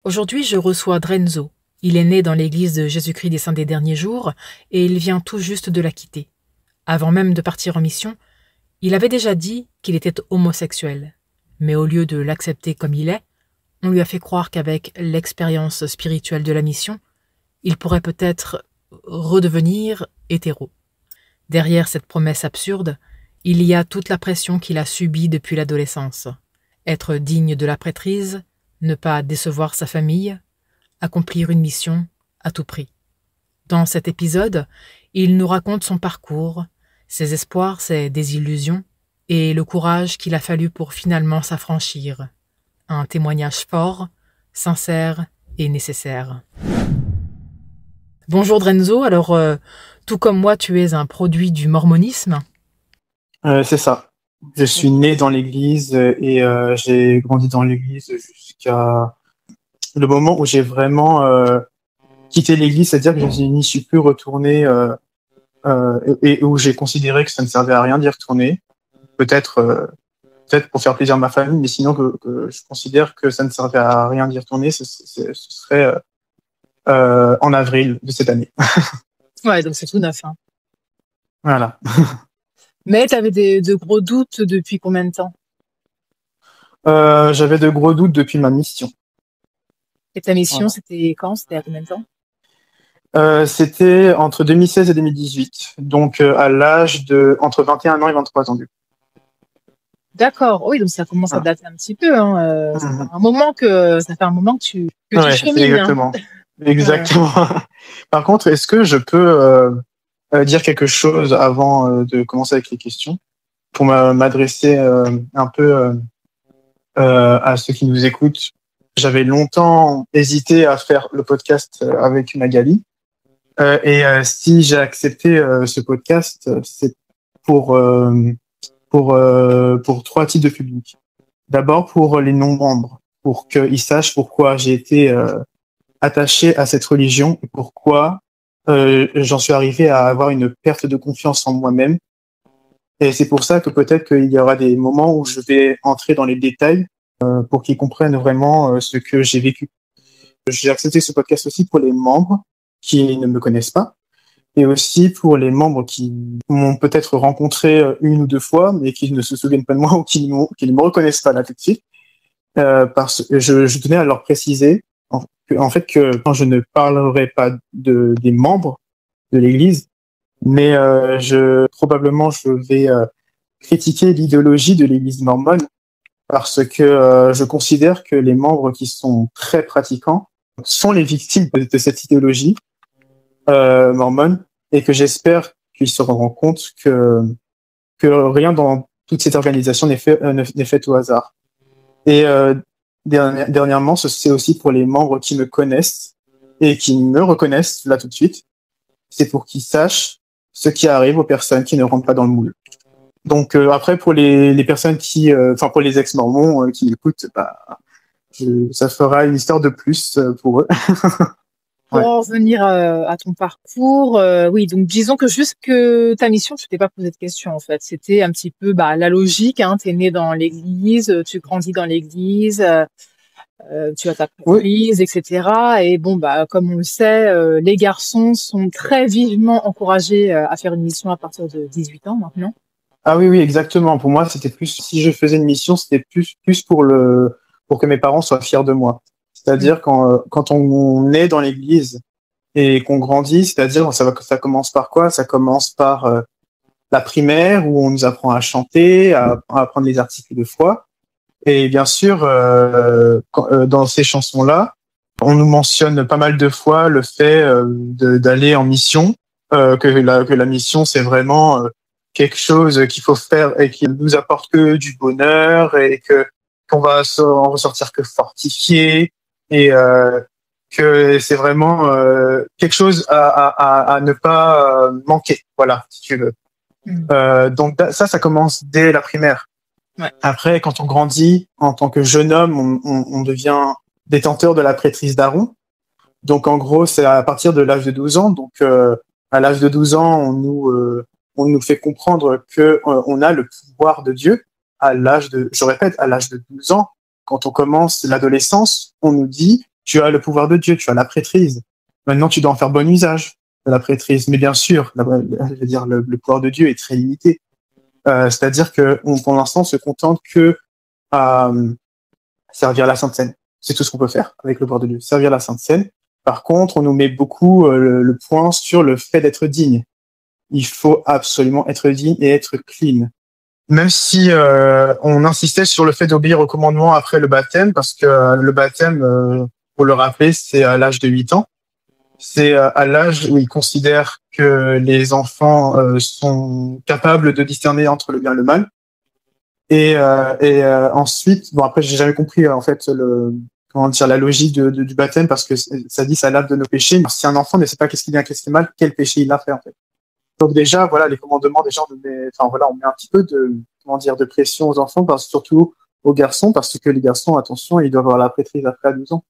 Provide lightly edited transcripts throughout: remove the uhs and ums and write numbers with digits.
Aujourd'hui, je reçois Drenzo. Il est né dans l'église de Jésus-Christ des Saints des Derniers Jours et il vient tout juste de la quitter. Avant même de partir en mission, il avait déjà dit qu'il était homosexuel. Mais au lieu de l'accepter comme il est, on lui a fait croire qu'avec l'expérience spirituelle de la mission, il pourrait peut-être redevenir hétéro. Derrière cette promesse absurde, il y a toute la pression qu'il a subie depuis l'adolescence. Être digne de la prêtrise, ne pas décevoir sa famille, accomplir une mission à tout prix. Dans cet épisode, il nous raconte son parcours, ses espoirs, ses désillusions et le courage qu'il a fallu pour finalement s'affranchir. Un témoignage fort, sincère et nécessaire. Bonjour Drenzo, alors tout comme moi tu es un produit du mormonisme. C'est ça. Je suis né dans l'église et j'ai grandi dans l'église jusqu'à le moment où j'ai vraiment quitté l'église, c'est-à-dire que je n'y suis plus retourné et où j'ai considéré que ça ne servait à rien d'y retourner. Peut-être pour faire plaisir à ma famille, mais sinon que je considère que ça ne servait à rien d'y retourner, ce serait en avril de cette année. Ouais, donc c'est tout neuf. Hein. Voilà. Mais tu avais de gros doutes depuis combien de temps? J'avais de gros doutes depuis ma mission. Et ta mission, voilà. C'était quand? C'était à combien de temps? C'était entre 2016 et 2018, donc à l'âge de entre 21 ans et 23 ans. D'accord, oui, donc ça commence à dater un petit peu. Hein. Ça fait un moment que tu chemines. Exactement. Hein. Exactement. Par contre, est-ce que je peux dire quelque chose avant de commencer avec les questions pour m'adresser un peu à ceux qui nous écoutent? J'avais longtemps hésité à faire le podcast avec Magali. Et si j'ai accepté ce podcast, c'est pour trois types de publics. D'abord pour les non-membres, pour qu'ils sachent pourquoi j'ai été attaché à cette religion et pourquoi j'en suis arrivé à avoir une perte de confiance en moi-même. Et c'est pour ça que peut-être qu'il y aura des moments où je vais entrer dans les détails pour qu'ils comprennent vraiment ce que j'ai vécu. J'ai accepté ce podcast aussi pour les membres qui ne me connaissent pas, et aussi pour les membres qui m'ont peut-être rencontré une ou deux fois, mais qui ne se souviennent pas de moi ou qui ne me reconnaissent pas là tout de suite. Parce que je tenais à leur préciser en fait que quand je ne parlerai pas des membres de l'Église, mais probablement je vais critiquer l'idéologie de l'Église mormone, parce que je considère que les membres qui sont très pratiquants sont les victimes de cette idéologie mormone, et que j'espère qu'ils se rendront compte que rien dans toute cette organisation n'est fait au hasard. Et dernièrement, c'est aussi pour les membres qui me connaissent et qui me reconnaissent là tout de suite. C'est pour qu'ils sachent ce qui arrive aux personnes qui ne rentrent pas dans le moule. Donc après, pour les personnes pour les ex-mormons qui écoutent, ça fera une histoire de plus pour eux. Pour en revenir à ton parcours, oui, donc disons que jusque ta mission, tu t'es pas posé de questions en fait. C'était un petit peu la logique, hein, tu es né dans l'église, tu grandis dans l'église, tu as ta prise, etc. Et bon, comme on le sait, les garçons sont très vivement encouragés à faire une mission à partir de 18 ans maintenant. Ah oui, exactement. Pour moi, c'était plus, si je faisais une mission, c'était plus pour que mes parents soient fiers de moi. C'est-à-dire quand on est dans l'église et qu'on grandit, c'est-à-dire ça commence par quoi? Ça commence par la primaire, où on nous apprend à chanter, à apprendre les articles de foi. Et bien sûr, dans ces chansons-là, on nous mentionne pas mal de fois le fait d'aller en mission, que la mission, c'est vraiment quelque chose qu'il faut faire et qui nous apporte que du bonheur, et qu'on va en ressortir que fortifié, et que c'est vraiment quelque chose à ne pas manquer, voilà, si tu veux. Donc ça commence dès la primaire. Ouais. Après, quand on grandit en tant que jeune homme, on devient détenteur de la prêtrise d'Aaron. Donc en gros, c'est à partir de l'âge de 12 ans. Donc à l'âge de 12 ans, on nous fait comprendre que on a le pouvoir de Dieu. À l'âge de 12 ans, quand on commence l'adolescence, on nous dit Tu as le pouvoir de Dieu, tu as la prêtrise. Maintenant, tu dois en faire bon usage de la prêtrise. Mais bien sûr, je veux dire, le pouvoir de Dieu est très limité. C'est-à-dire que pour l'instant, on se contente que à servir la Sainte Seine. C'est tout ce qu'on peut faire avec le pouvoir de Dieu, servir la Sainte Seine. Par contre, on nous met beaucoup le point sur le fait d'être digne. Il faut absolument être digne et être clean. Même si on insistait sur le fait d'obéir au commandement après le baptême, parce que le baptême, pour le rappeler, c'est à l'âge de 8 ans. C'est à l'âge où ils considèrent que les enfants sont capables de discerner entre le bien et le mal. Et ensuite, bon après j'ai jamais compris en fait la logique du baptême, parce que ça dit ça lave de nos péchés. Mais si un enfant ne sait pas qu'est-ce qui est bien, qu'est-ce qui est mal, quel péché il a fait en fait. Donc déjà voilà, les commandements déjà on met un petit peu de pression aux enfants, surtout aux garçons, parce que les garçons, attention, ils doivent avoir la prêtrise après à 12 ans.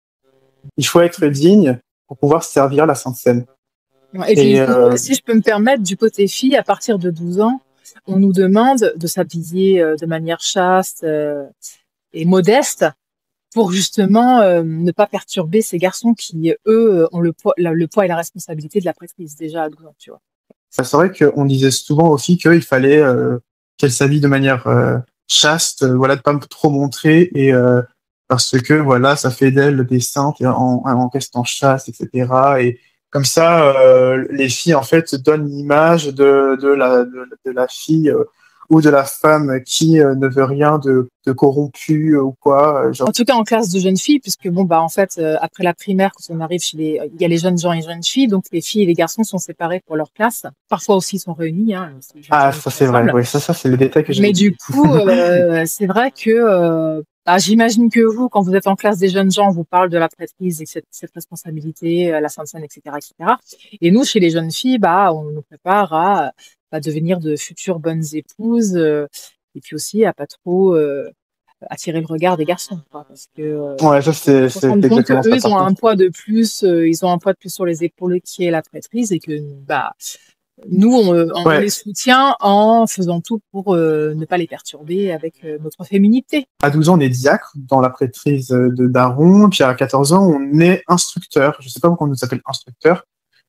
Il faut être digne pour pouvoir servir la Sainte Seine. Et puis, si je peux me permettre, du côté fille, à partir de 12 ans, on nous demande de s'habiller de manière chaste et modeste pour justement ne pas perturber ces garçons qui, eux, ont le poids et la responsabilité de la prêtrise déjà à 12 ans, tu vois. C'est vrai qu'on disait souvent aux filles qu'il fallait qu'elles s'habillent de manière chaste, voilà, de pas trop montrer, et parce que voilà, ça fait d'elles des saintes en restant chaste, etc. Et comme ça, les filles en fait donnent l'image de la fille ou de la femme qui ne veut rien de corrompu ou quoi. En tout cas, en classe de jeunes filles, puisque bon, bah en fait, après la primaire, quand on arrive il y a les jeunes gens et les jeunes filles, donc les filles et les garçons sont séparés pour leur classe. Parfois aussi, ils sont réunis. Hein, ça c'est vrai. Oui, ça c'est le détail que j'ai. Mais du coup, c'est vrai que j'imagine que vous, quand vous êtes en classe des jeunes gens, on vous parle de la prêtrise et cette responsabilité, la Sainte Seine, etc., etc. Et nous, chez les jeunes filles, on nous prépare à devenir de futures bonnes épouses, et puis aussi à pas trop attirer le regard des garçons, quoi, parce que ouais, ça c'est exactement ça. Eux, ils ont un poids de plus, sur les épaules qui est la prêtrise, et que nous, on les soutient en faisant tout pour ne pas les perturber avec notre féminité. À 12 ans, on est diacre dans la prêtrise de Daron, puis à 14 ans, on est instructeur. Je sais pas pourquoi on nous appelle instructeur,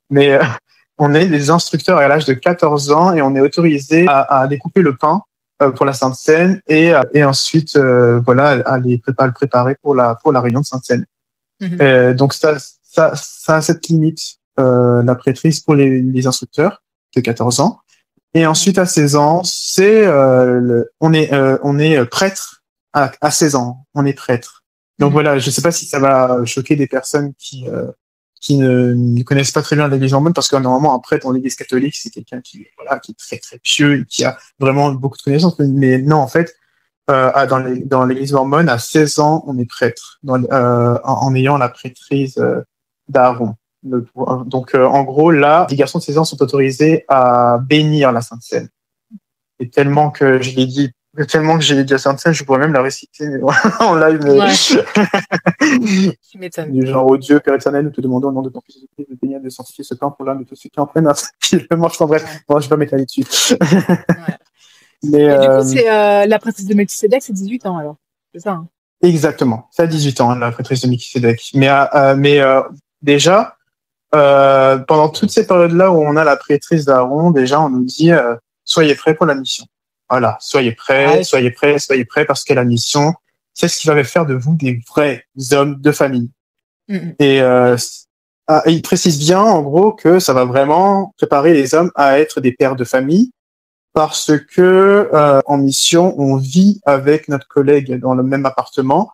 mais on est des instructeurs à l'âge de 14 ans, et on est autorisé à découper le pain pour la Sainte Seine, et ensuite voilà, à le préparer pour la réunion de Sainte Seine. Mm-hmm. Donc ça a cette limite, la prêtrise pour les instructeurs de 14 ans. Et ensuite, à 16 ans, on est prêtre à 16 ans. On est prêtre. Donc voilà, je sais pas si ça va choquer des personnes qui ne connaissent pas très bien l'Église mormone, parce que normalement, un prêtre dans l'Église catholique, c'est quelqu'un qui est très très pieux et qui a vraiment beaucoup de connaissances. Mais non, en fait, dans l'Église mormone, à 16 ans, on est prêtre, en ayant la prêtrise d'Aaron. Donc, en gros, là, les garçons de 16 ans sont autorisés à bénir la Sainte Seine. Et tellement que j'ai dit la Sainte Seine, je pourrais même la réciter en live. Ouais. Tu m'étonnes. Du genre, ô Dieu, Père éternel, nous te demandons au nom de ton Fils Jésus-Christ de bénir et de sanctifier ce pain pour l'âme de tous ceux qui en prennent un qui le mangent sans bref. Bon, je vais pas m'étaler dessus. Ouais. Mais, et du coup, c'est la prêtrise de Melchisédek, c'est 18 ans, alors. C'est ça, hein. Exactement. C'est à 18 ans, la prêtrise de Melchisédek. Mais déjà, pendant toutes ces périodes-là où on a la prêtrise d'Aaron, déjà, on nous dit soyez prêts pour la mission. Voilà, soyez prêts, parce que la mission, c'est ce qui va faire de vous des vrais hommes de famille. Mm-hmm. Et il précise bien, en gros, que ça va vraiment préparer les hommes à être des pères de famille, parce que en mission, on vit avec notre collègue dans le même appartement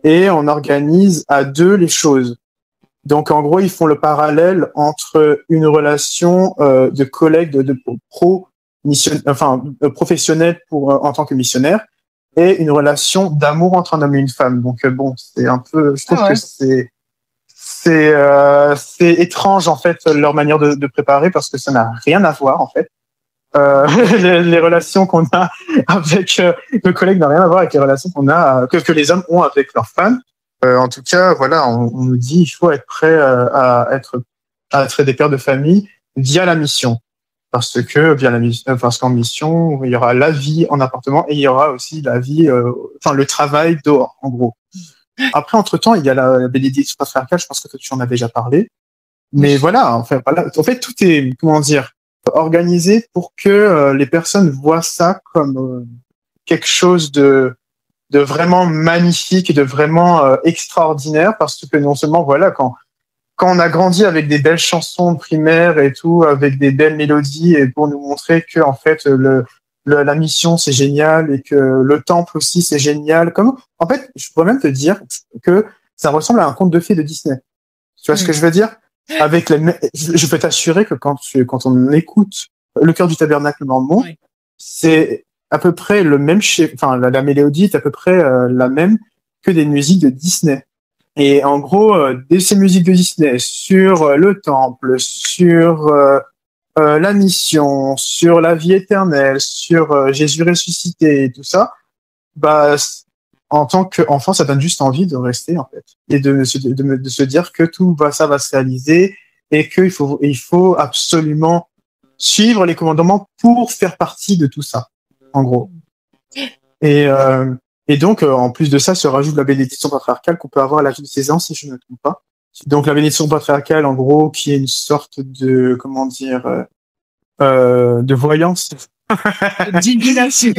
et on organise à deux les choses. Donc, en gros, ils font le parallèle entre une relation de collègue, de professionnel en tant que missionnaire, et une relation d'amour entre un homme et une femme. Donc, bon, c'est un peu, je trouve que c'est étrange, en fait, leur manière de préparer, parce que ça n'a rien à voir, en fait. Les relations qu'on a avec nos collègues n'ont rien à voir avec les relations que les hommes ont avec leurs femmes. En tout cas, voilà, on nous dit il faut être prêt à être des pères de famille via la mission, parce qu'en mission, il y aura la vie en appartement et il y aura aussi la vie, le travail dehors, en gros. Après, entre-temps, il y a la bénédiction patriarcale, je pense que tu en as déjà parlé. Mais voilà, enfin, voilà, en fait, tout est, comment dire, organisé pour que les personnes voient ça comme quelque chose de vraiment magnifique et de vraiment extraordinaire, parce que non seulement, voilà, quand on a grandi avec des belles chansons primaires et tout, avec des belles mélodies, et pour nous montrer que en fait la mission c'est génial et que le temple aussi c'est génial. Comme en fait, je pourrais même te dire que ça ressemble à un conte de fées de Disney. Tu vois ce que je veux dire? Avec je peux t'assurer que quand on écoute Le Cœur du Tabernacle Mormon, oui, c'est à peu près le même enfin la mélodie est à peu près la même que des musiques de Disney. Et en gros, ces musiques de Disney sur le temple, sur la mission, sur la vie éternelle, sur Jésus ressuscité et tout ça, bah en tant qu'enfant, ça donne juste envie de rester en fait et de se dire que ça va se réaliser et qu'il faut absolument suivre les commandements pour faire partie de tout ça, en gros. Et donc, en plus de ça, se rajoute la bénédiction patriarcale qu'on peut avoir à l'âge de 16 ans, si je ne me trompe pas. Donc, la bénédiction patriarcale, en gros, qui est une sorte de, comment dire, de voyance. Divination.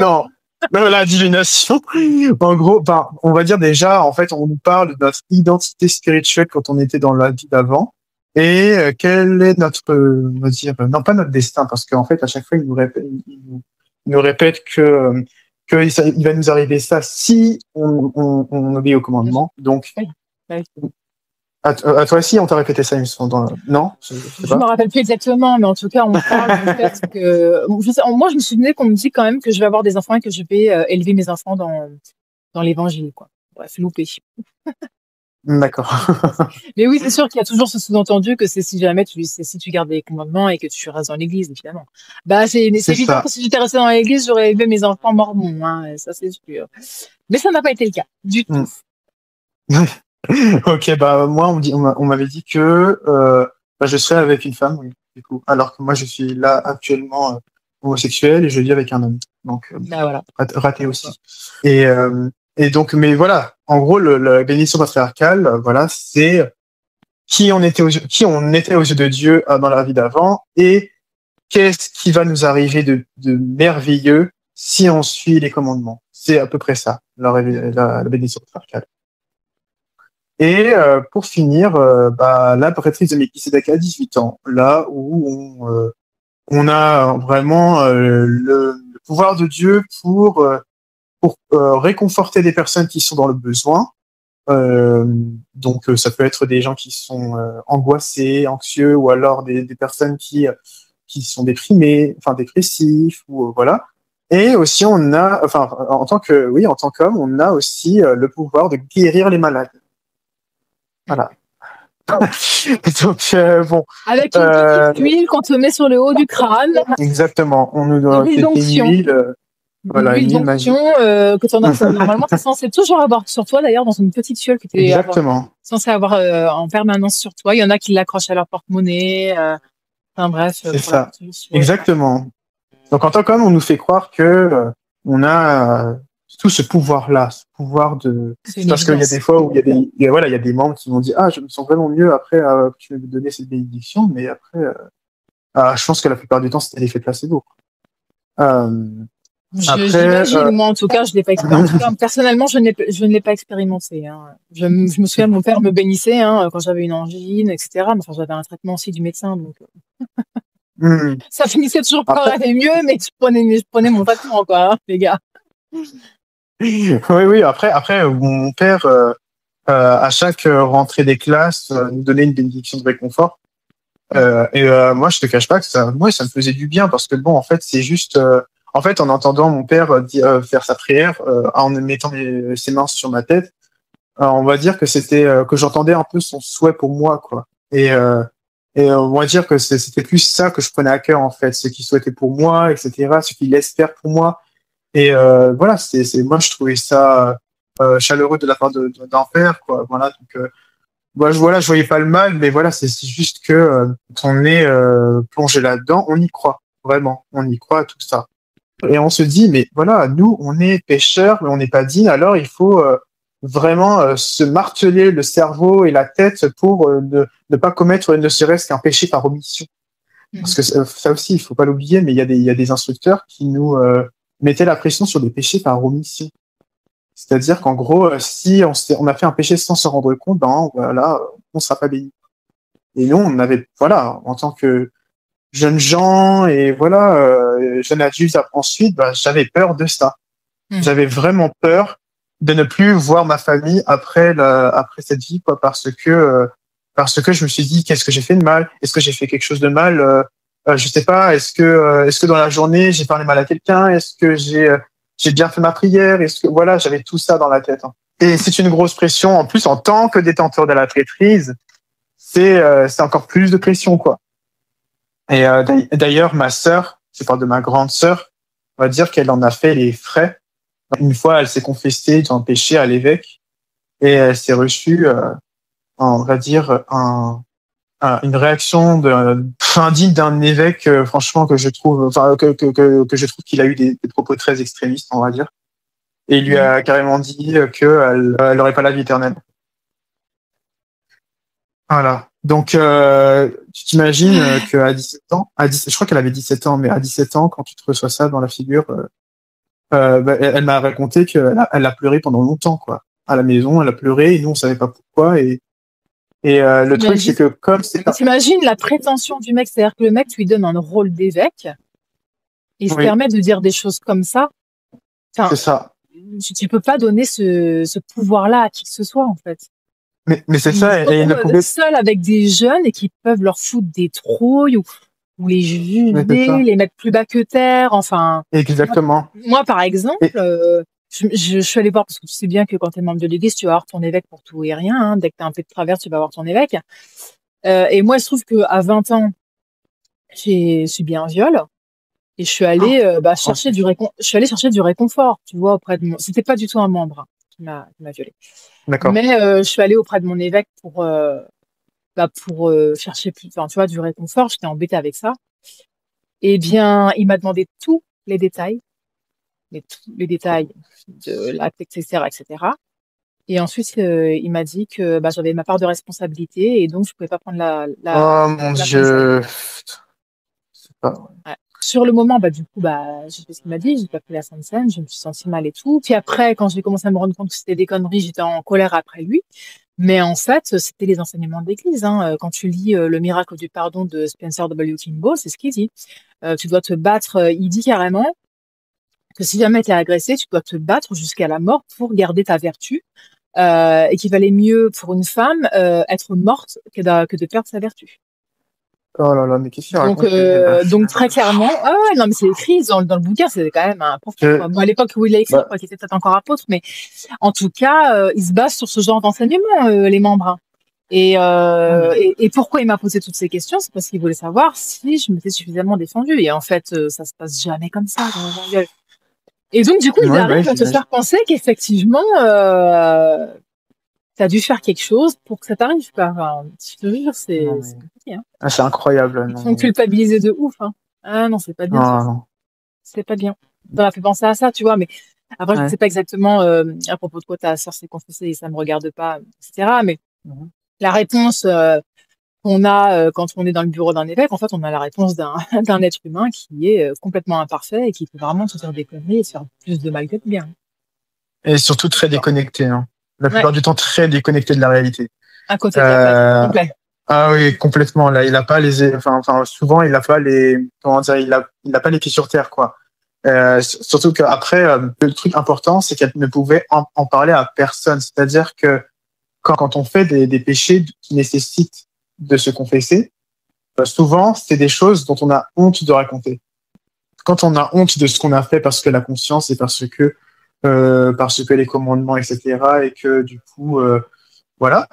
Non, la divination. En gros, on va dire déjà, en fait, on nous parle de notre identité spirituelle quand on était dans la vie d'avant. Et quel est notre, on va dire, non pas notre destin, parce qu'en fait, à chaque fois, il nous répète que il va nous arriver ça si on obéit au commandement. Donc, à toi aussi, on t'a répété ça, non? Je me rappelle plus exactement, mais en tout cas, on parle du fait que, moi, je me souvenais qu'on me dit quand même que je vais avoir des enfants et que je vais élever mes enfants dans l'évangile, quoi. Bref, loupé. D'accord. Mais oui, c'est sûr qu'il y a toujours ce sous-entendu que c'est si tu gardes les commandements et que tu restes dans l'église, évidemment. Bah, c'est évident que si j'étais resté dans l'église, j'aurais élevé mes enfants mormons, hein, ça c'est sûr. Mais ça n'a pas été le cas, du tout. Ok, bah, moi, on m'avait dit que, je serais avec une femme, oui, du coup. Alors que moi, je suis là actuellement, homosexuel et je vis avec un homme. Donc, voilà. Raté aussi. Et donc, mais voilà, en gros, la bénédiction patriarcale, voilà, c'est qui on était aux yeux de Dieu dans la vie d'avant et qu'est-ce qui va nous arriver de merveilleux si on suit les commandements. C'est à peu près ça, la bénédiction patriarcale. Et pour finir, la prêtrise de Melchisédek à 18 ans, là où on a vraiment le pouvoir de Dieu pour réconforter des personnes qui sont dans le besoin. Donc ça peut être des gens qui sont angoissés, anxieux, ou alors des personnes qui sont déprimées, enfin dépressifs, ou voilà. Et aussi on a, en tant qu'homme, on a aussi le pouvoir de guérir les malades. Voilà. Donc bon. Avec une petite huile qu'on te met sur le haut du crâne. Exactement. On nous donne une huile. Voilà, une onction que tu en as normalement t'es censé toujours avoir sur toi, d'ailleurs, dans une petite fiole que tu es censé avoir en permanence sur toi. Il y en a qui l'accrochent à leur porte-monnaie. Enfin bref. C'est ça. Exactement. Donc en tant qu'homme, on nous fait croire que on a tout ce pouvoir-là, ce pouvoir de. Parce qu'il y a des fois où il y a des membres qui m'ont dit je me sens vraiment mieux après que tu m'aies donné cette bénédiction, mais après, je pense que la plupart du temps c'était l'effet placebo. J'imagine, moi en tout cas, je l'ai pas expérimenté. Personnellement, je ne l'ai pas expérimenté. Hein. Je me souviens, mon père me bénissait quand j'avais une angine, etc. Mais enfin, j'avais un traitement aussi du médecin, donc ça finissait toujours par aller mieux, mais je prenais mon traitement, quoi, les gars. Oui. Après, mon père, à chaque rentrée des classes, nous donnait une bénédiction de réconfort. Moi, je te cache pas que ça me faisait du bien parce que bon, en fait, c'est juste. En fait, en entendant mon père faire sa prière, en mettant ses mains sur ma tête, on va dire que c'était que j'entendais un peu son souhait pour moi, quoi. Et on va dire que c'était plus ça que je prenais à cœur, en fait, ce qu'il souhaitait pour moi, etc., ce qu'il espère pour moi. Et voilà, moi, je trouvais ça chaleureux de la part d'en faire, quoi. Voilà, donc je voyais pas le mal, mais voilà, c'est juste que quand on est plongé là-dedans, on y croit, vraiment, on y croit à tout ça. Et on se dit, mais voilà, nous, on est pécheurs, mais on n'est pas dignes, alors il faut vraiment se marteler le cerveau et la tête pour ne pas commettre ne serait-ce qu'un péché par omission. Parce que ça aussi, il faut pas l'oublier, mais il y a des instructeurs qui nous mettaient la pression sur des péchés par omission. C'est-à-dire qu'en gros, si on a fait un péché sans se rendre compte, ben voilà, on sera pas béni. Et nous, on avait, voilà, en tant que jeunes gens et voilà, jeunes adultes ensuite, ben, j'avais peur de ça. J'avais vraiment peur de ne plus voir ma famille après cette vie, quoi, parce que je me suis dit, qu'est-ce que j'ai fait de mal? Est-ce que j'ai fait quelque chose de mal? Je sais pas. Est-ce que dans la journée j'ai parlé mal à quelqu'un? Est-ce que j'ai bien fait ma prière? Est-ce que voilà, j'avais tout ça dans la tête. Hein. Et c'est une grosse pression. En plus, en tant que détenteur de la traîtrise, c'est encore plus de pression, quoi. Et d'ailleurs, ma sœur, je parle de ma grande sœur, on va dire qu'elle en a fait les frais. Une fois, elle s'est confessée d'un péché à l'évêque et elle s'est reçue, on va dire, une réaction indigne d'un évêque, franchement, que je trouve, enfin, que je trouve qu'il a eu des propos très extrémistes, on va dire. Et il lui a carrément dit qu'elle n'aurait pas la vie éternelle. Voilà. Donc, tu t'imagines qu'à 17 ans, je crois qu'elle avait 17 ans, mais à 17 ans, quand tu te reçois ça dans la figure, elle m'a raconté elle a pleuré pendant longtemps, quoi. À la maison, elle a pleuré et nous, on savait pas pourquoi. Et le truc, c'est que comme c'est pas... T'imagines la prétention du mec, c'est-à-dire que le mec, tu lui donnes un rôle d'évêque, et il se permet de dire des choses comme ça. Enfin, c'est ça. Tu peux pas donner ce pouvoir-là à qui que ce soit, en fait. Mais c'est ça, et il ne pouvait... seul avec des jeunes et qui peuvent leur foutre des trouilles ou les juger, les mettre plus bas que terre, enfin. Exactement. Moi par exemple, je suis allée voir, parce que tu sais bien que quand tu es membre de l'église, tu vas voir ton évêque pour tout et rien, hein. Dès que tu as un peu de travers, tu vas voir ton évêque. Et moi, il se trouve qu'à 20 ans, j'ai subi un viol. Et je suis allée chercher du réconfort, tu vois, auprès de mon... C'était pas du tout un membre qui m'a violée. D'accord. Mais je suis allée auprès de mon évêque pour chercher plus, enfin, tu vois, du réconfort. J'étais embêtée avec ça. Eh bien, il m'a demandé tous les détails, les détails de l'acte, etc., etc. Et ensuite, il m'a dit que j'avais ma part de responsabilité et donc je pouvais pas prendre la oh mon Dieu. C'est pas vrai. Ouais. Sur le moment, du coup, j'ai fait ce qu'il m'a dit, j'ai pas pris la Sainte Seine, je me suis sentie mal et tout. Puis après, quand j'ai commencé à me rendre compte que c'était des conneries, j'étais en colère après lui. Mais en fait, c'était les enseignements de l'Église. Hein. Quand tu lis Le miracle du pardon de Spencer W. Kimball, c'est ce qu'il dit. Tu dois te battre. Il dit carrément que si jamais tu es agressé, tu dois te battre jusqu'à la mort pour garder ta vertu. Et qu'il valait mieux pour une femme être morte que de perdre sa vertu. Oh là là, mais qu'est-ce qu'il raconte? Donc très clairement, non mais c'est écrit dans le bouquin, c'est quand même important. Bon, à l'époque où il l'a écrit, il était peut-être encore apôtre, mais en tout cas, il se base sur ce genre d'enseignement, les membres. Hein. Et pourquoi il m'a posé toutes ces questions, c'est parce qu'il voulait savoir si je m'étais suffisamment défendue. Et en fait, ça se passe jamais comme ça dans un viol. Et donc du coup, il arrive à te faire penser qu'effectivement, t'as dû faire quelque chose pour que ça t'arrive. Enfin, je te jure, c'est compliqué. Hein. Ah, c'est incroyable. Ils sont culpabilisés de ouf. Hein. Ah non, c'est pas bien. Non. C'est pas bien. Ça m'a fait penser à ça, tu vois. Mais après, je ne sais pas exactement à propos de quoi ta sœur s'est confessée et ça me regarde pas, etc. Mais la réponse qu'on a quand on est dans le bureau d'un évêque, en fait, on a la réponse d'un être humain qui est complètement imparfait et qui peut vraiment se faire des conneries et se faire plus de mal que de bien. Et surtout très déconnecté. Hein. La plupart du temps, très déconnecté de la réalité. Un côté complet. Ah oui, complètement. Là, il a pas souvent, il a pas il a pas les pieds sur terre, quoi. Surtout qu'après, le truc important, c'est qu'elle ne pouvait en parler à personne. C'est-à-dire que quand on fait des péchés qui nécessitent de se confesser, souvent, c'est des choses dont on a honte de raconter. Quand on a honte de ce qu'on a fait parce que la conscience et parce que les commandements, etc., et que du coup, voilà,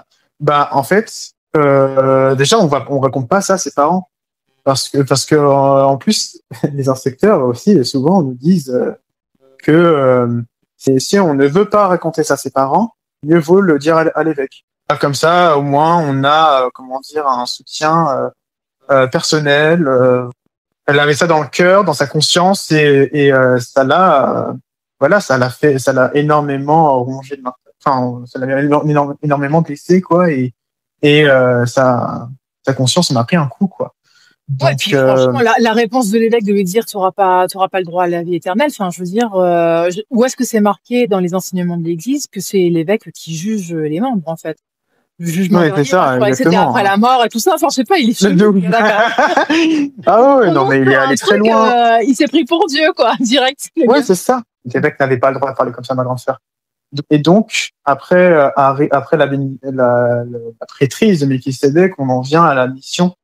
en fait, déjà, on raconte pas ça à ses parents. Parce que en plus, les inspecteurs aussi, souvent, nous disent que si on ne veut pas raconter ça à ses parents, mieux vaut le dire à l'évêque. Comme ça, au moins, on a, un soutien personnel. Elle avait ça dans le cœur, dans sa conscience, et ça l'a, ça l'a énormément rongé de marteau. enfin, ça l'avait énormément blessé, quoi, et sa conscience m'a pris un coup, quoi. Ouais, Donc, puis franchement, la réponse de l'évêque de lui dire t'auras pas le droit à la vie éternelle. Enfin, je veux dire, où est-ce que c'est marqué dans les enseignements de l'Église que c'est l'évêque qui juge les membres, en fait? Le jugement ouais, dernier, c'est ça, je croyais que c'était exactement. après la mort et tout ça. Enfin, je sais pas, il est fou. Ah ouais, non, mais il est allé très loin. Il s'est pris pour Dieu, quoi, direct. Ouais, c'est ça. L'évêque n'avait pas le droit de parler comme ça, ma grande sœur. Et donc, après la prêtrise de Melchisédek, on en vient à la mission.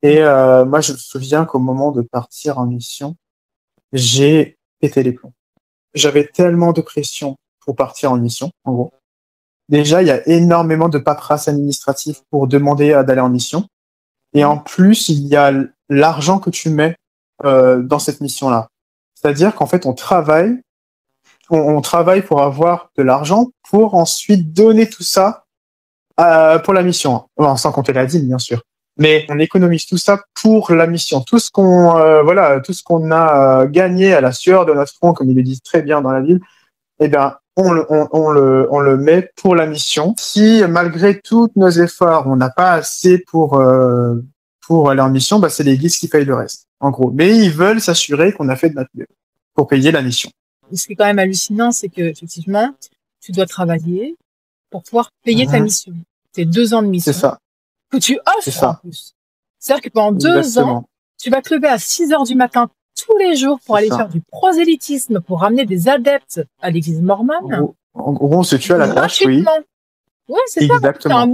Et moi, je me souviens qu'au moment de partir en mission, j'ai pété les plombs. J'avais tellement de pression pour partir en mission, en gros. Déjà, il y a énormément de paperasse administrative pour demander d'aller en mission. Et en plus, il y a l'argent que tu mets dans cette mission-là. C'est-à-dire qu'en fait, on travaille pour avoir de l'argent pour ensuite donner tout ça pour la mission. Bon, sans compter la dîme, bien sûr. Mais on économise tout ça pour la mission. Tout ce qu'on a gagné à la sueur de notre front, comme ils le disent très bien dans la Bible, eh bien, on le met pour la mission. Si malgré tous nos efforts, on n'a pas assez pour aller en mission, bah c'est l'Église qui paye le reste, en gros. Mais ils veulent s'assurer qu'on a fait de notre mieux pour payer la mission. Ce qui est quand même hallucinant, c'est que effectivement, tu dois travailler pour pouvoir payer ta mission. C'est 2 ans de mission. C'est ça. Que tu offres en plus. C'est-à-dire que pendant 2 ans, tu vas te lever à 6 heures du matin tous les jours pour aller faire du prosélytisme, pour ramener des adeptes à l'église mormone. En gros, c'est tu à la tâche, oui. Ouais, c'est ça. T'as un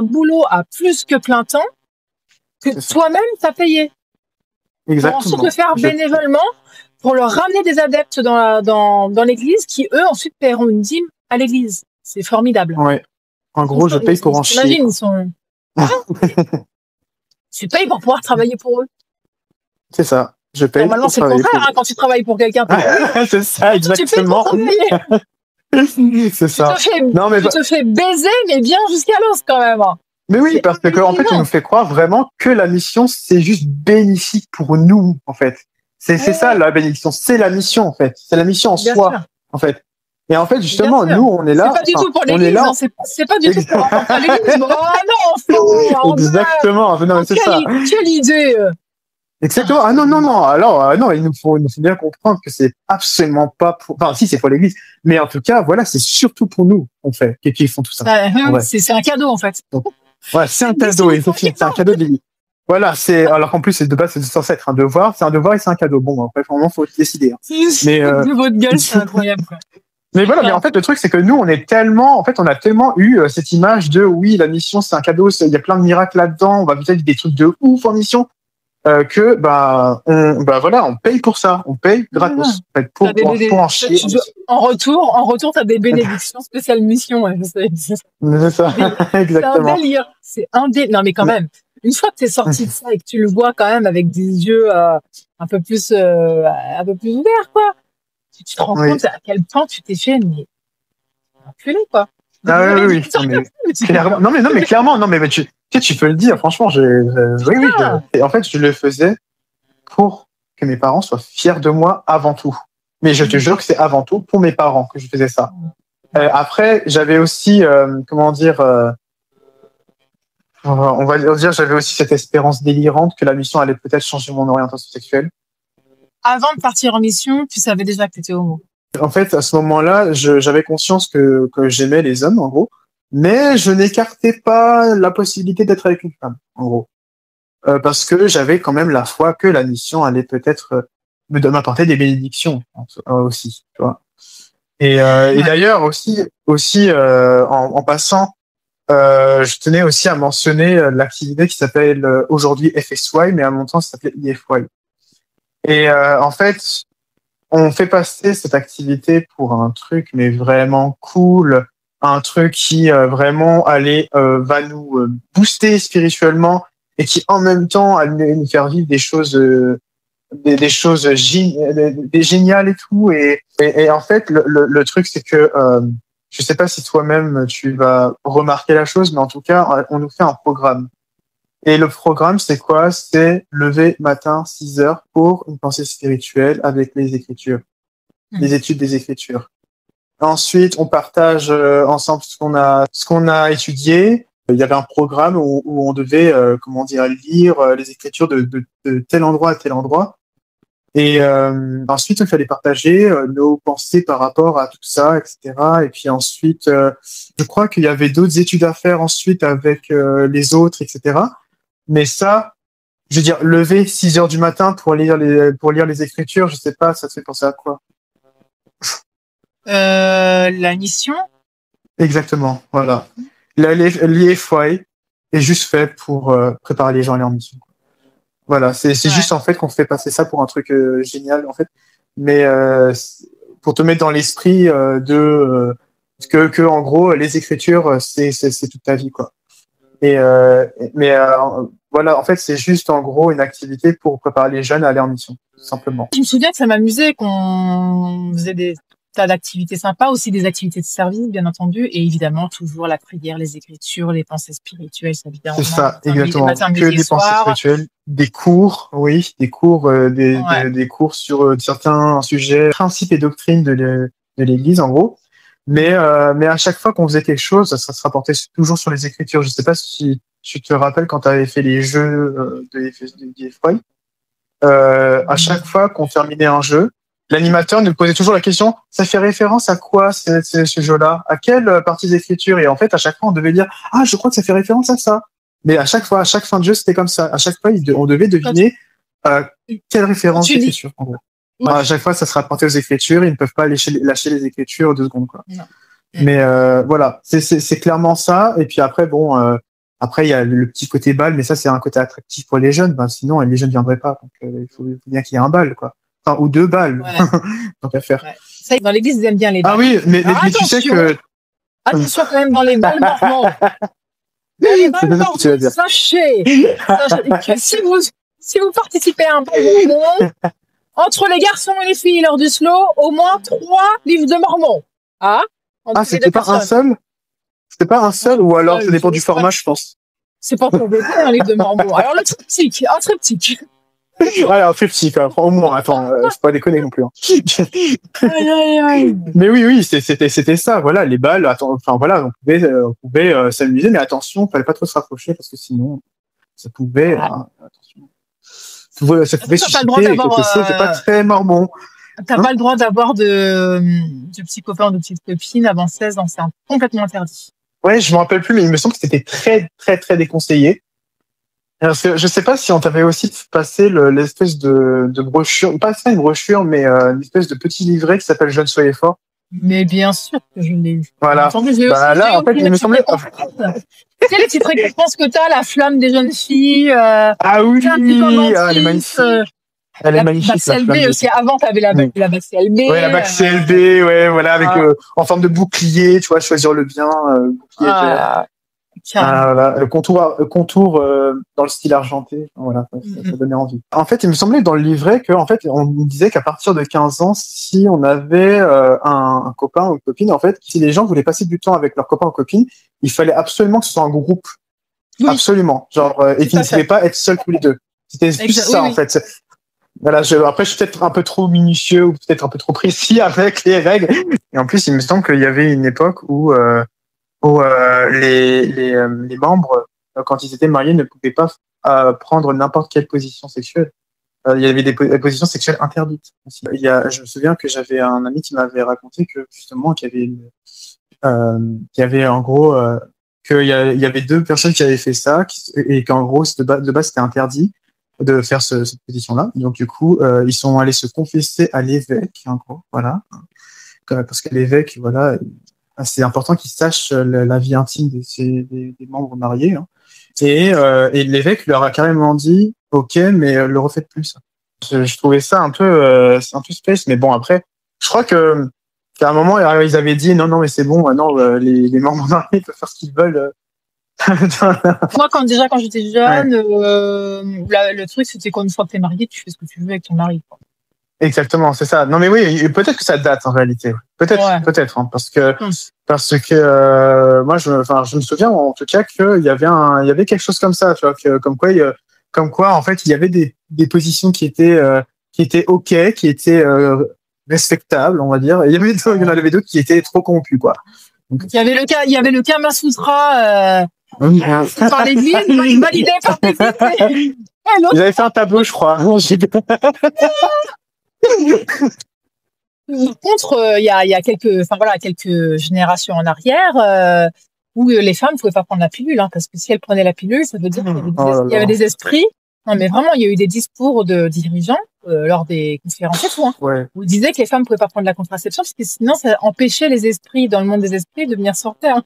boulot à plus que plein temps que toi-même t'as payé. Exactement. Pour ensuite le faire bénévolement pour leur ramener des adeptes dans l'église qui, eux, ensuite paieront une dîme à l'église. C'est formidable. Ouais. En gros, je paye pour en chier. T'imagines, ils sont... Tu payes pour pouvoir travailler pour eux. C'est ça. Je paye. Normalement, c'est le contraire. Quand tu travailles pour quelqu'un, c'est ça, exactement. C'est ça. Tu te fais baiser, mais bien jusqu'à l'os quand même. Mais oui, parce que en fait, on nous fait croire vraiment que la mission, c'est juste bénéfique pour nous, en fait. C'est ça, la bénédiction. C'est la mission, en fait. C'est la mission en soi, en fait. Et en fait, justement, nous, on est là. C'est pas du tout pour l'église, hein. C'est pas du tout pour rencontrer l'église. Oh non, exactement. Non, c'est ça. Quelle idée. Exactement. Ah non. Alors, non, il nous faut bien comprendre que c'est absolument pas pour, enfin, si, c'est pour l'église. Mais en tout cas, voilà, c'est surtout pour nous qu'on fait, qu'ils font tout ça. C'est un cadeau, en fait. Donc, ouais, c'est un cadeau, c'est un cadeau de l'église. Voilà, alors qu'en plus, de base, c'est censé être un devoir. C'est un devoir et c'est un cadeau. Bon, après, vraiment, faut décider. Mais, de votre gueule, c'est incroyable, quoi. Mais voilà, mais en fait, le truc, c'est que nous, on a tellement eu cette image de, oui, la mission, c'est un cadeau, il y a plein de miracles là-dedans, on va vivre des trucs de ouf en mission, que, on paye pour ça, on paye gratos, en fait, pour en chier. En retour, t'as des bénédictions spéciales mission, ouais, c'est ça, exactement. C'est un délire. Non, mais quand même, une fois que t'es sorti de ça et que tu le vois quand même avec des yeux, un peu plus ouverts, quoi. Tu te rends compte à quel point tu t'es fait, mais enculé, quoi. Ah oui. Non, mais clairement, tu peux le dire, franchement, et en fait, je le faisais pour que mes parents soient fiers de moi avant tout. Mais je te jure que c'est avant tout pour mes parents que je faisais ça. Après, j'avais aussi, on va dire, j'avais aussi cette espérance délirante que la mission allait peut-être changer mon orientation sexuelle. Avant de partir en mission, tu savais déjà que tu étais homo. En fait, à ce moment-là, j'avais conscience que j'aimais les hommes, en gros, mais je n'écartais pas la possibilité d'être avec une femme, en gros. Parce que j'avais quand même la foi que la mission allait peut-être m'apporter des bénédictions aussi, tu vois. Et d'ailleurs, aussi en passant, je tenais aussi à mentionner l'activité qui s'appelle aujourd'hui FSY, mais à mon temps, ça s'appelait IFY. Et en fait, on fait passer cette activité pour un truc mais vraiment cool, un truc qui vraiment va nous booster spirituellement et qui en même temps allait nous faire vivre des choses géniales et tout. Et en fait, le truc c'est que je sais pas si toi-même tu vas remarquer la chose, mais en tout cas, on nous fait un programme. Et le programme, c'est quoi? C'est lever matin 6 heures pour une pensée spirituelle avec les Écritures, les études des Écritures. Ensuite, on partage ensemble ce qu'on a étudié. Il y avait un programme où on devait, lire les écritures de tel endroit à tel endroit. Et ensuite, il fallait partager nos pensées par rapport à tout ça, etc. Et puis ensuite, je crois qu'il y avait d'autres études à faire ensuite avec les autres, etc. Mais ça, je veux dire, lever 6 heures du matin pour lire les écritures, je sais pas, ça te fait penser à quoi? La mission. Exactement, voilà. L'IFY est juste fait pour préparer les gens à leur mission. Voilà, c'est juste en fait qu'on fait passer ça pour un truc génial en fait, mais pour te mettre dans l'esprit que en gros les écritures c'est toute ta vie quoi. Et voilà, en fait c'est juste en gros une activité pour préparer les jeunes à aller en mission, tout simplement. Je me souviens que ça m'amusait qu'on faisait des tas d'activités sympas, aussi des activités de service, bien entendu, et évidemment toujours la prière, les écritures, les pensées spirituelles, ça évidemment. C'est ça, exactement. Que des pensées spirituelles, des cours, oui, des cours, des cours sur certains sujets, principes et doctrines de l'Église, en gros. Mais à chaque fois qu'on faisait quelque chose, ça se rapportait toujours sur les écritures. Je sais pas si tu te rappelles quand tu avais fait les jeux de FY. À chaque fois qu'on terminait un jeu, l'animateur nous posait toujours la question, ça fait référence à quoi ce jeu-là? À quelle partie d'écriture? Et en fait, à chaque fois, on devait dire, ah, je crois que ça fait référence à ça. Mais à chaque fois, à chaque fin de jeu, c'était comme ça. À chaque fois, on devait deviner quelle référence d'écriture, en gros. Ouais. À chaque fois, ça se rapportait aux écritures. Ils ne peuvent pas lâcher les écritures 2 secondes, quoi. Non. Mais voilà, c'est clairement ça. Et puis après, bon, après il y a le petit côté bal, mais ça c'est un côté attractif pour les jeunes. Ben sinon, les jeunes ne viendraient pas. Donc il faut bien qu'il y ait un bal, quoi. Enfin, ou 2 balles. Ouais. Donc à faire. Ouais. Ça, dans l'église, ils aiment bien les balles. Ah oui, mais tu sais que attention quand même dans les balles normands. Les balles normands, sachez que si vous participez à un bal normand, entre les garçons et les filles lors du slow, au moins 3 livres de Mormon. Ah, c'était pas un seul? C'était pas un seul, ou alors ça dépend du format, je pense. C'est pas compliqué, un livre de Mormon. Alors le triptyque, un triptyque. Ouais, un triptyque, au moins, attends, faut pas déconner non plus. Mais oui, c'était ça, voilà, les balles, enfin voilà, on pouvait s'amuser, mais attention, fallait pas trop se rapprocher, parce que sinon, ça pouvait, attention. Ça pouvait susciter quelque chose de pas très mormon. T'as pas le droit d'avoir de petits copains ou de petites copines avant 16 ans, c'est complètement interdit. Ouais, je me rappelle plus, mais il me semble que c'était très, très, très déconseillé. Parce que je sais pas si on t'avait aussi passé l'espèce de brochure, pas ça une brochure, mais une espèce de petit livret qui s'appelle Jeunes soyez forts. Mais bien sûr que je l'ai eu. Voilà. Là, en fait, il me semblait. Tu sais, les petites récompenses que t'as, la flamme des jeunes filles. Ah oui, elle est magnifique. Elle est magnifique. La CLB aussi. Avant, t'avais la bac CLB. Ouais, la bac CLB, ouais, voilà, avec en forme de bouclier, tu vois, choisir le bien, bouclier. Voilà, le contour dans le style argenté, voilà, ça donnait envie. En fait, il me semblait dans le livret que, en fait, on nous disait qu'à partir de 15 ans, si on avait un copain ou une copine, en fait, si les gens voulaient passer du temps avec leurs copains ou copines, il fallait absolument que ce soit un groupe, absolument, genre, et qu'ils ne pouvaient pas être seuls tous les deux. C'était plus ça, en fait. Voilà, après, je suis peut-être un peu trop minutieux ou peut-être un peu trop précis avec les règles. Et en plus, il me semble qu'il y avait une époque où les membres, quand ils étaient mariés, ne pouvaient pas prendre n'importe quelle position sexuelle. Il y avait des positions sexuelles interdites. Je me souviens que j'avais un ami qui m'avait raconté que justement qu'il y avait en gros qu'il y avait 2 personnes qui avaient fait ça et qu'en gros de base c'était interdit de faire cette position-là. Donc du coup, ils sont allés se confesser à l'évêque, en gros, voilà, parce que l'évêque, voilà, c'est important qu'il sache la vie intime des membres mariés. Hein. Et l'évêque leur a carrément dit, ok, mais le refaites plus. Je trouvais ça un peu space, mais bon après, je crois qu'à un moment ils avaient dit non mais c'est bon, maintenant les membres mariés peuvent faire ce qu'ils veulent. Moi, quand j'étais jeune, le truc, c'était qu'une fois que t'es marié, tu fais ce que tu veux avec ton mari. Quoi. Exactement, c'est ça. Non, mais oui, peut-être que ça date en réalité. Peut-être, hein, parce que moi, je me souviens en tout cas qu'il y avait quelque chose comme ça, tu vois, comme quoi, en fait, il y avait des positions qui étaient ok, qui étaient respectables, on va dire. Et il y en avait d'autres qui étaient trop corrompus, quoi. Donc, il y avait le Kama Sutra par l'église, validé par l'église. Ils avaient fait un tableau, je crois. Par contre, il y a quelques générations en arrière, où les femmes ne pouvaient pas prendre la pilule, hein, parce que si elles prenaient la pilule, ça veut dire qu'il y avait des esprits. Non, mais vraiment, il y a eu des discours de dirigeants lors des conférences et tout, hein, où ils disaient que les femmes ne pouvaient pas prendre la contraception, parce que sinon, ça empêchait les esprits, dans le monde des esprits, de venir sur Terre.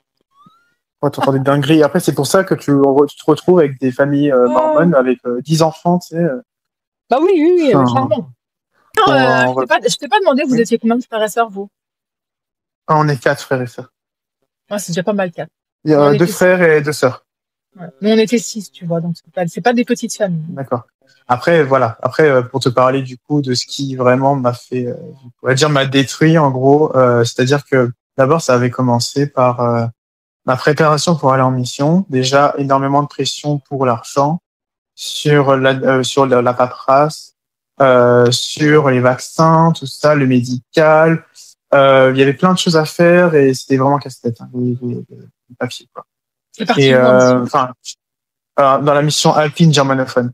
Ouais, tu entends des dingueries. Après, c'est pour ça que tu te retrouves avec des familles mormones avec 10 enfants, tu sais. Bah oui, clairement. Non, je t'ai pas demandé, vous étiez combien de frères et sœurs, vous? On est 4 frères et sœurs. Ouais, c'est déjà pas mal, 4. Il y a 2 frères et 2 sœurs. Ouais. Nous, on était 6, tu vois, donc c'est pas des petites familles. D'accord. Après, voilà. Après, pour te parler du coup de ce qui vraiment m'a fait, on va dire, m'a détruit en gros. C'est-à-dire que d'abord, ça avait commencé par ma préparation pour aller en mission. Déjà, énormément de pression pour l'argent, sur la paperasse, sur les vaccins, tout ça, le médical. Il y avait plein de choses à faire et c'était vraiment casse-tête, hein, les papiers, quoi. C'est parti. Et dans la mission alpine germanophone.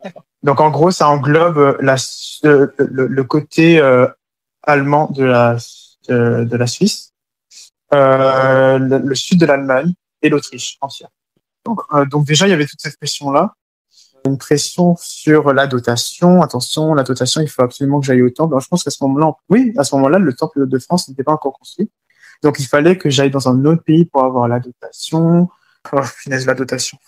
D'accord. Donc en gros, ça englobe le côté allemand de la Suisse, le sud de l'Allemagne et l'Autriche entière. Donc déjà, il y avait toute cette pression-là. Une pression sur la dotation. Attention, la dotation, il faut absolument que j'aille au temple. Alors, je pense qu'à ce moment-là, le temple de France n'était pas encore construit. Donc, il fallait que j'aille dans un autre pays pour avoir la dotation. Oh, finesse, la dotation.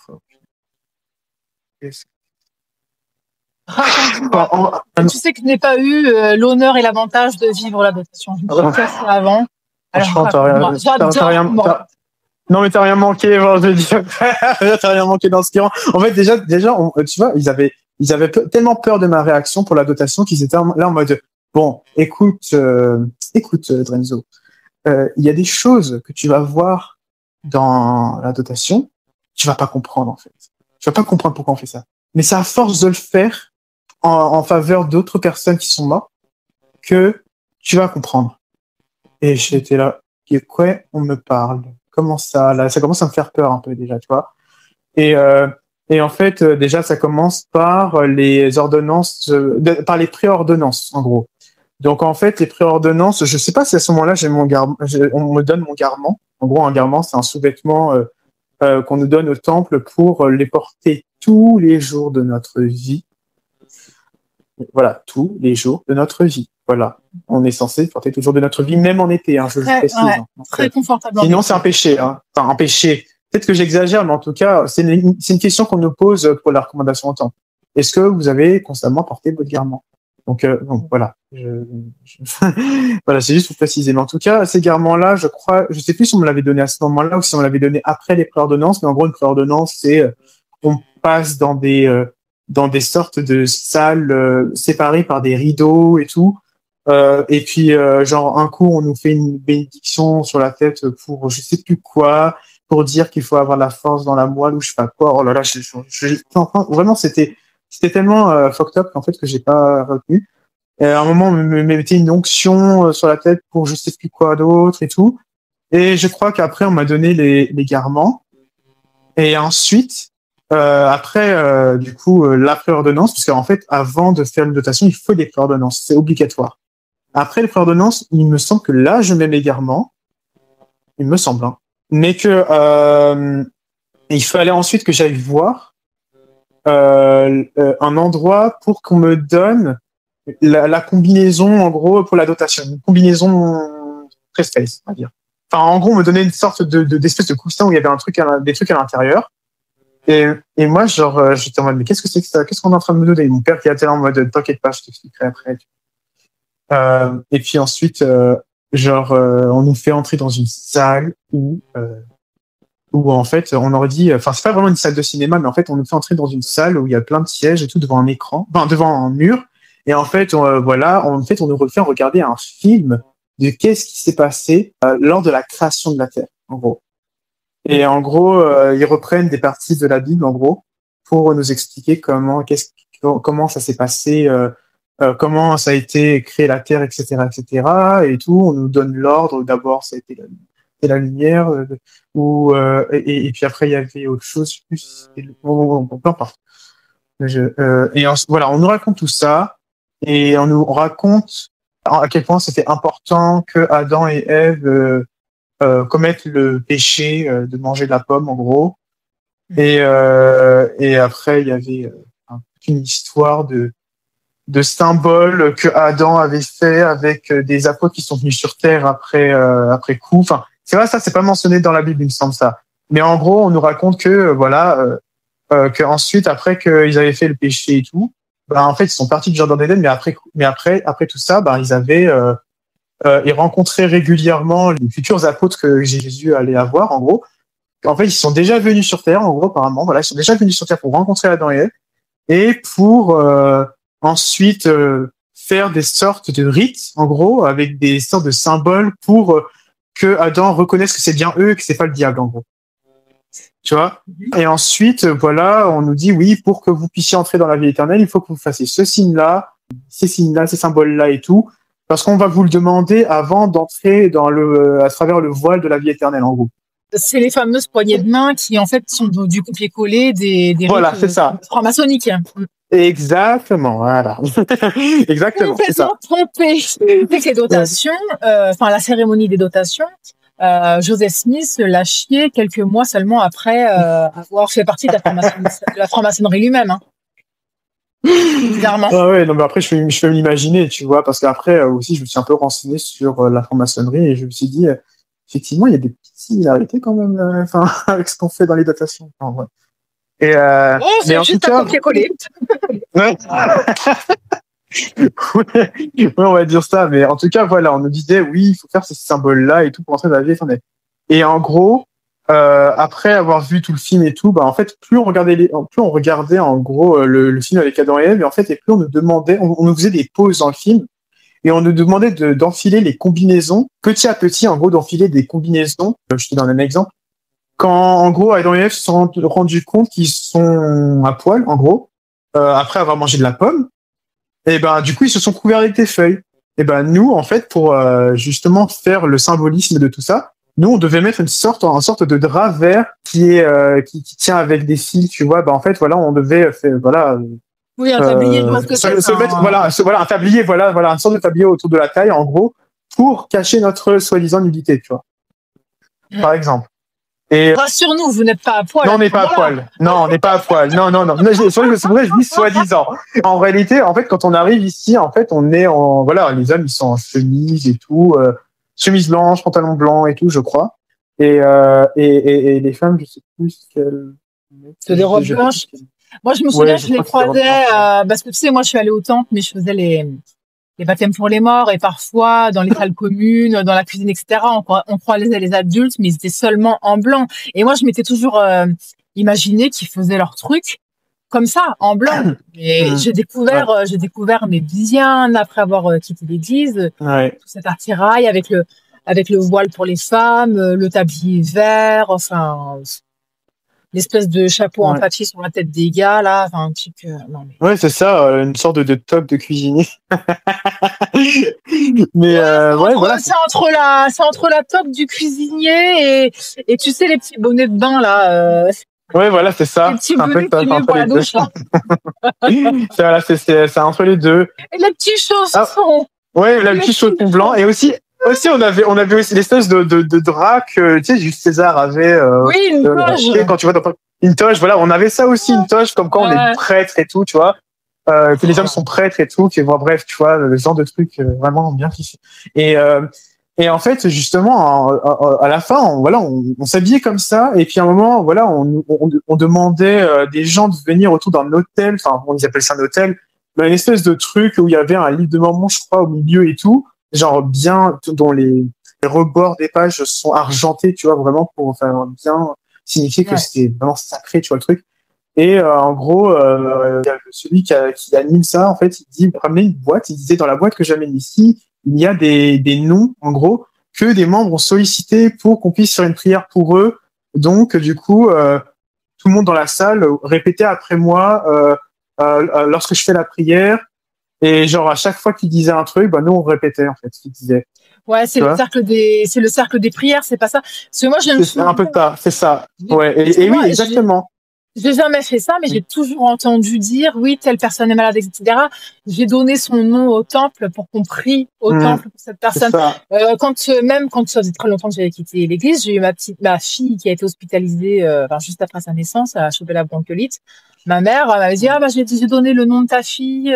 Raconte-moi. Tu sais que je n'ai pas eu l'honneur et l'avantage de vivre la dotation. Je me suis cassée avant. Alors, non, mais t'as rien manqué, je veux dire. T'as rien manqué dans ce qui rend. En fait, déjà, tu vois, ils avaient tellement peur de ma réaction pour la dotation qu'ils étaient là en mode, bon, écoute, Drenzo, il y a des choses que tu vas voir dans la dotation, tu vas pas comprendre, en fait. Tu vas pas comprendre pourquoi on fait ça. Mais c'est à force de le faire en faveur d'autres personnes qui sont mortes que tu vas comprendre. Et j'étais là, quoi, on me parle. Comment ça, là, ça commence à me faire peur un peu déjà, tu vois. Et en fait, déjà, ça commence par les ordonnances, par les préordonnances, en gros. Donc, en fait, les préordonnances, je sais pas si à ce moment-là, on me donne mon garement. En gros, un garement, c'est un sous-vêtement qu'on nous donne au temple pour les porter tous les jours de notre vie. Voilà, tous les jours de notre vie. Voilà. On est censé porter toujours de notre vie, même en été, hein, je le précise. Ouais, très confortable. Sinon, c'est un péché, hein. Enfin, un péché. Peut-être que j'exagère, mais en tout cas, c'est une question qu'on nous pose pour la recommandation au temple. Est-ce que vous avez constamment porté votre garment? Donc voilà. Voilà, c'est juste pour préciser. Mais en tout cas, ces garments-là, je sais plus si on me l'avait donné à ce moment-là ou si on me l'avait donné après les préordonnances, mais en gros, une préordonnance, c'est, on passe dans des sortes de salles séparées par des rideaux et tout. Et puis, genre, un coup, on nous fait une bénédiction sur la tête pour je sais plus quoi, pour dire qu'il faut avoir la force dans la moelle ou je sais pas quoi. Oh là là, vraiment, c'était tellement fucked up qu'en fait que j'ai pas retenu. Et à un moment, on me mettait une onction sur la tête pour je sais plus quoi d'autre et tout. Et je crois qu'après, on m'a donné les garments. Et ensuite, après, du coup, la préordonnance, parce qu'en fait, avant de faire une dotation, il faut des préordonnances, c'est obligatoire. Après les préordonnances, il me semble que là, je mets mes garments, il me semble, hein, mais que il fallait ensuite que j'aille voir un endroit pour qu'on me donne la combinaison, en gros, pour la dotation, une combinaison très space, on va dire. Enfin, en gros, on me donnait une sorte d'espèce de coussin où il y avait des trucs à l'intérieur. Et moi, genre, j'étais en mode, mais qu'est-ce que c'est que ça? Qu'est-ce qu'on est en train de me donner? Mon père qui était là en mode, t'inquiète pas, je t'expliquerai après. Et puis ensuite, on nous fait entrer dans une salle où en fait, on aurait dit, enfin, c'est pas vraiment une salle de cinéma, mais en fait, on nous fait entrer dans une salle où il y a plein de sièges et tout devant un écran, enfin, devant un mur. Et en fait, on nous refait regarder un film de qu'est-ce qui s'est passé lors de la création de la Terre, en gros. Et en gros, ils reprennent des parties de la Bible, en gros, pour nous expliquer comment ça s'est passé comment ça a été créé la Terre, etc., etc. Et tout. On nous donne l'ordre. D'abord, ça a été la lumière, et puis après il y avait autre chose. Je sais plus si c'était peu importe. Voilà, on nous raconte tout ça et on nous raconte à quel point c'était important que Adam et Ève commettent le péché de manger de la pomme, en gros. Et après il y avait une histoire de symboles que Adam avait fait avec des apôtres qui sont venus sur Terre après coup. Enfin, c'est vrai, ça c'est pas mentionné dans la Bible, il me semble ça. Mais en gros, on nous raconte que que ensuite, après qu'ils avaient fait le péché et tout, ben en fait ils sont partis du jardin d'Éden, mais après tout ça, ben ils rencontraient régulièrement les futurs apôtres que Jésus allait avoir, en gros. En fait, ils sont déjà venus sur Terre, en gros, apparemment. Voilà, ils sont déjà venus sur Terre pour rencontrer Adam et Ève et pour ensuite faire des sortes de rites, en gros, avec des sortes de symboles pour que Adam reconnaisse que c'est bien eux et que c'est pas le diable, en gros. Tu vois? Et ensuite, voilà, on nous dit, oui, pour que vous puissiez entrer dans la vie éternelle, il faut que vous fassiez ce signe-là, ces signes-là, ces symboles-là et tout, parce qu'on va vous le demander avant d'entrer à travers le voile de la vie éternelle, en gros. C'est les fameuses poignées de main qui, en fait, sont du copier-coller des voilà, rites c'est ça. franc-maçonniques. Exactement, voilà. Exactement, c'est ça. Trompé. Avec les dotations, la cérémonie des dotations, Joseph Smith l'a chié quelques mois seulement après avoir fait partie de la franc-maçonnerie lui-même. Hein. Bizarrement. Ah ouais, non, mais après, je peux m'imaginer, tu vois, parce qu'après, aussi, je me suis un peu renseigné sur la franc-maçonnerie et je me suis dit, effectivement, il y a des petites similarités quand même, avec ce qu'on fait dans les dotations. En vrai. Et, c'est mais en juste tout cas, un copier-coller. Ouais. Ouais, on va dire ça, mais en tout cas, voilà, on nous disait, oui, il faut faire ces symboles-là et tout pour entrer dans la vie éternelle. Et en gros, après avoir vu tout le film et tout, bah, en fait, plus on regardait, en gros, le film avec Adam et Ève, et en fait, et plus on nous demandait, on nous faisait des pauses dans le film, et on nous demandait d'enfiler les combinaisons, petit à petit, en gros, d'enfiler des combinaisons. Je te donne un exemple. Quand, en gros, Adam et Ève se sont rendus compte qu'ils sont à poil, en gros, après avoir mangé de la pomme, et ben, du coup, ils se sont couverts avec des feuilles. Et ben, nous, en fait, pour justement faire le symbolisme de tout ça, nous, on devait mettre une sorte de drap vert qui tient avec des fils, tu vois. Ben, en fait, voilà, on devait faire, voilà. Oui, un tablier, je vois ce que c'est. Voilà, un tablier, voilà, une sorte de tablier autour de la taille, en gros, pour cacher notre soi-disant nudité, tu vois. Par exemple. Et rassure-nous, vous n'êtes pas à poil. Non, on n'est pas à poil. Non, on n'est pas à poil. Non. C'est vrai, je dis soi-disant. En réalité, en fait, quand on arrive ici, en fait, on est voilà, les hommes, ils sont en chemise et tout, chemise blanche, pantalon blanc et tout, je crois. Et les femmes, je sais plus ce qu'elles. C'est des robes blanches. Moi, je me souviens, je les croisais, parce que tu sais, moi, je suis allée au temple, mais je faisais les baptêmes pour les morts, et parfois dans les salles communes, dans la cuisine, etc. On croisait les adultes, mais ils étaient seulement en blanc. Et moi, je m'étais toujours imaginé qu'ils faisaient leur truc comme ça, en blanc. Et j'ai découvert, mais bien après avoir quitté l'église, tout cet attirail avec le voile pour les femmes, le tablier vert, enfin. L'espèce de chapeau en papier sur la tête des gars, là, enfin, un truc. Non, mais... Ouais, c'est ça, une sorte de top de cuisinier. Mais voilà. C'est entre la top du cuisinier et tu sais les petits bonnets de bain là. Ouais, voilà, c'est ça. Les petits bonnets qui met pour la douche. Voilà, c'est entre les deux. Et les petits chaussons. Ouais, les petits chaussons blancs et aussi on avait aussi l'espèce de drap que tu sais Jules César avait oui, une toge. Quand tu vois une toge, voilà, on avait ça aussi, une toge comme quand on est prêtre et tout, tu vois, que les hommes sont prêtres et tout, bref, tu vois, le genre de truc vraiment bien fichu. Et en fait, justement, à la fin, on s'habillait comme ça, et puis à un moment, voilà, on demandait des gens de venir autour d'un hôtel, enfin, on appelle ça un hôtel, une espèce de truc où il y avait un livre de Mormon, je crois, au milieu et tout, genre bien, dont les rebords des pages sont argentés, tu vois, vraiment pour bien signifier que c'était vraiment sacré, tu vois, le truc. Et en gros, celui qui anime ça, en fait, il dit, ramenez une boîte, il disait dans la boîte que j'amène ici, il y a des noms, en gros, que des membres ont sollicité pour qu'on puisse faire une prière pour eux. Donc, du coup, tout le monde dans la salle répétait après moi, lorsque je fais la prière, Et genre, à chaque fois qu'il disait un truc, bah, nous, on répétait, en fait, ce qu'il disait. Ouais, c'est Tu le vois? cercle des prières, c'est pas ça. Parce que moi, j'ai un C'est un peu souvenir, ça, c'est ça. Ouais. parce que Et oui, moi, exactement. j'ai jamais fait ça, mais j'ai toujours entendu dire, oui, telle personne est malade, etc. J'ai donné son nom au temple pour qu'on prie au temple pour cette C'est personne. ça. Même quand ça faisait très longtemps que j'avais quitté l'église, j'ai eu ma fille qui a été hospitalisée, juste après sa naissance, elle a chopé la bronchiolite. Ma mère, elle m'avait dit, ah, bah, j'ai donné le nom de ta fille,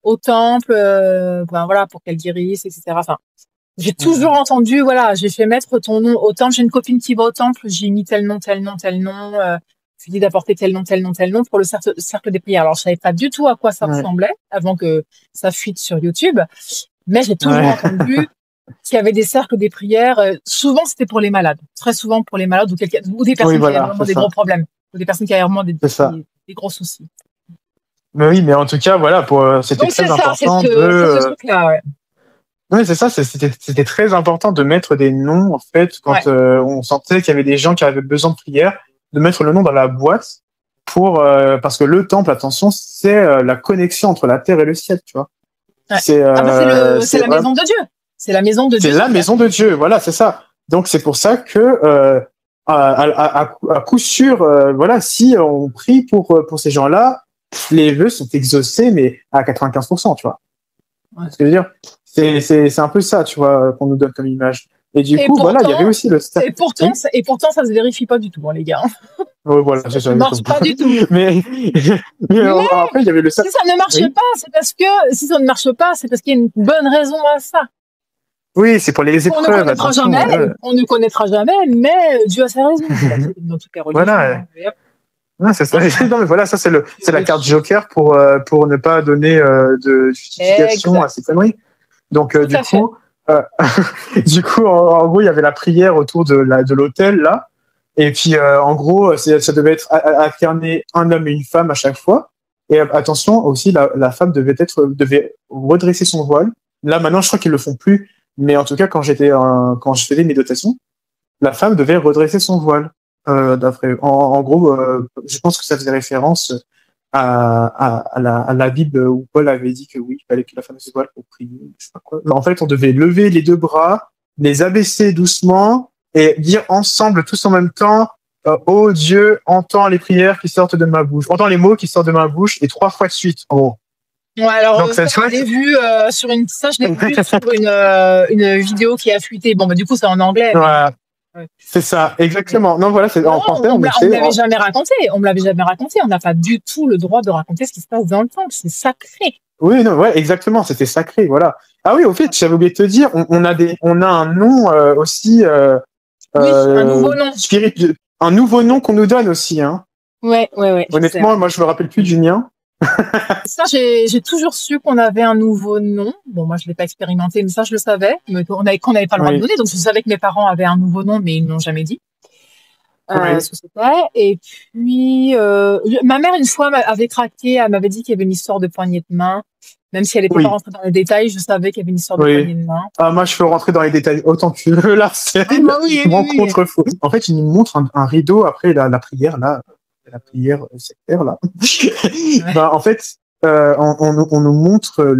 au temple, voilà, pour qu'elle guérisse, etc. Enfin, j'ai toujours entendu, voilà, j'ai fait mettre ton nom au temple. J'ai une copine qui va au temple, j'ai mis tel nom, tel nom, tel nom. Je lui ai dit d'apporter tel nom, tel nom, tel nom pour le cercle des prières. Alors, je savais pas du tout à quoi ça Ouais. ressemblait avant que ça fuite sur YouTube, mais j'ai toujours Ouais. entendu qu'il y avait des cercles des prières. Souvent, c'était pour les malades. Très souvent pour les malades ou des Oui, personnes qui avaient voilà, vraiment c'est des ça. gros problèmes ou des personnes qui avaient vraiment C'est ça. des gros soucis. Mais oui, mais en tout cas, voilà, c'était Donc, c'est très ça, c'est important ce truc-là, ouais. Oui, c'est ça, c'était très important de mettre des noms, en fait, Ouais. quand on sentait qu'il y avait des gens qui avaient besoin de prière, de mettre le nom dans la boîte parce que le temple, attention, c'est la connexion entre la terre et le ciel, tu vois. Ouais. C'est C'est la maison de Dieu. C'est la maison de Dieu. c'est la maison de Dieu, voilà, c'est ça. Donc c'est pour ça que à coup sûr, voilà, si on prie pour ces gens-là, les vœux sont exaucés, mais à 95%, tu vois. Ouais. Ce que je veux dire, c'est un peu ça, tu vois, qu'on nous donne comme image. Et du Et coup, voilà, il y pourtant, avait aussi le stade. et pourtant, ça se vérifie pas du tout, hein, les gars. Ouais, voilà, c'est Ça ça. ne marche pas du tout. Mais, mais Mais après, il y avait le si ça ne marche Oui, pas, c'est parce qu'il y a une bonne raison à ça. oui, c'est pour les On ne épreuves, connaîtra attention. jamais, on ne connaîtra jamais, mais Dieu a sa raison. Dans toutes les religions. Voilà. Hein. Et hop. Non, c'est ça. Non, mais voilà, ça c'est la carte joker pour ne pas donner de justification Exact. à ces conneries. Donc Tout à fait. euh, du coup, en gros, il y avait la prière autour de l'autel là, et puis en gros, ça devait être alterné un homme et une femme à chaque fois. Et attention aussi, la femme devait redresser son voile. Là, maintenant, je crois qu'ils le font plus, mais en tout cas, quand je faisais mes dotations, la femme devait redresser son voile. En gros, je pense que ça faisait référence à la Bible où Paul avait dit que oui, il fallait que la femme se voile pour prier. Je sais pas quoi. En fait, on devait lever les deux bras, les abaisser doucement et dire ensemble, tous en même temps, oh Dieu, entends les prières qui sortent de ma bouche, entends les mots qui sortent de ma bouche, et 3 fois de suite, en gros. Ouais, alors, Donc, ça, tu vois, je l'ai vu sur une vidéo qui a fuité. Bon, bah, du coup, c'est en anglais. voilà, Ouais. c'est ça, exactement. Non, voilà, c'est en Non, français, on me mettait. l'avait jamais raconté. On me l'avait jamais raconté. On n'a pas du tout le droit de raconter ce qui se passe dans le temple. C'est sacré. Oui, non, ouais, exactement, c'était sacré, voilà. Ah oui, au fait, j'avais oublié de te dire, on a un nom aussi Oui, un nouveau nom. un nouveau nom qu'on nous donne aussi, hein. Ouais. Honnêtement, moi, je me rappelle plus du mien. Ça, j'ai toujours su qu'on avait un nouveau nom. Bon, moi, je l'ai pas expérimenté, mais ça, je le savais. Mais qu'on n'avait pas le droit de Oui. donner. Donc, je savais que mes parents avaient un nouveau nom, mais ils ne l'ont jamais dit. Oui. Ce que c'était. Et puis, ma mère, une fois, avait craqué. Elle m'avait dit qu'il y avait une histoire de poignée de main. Même si elle n'était Oui. pas rentrée dans les détails, je savais qu'il y avait une histoire de Oui. poignée de main. Ah, moi, je peux rentrer dans les détails autant que tu veux, là, c'est Oui. contre-faux. En fait, il nous montre un rideau après la prière, là, la prière sectaire, là. Ouais. Bah, en fait, on nous montre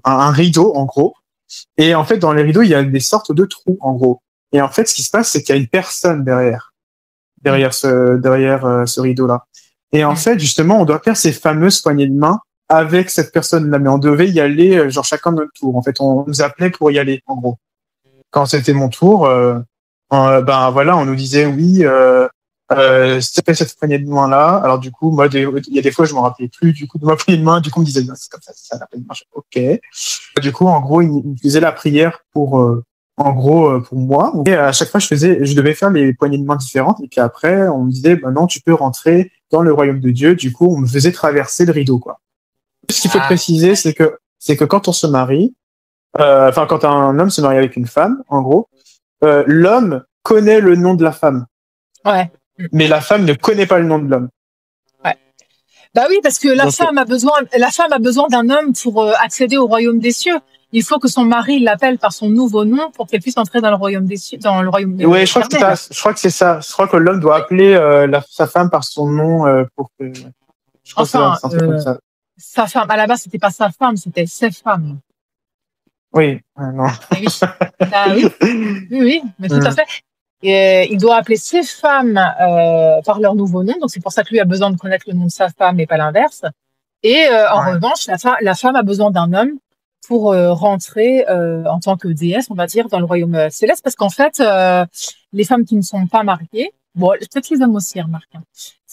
un rideau, en gros. Et en fait, dans les rideaux, il y a des sortes de trous, en gros. Et en fait, ce qui se passe, c'est qu'il y a une personne derrière ce rideau-là. Et en fait, justement, on doit faire ces fameuses poignées de main avec cette personne-là. Mais on devait y aller, genre, chacun de notre tour. En fait, on nous appelait pour y aller, en gros. Quand c'était mon tour, ben voilà, on nous disait oui, c'était cette poignée de main-là. Alors du coup, moi, il y a des fois, je m'en rappelais plus du coup de ma poignée de main. Du coup, on me disait, c'est comme ça la poignée de main. Ok. Du coup, en gros, il faisait la prière pour moi. Et à chaque fois, je devais faire les poignées de main différentes. Et puis après, on me disait, ben non, tu peux rentrer dans le royaume de Dieu. Du coup, on me faisait traverser le rideau, quoi. Ce qu'il faut préciser, c'est que quand on se marie, quand un homme se marie avec une femme, en gros, l'homme connaît le nom de la femme. Ouais. Mais la femme ne connaît pas le nom de l'homme. Ouais. Bah oui, parce que la femme a besoin d'un homme pour accéder au royaume des cieux. Il faut que son mari l'appelle par son nouveau nom pour qu'elle puisse entrer dans le royaume des cieux, dans le royaume des Oui, je crois que c'est ça. Je crois que l'homme doit appeler sa femme par son nom pour que. Je crois que c'est un truc comme ça. sa femme. À la base, c'était pas sa femme, c'était ses femmes. Oui, non. Eh oui. Ah oui, oui, mais tout à fait. Et, il doit appeler ses femmes par leur nouveau nom, donc c'est pour ça que lui a besoin de connaître le nom de sa femme et pas l'inverse. Et en Ouais. revanche, la femme a besoin d'un homme pour rentrer en tant que déesse, on va dire, dans le royaume céleste, parce qu'en fait, les femmes qui ne sont pas mariées, bon, peut-être les hommes aussi, remarque, hein.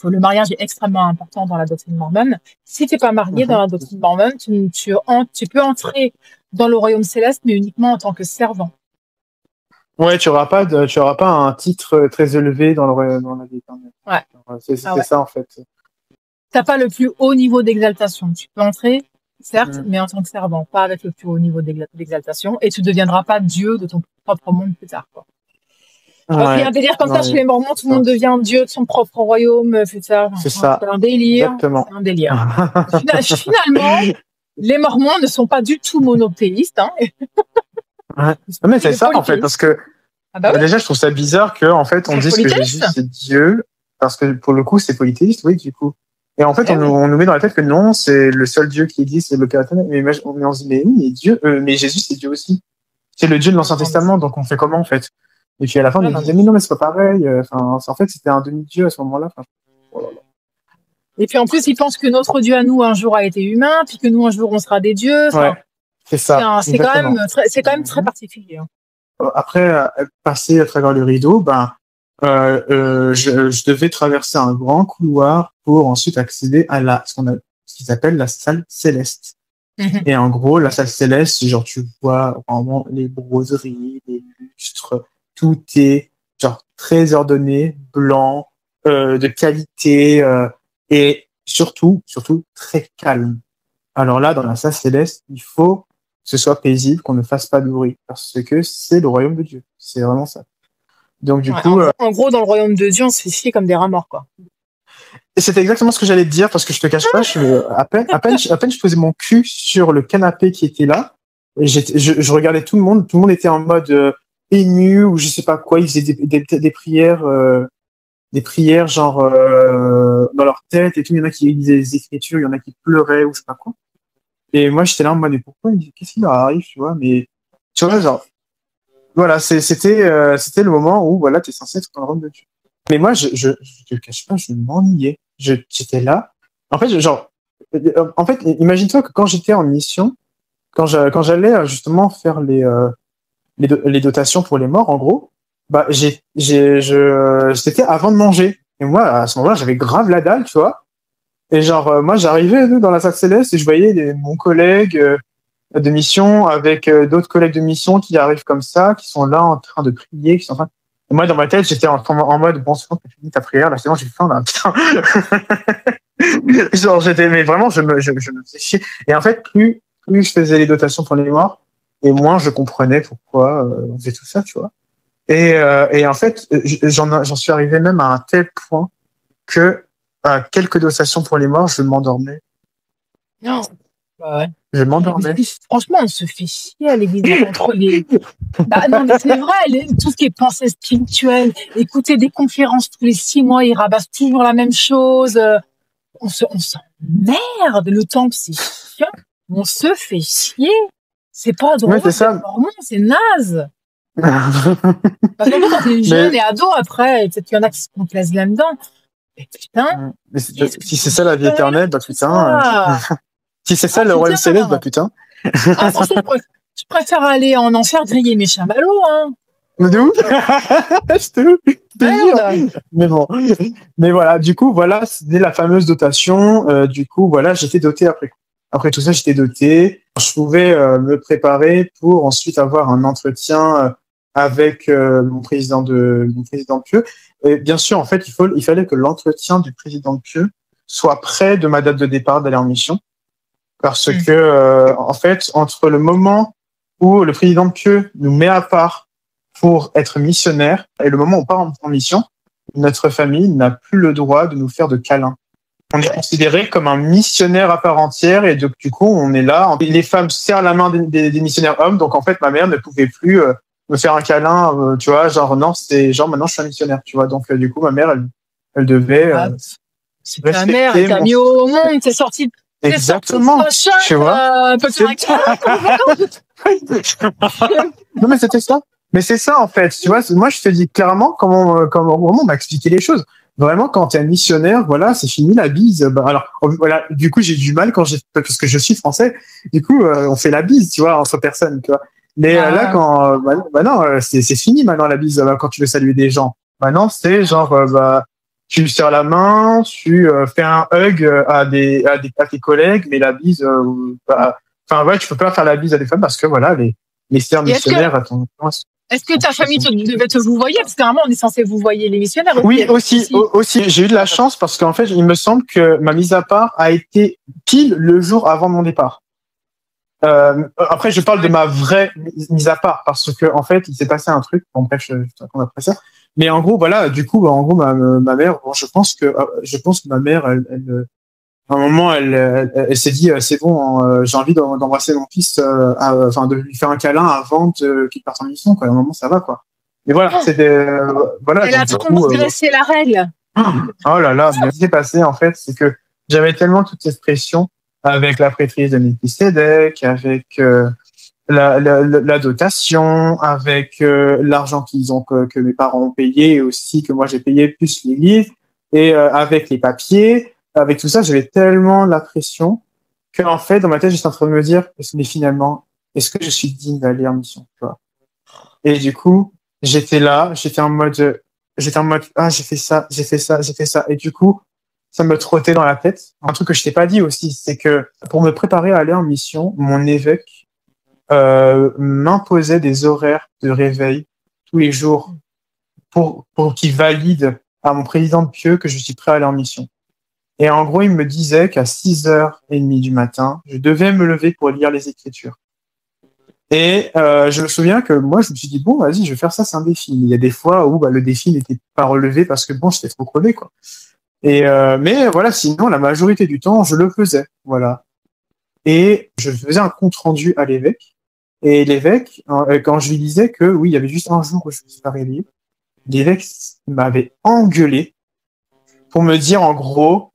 Le mariage est extrêmement important dans la doctrine mormone. Si t'es pas marié dans la doctrine mormone, tu peux entrer dans le royaume céleste, mais uniquement en tant que servant. Ouais, tu auras pas un titre très élevé dans la vie éternelle. Ouais. C'est Ah ouais. ça, en fait. T'as pas le plus haut niveau d'exaltation. Tu peux entrer, certes, mais en tant que servant, pas avec le plus haut niveau d'exaltation, et tu deviendras pas Dieu de ton propre monde plus tard, quoi. Il y a un délire comme ça chez les Mormons, tout le monde devient Dieu de son propre royaume, c'est ça. C'est ça. C'est un délire. Exactement. C'est un délire. Finalement, les Mormons ne sont pas du tout monothéistes, hein. Ouais. Mais c'est ça, en fait, parce que déjà, je trouve ça bizarre que, en fait, on dise que Jésus, c'est Dieu, parce que, pour le coup, c'est polythéiste, oui, du coup. Et en fait, on nous met dans la tête que non, c'est le seul Dieu qui existe, c'est le Père éternel. Mais on se dit, mais oui, mais Dieu, mais Jésus, c'est Dieu aussi. C'est le Dieu de l'Ancien Testament, donc on fait comment, en fait? Et puis, à la fin, on nous disait, mais non, mais c'est pas pareil. Enfin, en fait, c'était un demi-dieu à ce moment-là. Enfin, oh là là. Et puis, en plus, ils pensent que notre Dieu à nous, un jour, a été humain, puis que nous, un jour, on sera des dieux. Enfin, ouais, c'est ça. C'est quand même très particulier, hein. Après, passer à travers le rideau, je devais traverser un grand couloir pour ensuite accéder à ce qu'ils appellent la salle céleste. Et en gros, la salle céleste, genre, tu vois vraiment les broderies, les lustres, tout est genre très ordonné, blanc, de qualité, et surtout très calme. Alors là, dans la salle céleste, il faut que ce soit paisible, qu'on ne fasse pas de bruit, parce que c'est le royaume de Dieu. C'est vraiment ça. Donc du coup, en gros, dans le royaume de Dieu, on se fait chier comme des rats morts, quoi. C'était exactement ce que j'allais te dire, parce que je te cache pas, à peine je posais mon cul sur le canapé qui était là, et je regardais tout le monde était en mode ému ou je sais pas quoi, ils faisaient des prières genre dans leur tête et tout. Il y en a qui lisaient les Écritures, il y en a qui pleuraient ou je sais pas quoi. Et moi j'étais là en mode mais pourquoi, qu'est-ce qui leur arrive, tu vois? Mais tu vois, genre voilà, c'était le moment où voilà, t'es censé être dans le royaume de Dieu. Mais moi, je te cache pas, je m'ennuyais. J'étais là. En fait, imagine-toi que quand j'étais en mission, quand j'allais justement faire les dotations pour les morts, en gros, c'était avant de manger. Et moi, à ce moment-là, j'avais grave la dalle, tu vois. Et genre, moi, j'arrivais dans la salle céleste et je voyais mon collègue de mission avec d'autres collègues de mission qui arrivent comme ça, qui sont là en train de prier, qui sont en train. Et moi, dans ma tête, j'étais en mode, bon, c'est bon, t'as fini ta prière, là, c'est bon, j'ai faim, là, putain. Genre, mais vraiment, je me faisais chier. Et en fait, plus je faisais les dotations pour les morts, et moins je comprenais pourquoi on faisait tout ça, tu vois. Et en fait, j'en suis arrivé même à un tel point que à quelques dotations pour les morts, je m'endormais. Non. Ouais. Je m'endormais. Franchement, on se fait chier à l'église contre les. Non, mais c'est vrai, tout ce qui est pensée spirituelle, écouter des conférences tous les 6 mois, ils rabassent toujours la même chose. On s'emmerde, le temple, c'est chiant. On se fait chier. C'est pas drôle, ouais, c'est naze. Parce que quand t'es jeune et ado, après, peut-être qu'il y en a qui se complaisent là-dedans. Mais putain. Mais si c'est ça la vie éternelle, putain. Si c'est ça le royaume céleste, putain. Franchement, je préfère aller en enfer griller mes chamallows, hein. Mais de où? Je te Mais bon. Mais voilà, du coup, voilà, c'était la fameuse dotation. Du coup, voilà, j'étais doté après. Après tout ça, j'étais doté. Je pouvais me préparer pour ensuite avoir un entretien avec mon président Pieux. Et bien sûr, en fait, il fallait que l'entretien du président Pieux soit près de ma date de départ d'aller en mission. Parce que, en fait, entre le moment où le président Pieux nous met à part pour être missionnaire et le moment où on part en mission, notre famille n'a plus le droit de nous faire de câlins. On est considéré comme un missionnaire à part entière et donc, du coup, on est là. Les femmes serrent la main des missionnaires hommes. Donc, en fait, ma mère ne pouvait plus me faire un câlin, tu vois, genre, non, c'est genre, maintenant, je suis un missionnaire, tu vois. Donc, du coup, ma mère, elle devait c'est ta mère, elle t'a mis au monde, t'es sorti Exactement. Tu vois. Non, mais c'était ça. Mais c'est ça, en fait. Tu vois, moi, je te dis clairement comment on m'a expliqué les choses. Vraiment, quand t'es un missionnaire, voilà, c'est fini la bise. Bah, alors, voilà, du coup, j'ai du mal parce que je suis français. Du coup, on fait la bise, tu vois, entre personnes, tu vois. Mais là, quand, bah non, c'est fini maintenant la bise. Quand tu veux saluer des gens. Maintenant, c'est genre, bah, tu serres la main, tu fais un hug à tes collègues, mais la bise, bah, enfin, ouais, tu peux pas faire la bise à des femmes parce que voilà, les sœurs missionnaires, attends. Est-ce que ta famille devait te vous voyer? Parce que normalement, on est censé vous voyer les missionnaires. Oui, aussi. J'ai eu de la chance parce qu'en fait, il me semble que ma mise à part a été pile le jour avant mon départ. Après, je parle de ma vraie mise à part parce que en fait, il s'est passé un truc. Bon, bref, je te raconte après ça. Mais en gros, voilà, du coup, en gros, ma mère, bon, je pense que ma mère, à un moment, elle s'est dit, c'est bon, j'ai envie d'embrasser mon fils, enfin, de lui faire un câlin avant qu'il parte en mission, quoi. À un moment, ça va, quoi. Mais voilà, c'était, voilà. Elle a transgressé la règle. Oh là là, mais ce qui s'est passé, en fait, c'est que j'avais tellement toute cette pression avec la prêtrise de Melchisedec, avec la dotation, avec l'argent que mes parents ont payé et aussi que moi j'ai payé plus l'église et avec les papiers, avec tout ça, j'avais tellement la pression que en fait dans ma tête j'étais en train de me dire mais finalement est-ce que je suis digne d'aller en mission, tu vois. Et du coup j'étais en mode ah j'ai fait ça et du coup ça me trottait dans la tête. Un truc que je t'ai pas dit aussi, c'est que pour me préparer à aller en mission, mon évêque m'imposait des horaires de réveil tous les jours pour qu'il valide à mon président de Pieux que je suis prêt à aller en mission. Et en gros, il me disait qu'à 6h30 du matin, je devais me lever pour lire les Écritures. Et je me souviens que moi, je me suis dit, bon, vas-y, je vais faire ça, c'est un défi. Il y a des fois où le défi n'était pas relevé parce que bon, j'étais trop crevé, quoi. Et mais voilà, sinon, la majorité du temps, je le faisais. Voilà. Et je faisais un compte rendu à l'évêque. Et l'évêque, quand je lui disais que oui, il y avait juste un jour où je me suis pas réveillé, l'évêque m'avait engueulé pour me dire en gros,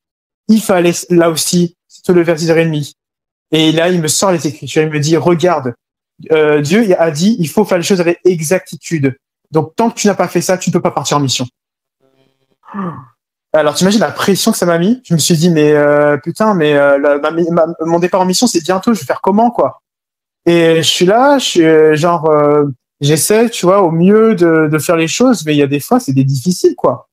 il fallait là aussi se lever à 6h30. Et là, il me sort les Écritures, il me dit, regarde, Dieu a dit, il faut faire les choses avec exactitude. Donc, tant que tu n'as pas fait ça, tu ne peux pas partir en mission. Alors, t'imagines la pression que ça m'a mis? Je me suis dit, mais putain, mais mon départ en mission, c'est bientôt, je vais faire comment, quoi? Et je suis là, j'essaie, tu vois, au mieux de faire les choses, mais il y a des fois, c'est des difficiles, quoi.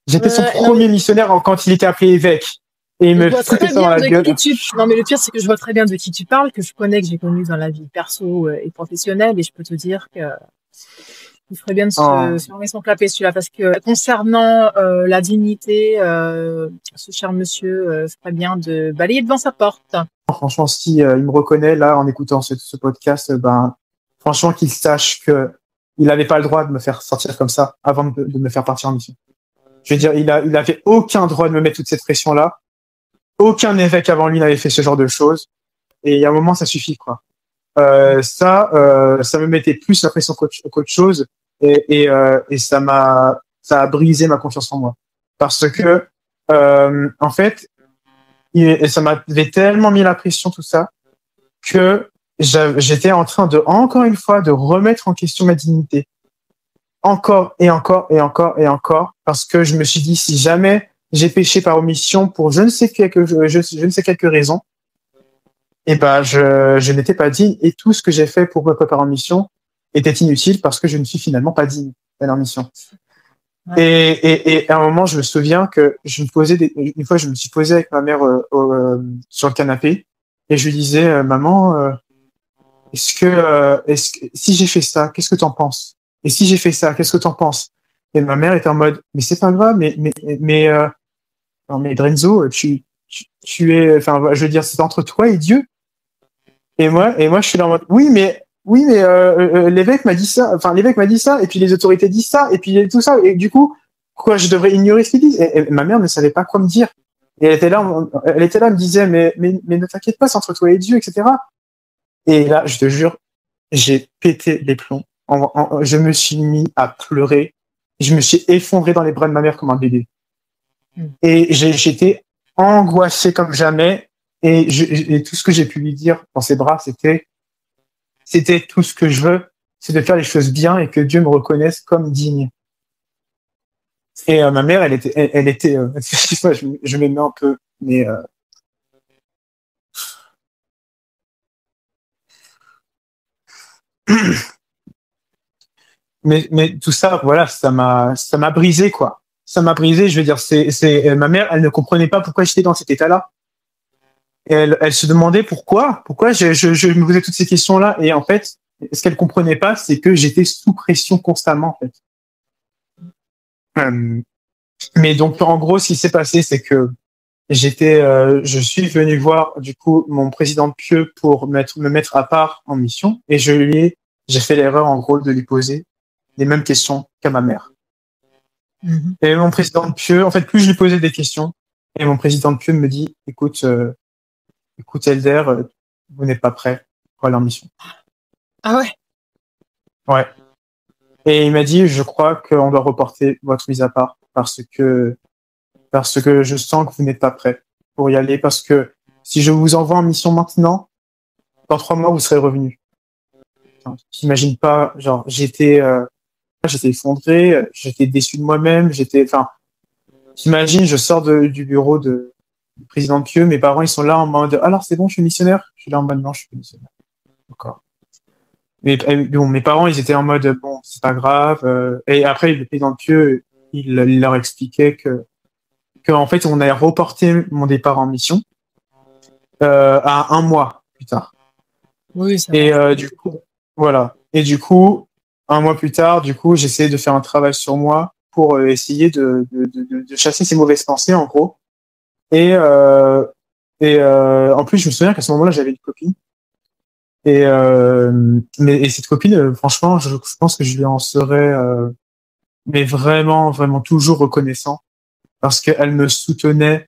J'étais son premier missionnaire quand il était appelé évêque. Et il me foutait ça dans la gueule. Non, mais le pire, c'est que je vois très bien de qui tu parles, que je connais, que j'ai connu dans la vie perso et professionnelle, et je peux te dire que il ferait bien de se remettre son clapet celui-là, parce que concernant la dignité, ce cher monsieur ferait bien de balayer devant sa porte. Franchement, si il me reconnaît là en écoutant ce podcast, ben franchement qu'il sache que il n'avait pas le droit de me faire sortir comme ça avant de me faire partir en mission. Je veux dire, il avait aucun droit de me mettre toute cette pression là. Aucun évêque avant lui n'avait fait ce genre de choses. Et il y a un moment, ça suffit, quoi. Ça me mettait plus la pression qu'autre chose. Et ça a brisé ma confiance en moi. Parce que, en fait, ça m'avait tellement mis la pression, tout ça, que j'étais en train encore une fois, de remettre en question ma dignité. Encore et encore et encore et encore. Parce que je me suis dit, si jamais j'ai péché par omission pour je ne sais quelques raisons, et ben je n'étais pas digne et tout ce que j'ai fait pour me préparer en mission était inutile parce que je ne suis finalement pas digne d'aller en mission. Ouais. Et à un moment, je me souviens que une fois, je me suis posé avec ma mère sur le canapé et je lui disais, maman, est-ce que si j'ai fait ça, qu'est-ce que t'en penses? Et si j'ai fait ça, qu'est-ce que t'en penses? Et ma mère était en mode, mais c'est pas grave, non, mais Drenzo, tu es, enfin, je veux dire, c'est entre toi et Dieu. Et moi, je suis là en mode, oui, mais l'évêque m'a dit ça, et puis les autorités disent ça, et puis tout ça, et du coup, quoi, je devrais ignorer ce qu'ils disent. Et ma mère ne savait pas quoi me dire. Et elle était là, elle me disait, mais ne t'inquiète pas, c'est entre toi et Dieu, etc. Et là, je te jure, j'ai pété les plombs. Je me suis mis à pleurer. Je me suis effondré dans les bras de ma mère comme un bébé. Et j'étais angoissé comme jamais. Et tout ce que j'ai pu lui dire dans ses bras, c'était tout ce que je veux, c'est de faire les choses bien et que Dieu me reconnaisse comme digne. Et ma mère, elle était excuse-moi, je me mets un peu, mais mais tout ça, voilà, ça m'a brisé, quoi. Ça m'a brisé, je veux dire, ma mère, elle ne comprenait pas pourquoi j'étais dans cet état-là. Et elle se demandait pourquoi je me posais toutes ces questions-là. Et en fait, ce qu'elle comprenait pas, c'est que j'étais sous pression constamment, en fait. Mais donc, en gros, ce qui s'est passé, c'est que je suis venu voir, du coup, mon président de Pieux pour me mettre à part en mission. Et j'ai fait l'erreur, en gros, de lui poser les mêmes questions qu'à ma mère. Et mon président de Pieux, en fait, plus je lui posais des questions, et mon président de Pieux me dit, écoute, Elder, vous n'êtes pas prêt pour aller en mission. Ah ouais? Ouais. Et il m'a dit, je crois qu'on doit reporter votre mise à part parce que je sens que vous n'êtes pas prêt pour y aller, parce que si je vous envoie en mission maintenant, dans 3 mois, vous serez revenu. Enfin, j'imagine pas, genre, j'étais effondré, j'étais déçu de moi-même, j'imagine, je sors du bureau du président Pieux, mes parents, ils sont là en mode, alors c'est bon, je suis missionnaire? Je suis là en mode, non, je suis missionnaire. D'accord. Mais bon, mes parents, ils étaient en mode, bon, c'est pas grave, et après, le président Pieux, il leur expliquait que en fait, on a reporté mon départ en mission, à 1 mois plus tard. Oui, ça Et va. du coup, voilà. Et du coup, 1 mois plus tard, du coup, j'essayais de faire un travail sur moi pour essayer de chasser ces mauvaises pensées, en gros. Et en plus, je me souviens qu'à ce moment-là, j'avais une copine. Et cette copine, franchement, je pense que je lui en serais, mais vraiment, vraiment toujours reconnaissant, parce qu'elle me soutenait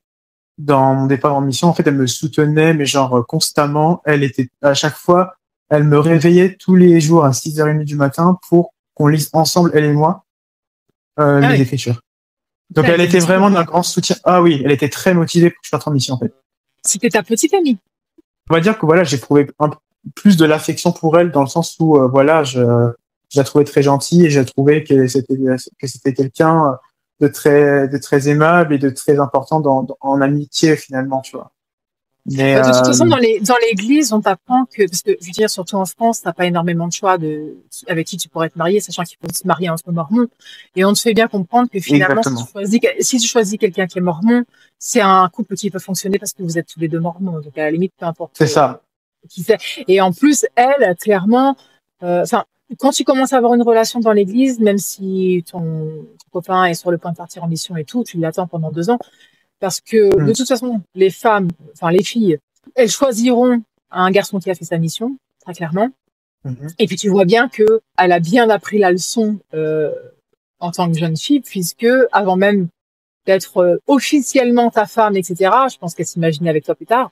dans mon départ en mission. En fait, elle me soutenait, mais genre constamment. Elle était à chaque fois, elle me réveillait tous les jours à 6h30 du matin pour qu'on lise ensemble, elle et moi, les Écritures. Donc, elle était vraiment d'un grand soutien. Ah oui, elle était très motivée pour que je parte en mission, en fait. C'était ta petite amie. On va dire que voilà, j'ai trouvé plus de l'affection pour elle, dans le sens où voilà, je la trouvais très gentille, et j'ai trouvé que c'était quelqu'un de très aimable et de très important en amitié, finalement, tu vois. Mais De toute façon, dans l'église, on t'apprend que, parce que, je veux dire, surtout en France, t'as pas énormément de choix avec qui tu pourrais te marier, sachant qu'il faut se marier entre mormons. Et on te fait bien comprendre que finalement, si tu choisis quelqu'un qui est mormon, c'est un couple qui peut fonctionner parce que vous êtes tous les deux mormons. Donc, à la limite, peu importe. C'est ça. Qui c'est. Et en plus, elle, clairement, quand tu commences à avoir une relation dans l'église, même si ton copain est sur le point de partir en mission et tout, tu l'attends pendant 2 ans. Parce que, de toute façon, les filles, elles choisiront un garçon qui a fait sa mission, très clairement. Et puis, tu vois bien que elle a bien appris la leçon, en tant que jeune fille, puisque avant même d'être officiellement ta femme, etc., je pense qu'elle s'imaginait avec toi plus tard,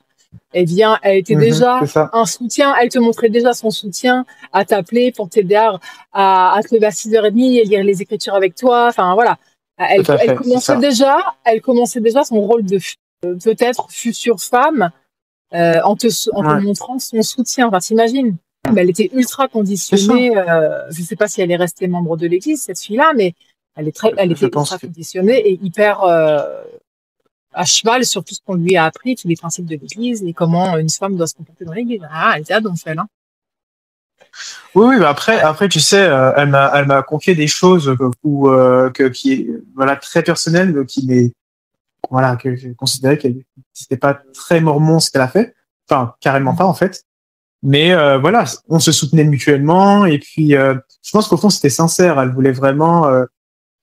eh bien, elle était déjà un soutien, elle te montrait déjà son soutien à t'appeler pour t'aider à te lever à 6h30 et lire les Écritures avec toi. Enfin, voilà. Elle commençait déjà son rôle de peut-être future femme en te montrant son soutien. Enfin, t'imagines. Mais elle était ultra conditionnée. Je sais pas si elle est restée membre de l'Église, cette fille-là, mais elle était ultra conditionnée et hyper à cheval sur tout ce qu'on lui a appris, tous les principes de l'Église et comment une femme doit se comporter dans l'Église. Ah, elle était à donfelle, hein. Oui, bah après, tu sais, elle m'a confié des choses qui voilà, très personnelles, que j'ai considéré qu'elle c'était pas très mormon ce qu'elle a fait, enfin carrément pas en fait. Mais voilà, on se soutenait mutuellement, et puis je pense qu'au fond c'était sincère. Elle voulait vraiment,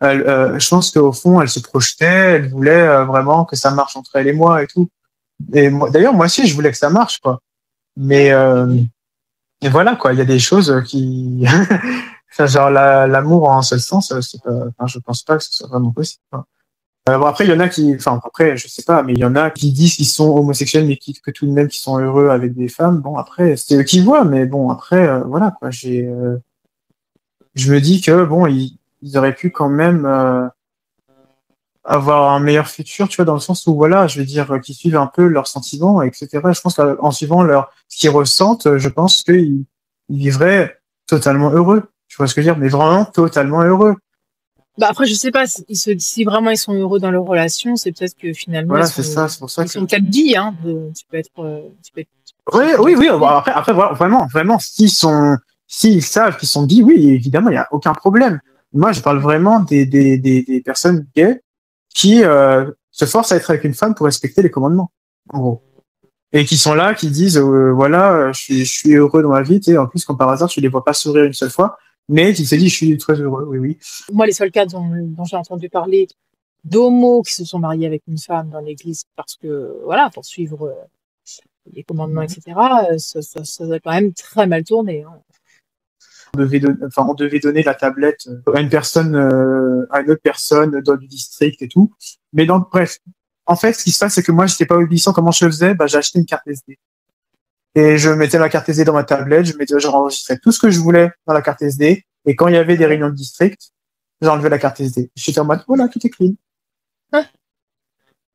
je pense qu'au fond elle se projetait, elle voulait vraiment que ça marche entre elle et moi et tout. Et d'ailleurs moi aussi je voulais que ça marche, quoi. Mais et voilà, quoi, il y a des choses qui, genre l'amour en un seul sens, je pense pas que ce soit vraiment possible. Bon, après, il y en a après, je sais pas, mais il y en a qui disent qu'ils sont homosexuels, mais que tout de même qui sont heureux avec des femmes. Bon, après, c'est eux qui voient, mais bon, après, voilà, quoi, je me dis que bon, ils auraient pu quand même avoir un meilleur futur, tu vois, dans le sens où, voilà, je veux dire, qu'ils suivent un peu leurs sentiments, etc. Je pense qu'en suivant ce qu'ils ressentent, je pense qu'ils vivraient totalement heureux. Tu vois ce que je veux dire? Mais vraiment totalement heureux. Bah après, je sais pas si vraiment ils sont heureux dans leur relation, c'est peut-être que finalement Voilà, c'est ça, c'est pour ça ils sont peut-être bi, hein. Oui. Bon, après, vraiment, s'ils savent qu'ils sont bi, oui, évidemment, il y a aucun problème. Moi, je parle vraiment des personnes gays qui se forcent à être avec une femme pour respecter les commandements, en gros. Et qui sont là, qui disent, voilà, je suis heureux dans ma vie, tu sais, en plus, comme par hasard, tu les vois pas sourire une seule fois, mais qui se disent, je suis très heureux, oui. Moi, les seuls cas dont j'ai entendu parler d'homos qui se sont mariés avec une femme dans l'église parce que, voilà, pour suivre les commandements, etc., ça a quand même très mal tourné, hein. On devait donner la tablette à une personne, à une autre personne dans du district et tout. Mais donc, bref. En fait, ce qui se passe, c'est que moi, j'étais pas obéissant. Comment je faisais? Bah, j'ai acheté une carte SD. Et je mettais ma carte SD dans ma tablette, je enregistrais tout ce que je voulais dans la carte SD. Et quand il y avait des réunions de district, j'enlevais la carte SD. J'étais en mode, voilà, tout est clean.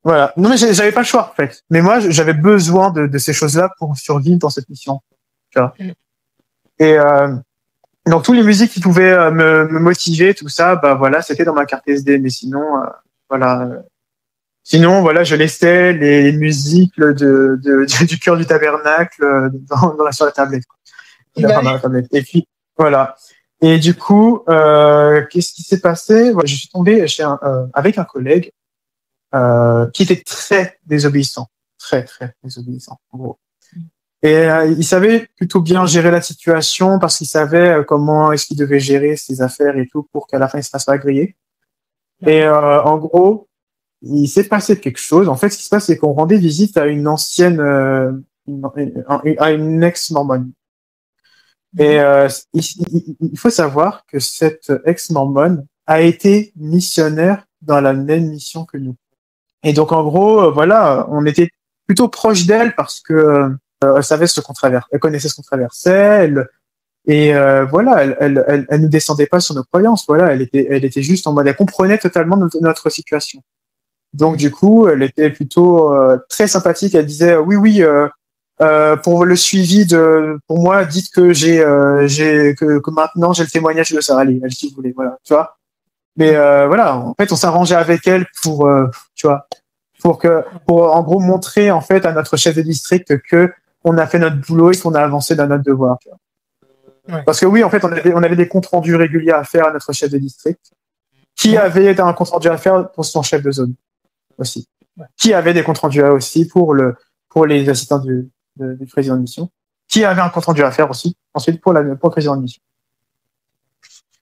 Voilà. Non, mais j'avais pas le choix, en fait. Mais moi, j'avais besoin de ces choses-là pour survivre dans cette mission. Tu vois. Et, donc, tous les musiques qui pouvaient me motiver, tout ça, bah voilà, c'était dans ma carte SD. Mais sinon, voilà. Sinon, voilà, je laissais les musiques du chœur du tabernacle sur la tablette. Dans la tablette. Et puis, voilà. Et du coup, qu'est-ce qui s'est passé? Je suis tombé avec un collègue qui était très désobéissant. Très, très désobéissant, en gros. Et il savait plutôt bien gérer la situation parce qu'il savait comment est-ce qu'il devait gérer ses affaires et tout pour qu'à la fin, il se fasse pas griller. Et en gros, il s'est passé quelque chose. En fait, ce qui se passe, c'est qu'on rendait visite à une ancienne, à une ex-mormone. Et il faut savoir que cette ex-mormone a été missionnaire dans la même mission que nous. Et donc, en gros, voilà, on était plutôt proche d'elle parce que elle savait ce qu'on traversait, elle connaissait ce qu'on traversait, voilà, elle nous descendait pas sur nos croyances. Voilà, elle était juste en mode, elle comprenait totalement notre situation. Donc du coup, elle était plutôt très sympathique. Elle disait oui, pour le suivi pour moi, dites que que maintenant j'ai le témoignage de Sarah Lee. Elle si vous voulez, voilà, tu vois. Mais voilà, en fait, on s'arrangeait avec elle pour, tu vois, pour en gros montrer en fait à notre chef de district que on a fait notre boulot et qu'on a avancé dans notre devoir. Tu vois. Ouais. Parce que oui, en fait, on avait des comptes rendus réguliers à faire à notre chef de district, qui avait un compte rendu à faire pour son chef de zone aussi, qui avait des comptes rendus aussi pour les assistants du président de mission, qui avait un compte rendu à faire aussi ensuite pour le président de mission.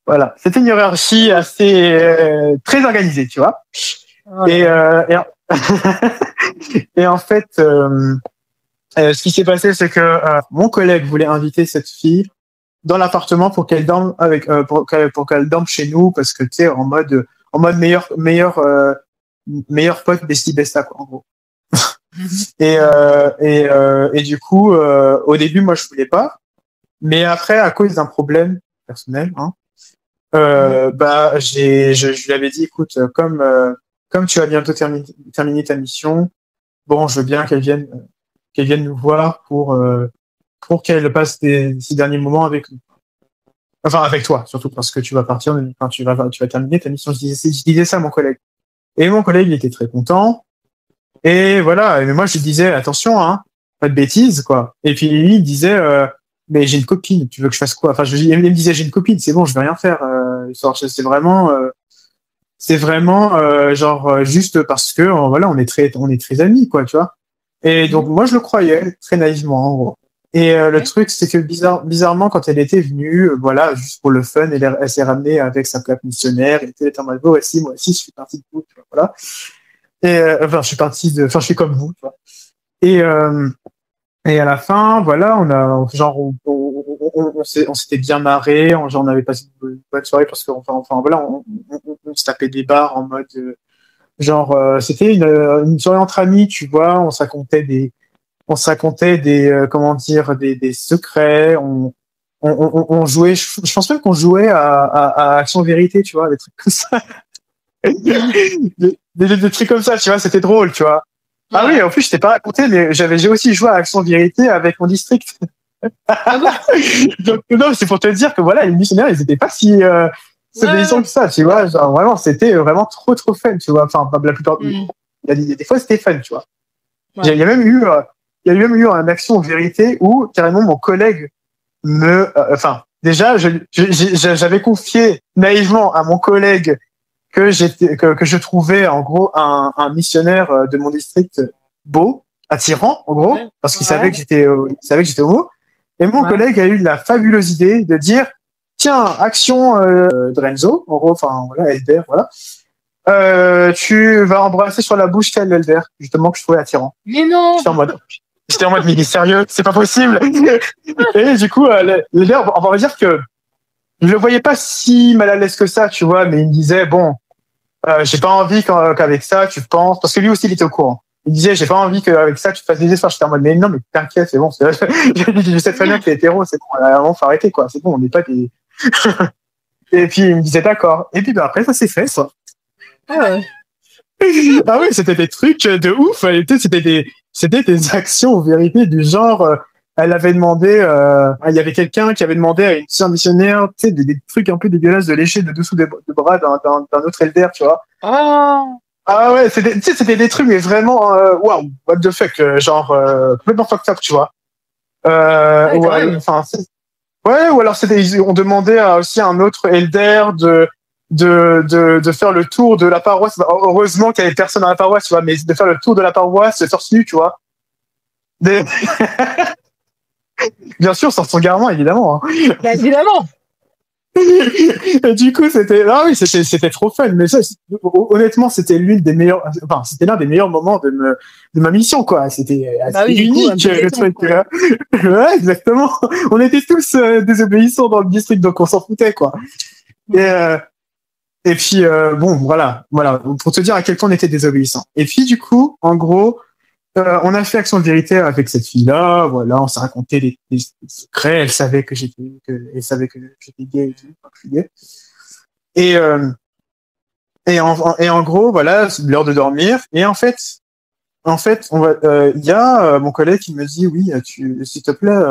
Voilà, c'était une hiérarchie assez très organisée, tu vois. Ouais. Et en fait, ce qui s'est passé, c'est que mon collègue voulait inviter cette fille dans l'appartement pour qu'elle dorme pour qu'elle dorme chez nous parce que tu sais en mode meilleur pote bestie besta quoi en gros. Et du coup au début moi je voulais pas, mais après à cause d'un problème personnel je lui avais dit écoute comme tu vas bientôt terminer ta mission, bon je veux bien qu'elle vienne nous voir pour qu'elle passe ces derniers moments avec nous. Enfin, avec toi, surtout parce que tu vas partir, enfin, tu vas terminer ta mission. Je disais ça à mon collègue. Et mon collègue, il était très content. Et voilà. Mais moi, je lui disais, attention, hein, pas de bêtises, quoi. Et puis, lui, il disait, mais j'ai une copine, tu veux que je fasse quoi? Enfin, il me disait, j'ai une copine, c'est bon, je vais rien faire. C'est vraiment, genre, juste parce que, voilà, on est très amis, quoi, tu vois. Et donc, moi, je le croyais, très naïvement, en gros. Et le truc, c'est que bizarrement, quand elle était venue, voilà, juste pour le fun, elle s'est ramenée avec sa plaque missionnaire, et elle était en mode, moi aussi, je suis partie de vous, tu vois, voilà. Et je suis comme vous, tu vois. Et à la fin, voilà, on s'était bien marré, on avait passé une bonne soirée parce que, voilà, on se tapait des barres en mode, c'était une soirée entre amis, tu vois, on se racontait des comment dire des secrets, on jouait, je pense même qu'on jouait à Action Vérité, tu vois, des trucs comme ça. des trucs comme ça, tu vois, c'était drôle, tu vois. Ah oui, en plus, je t'ai pas raconté, mais j'ai aussi joué à Action Vérité avec mon district. Donc, non, c'est pour te dire que voilà, les missionnaires, ils étaient pas si obéissants que ça, tu vois. Genre, vraiment, c'était vraiment trop, trop fun, tu vois. Enfin, la plupart, il y a des fois, c'était fun, tu vois. Il y a même eu, une Action Vérité où, carrément, mon collègue déjà, j'avais confié naïvement à mon collègue que je trouvais en gros un missionnaire de mon district beau, attirant en gros, parce qu'il savait que j'étais homo. Et mon collègue a eu la fabuleuse idée de dire tiens, action Drenzo, en gros, enfin voilà, Elder, voilà. Tu vas embrasser sur la bouche tel Elder, justement que je trouvais attirant. Mais non. J'étais en mode mais il est sérieux, c'est pas possible. Et du coup, Elder, on va dire que je le voyais pas si mal à l'aise que ça, tu vois, mais il me disait bon, j'ai pas envie qu'avec ça tu penses, parce que lui aussi il était au courant. Il disait j'ai pas envie qu'avec ça tu te fasses des efforts. J'étais en mode mais non, mais t'inquiète, c'est bon. Je sais très bien que t'es hétéro, c'est bon, on faut arrêter quoi, c'est bon, on n'est pas des. Et puis il me disait d'accord. Et puis après ça s'est fait ça. Ah oui, c'était des trucs de ouf. C'était des actions en vérité du genre. Elle avait demandé, il y avait quelqu'un qui avait demandé à une sœur missionnaire, tu sais, des trucs un peu dégueulasses de lécher de dessous de bras d'un autre elder, tu vois. Ah ouais, c'était des trucs, mais vraiment, wow, what the fuck, genre, complètement fucked up, tu vois. Ou alors on demandait aussi à un autre elder de faire le tour de la paroisse. Heureusement qu'il y avait personne dans la paroisse, tu vois, mais de faire le tour de la paroisse torse nu, tu vois. Bien sûr, sans son garment, évidemment. Hein. Bah, évidemment. Et du coup, c'était trop fun. Mais ça, honnêtement, c'était l'un des meilleurs moments de ma mission, quoi. C'était unique, le truc. Ouais, exactement. On était tous désobéissants dans le district, donc on s'en foutait, quoi. Et puis, bon, voilà, pour te dire à quel point on était désobéissants. Et puis, du coup, en gros, on a fait action de vérité avec cette fille-là. Voilà, on s'est raconté des secrets. Elle savait que j'étais gay et tout, que je suis gay. Et en gros, voilà, c'est l'heure de dormir. Et en fait, il y a mon collègue qui me dit oui, s'il te plaît,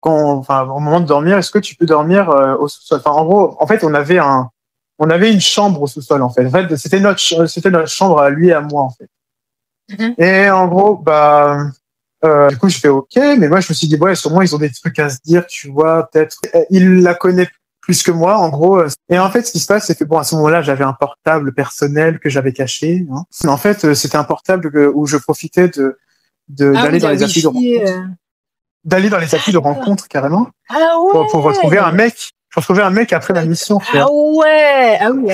au moment de dormir, est-ce que tu peux dormir au sous-sol? Enfin, en gros, en fait, on avait une chambre au sous-sol, en fait. En fait, c'était notre chambre à lui et à moi, en fait. Et en gros, du coup, je fais OK, mais moi, je me suis dit, ouais, sûrement, ils ont des trucs à se dire, tu vois, peut-être. Il la connaît plus que moi, en gros. Et en fait, ce qui se passe, c'est que, bon, à ce moment-là, j'avais un portable personnel que j'avais caché, hein. Mais en fait, c'était un portable où je profitais d'aller dans les applis de rencontre. D'aller dans les applis de rencontre, carrément. Ah ouais. Pour retrouver un mec. Je retrouvais un mec après la mission. Ah ouais. Ah oui.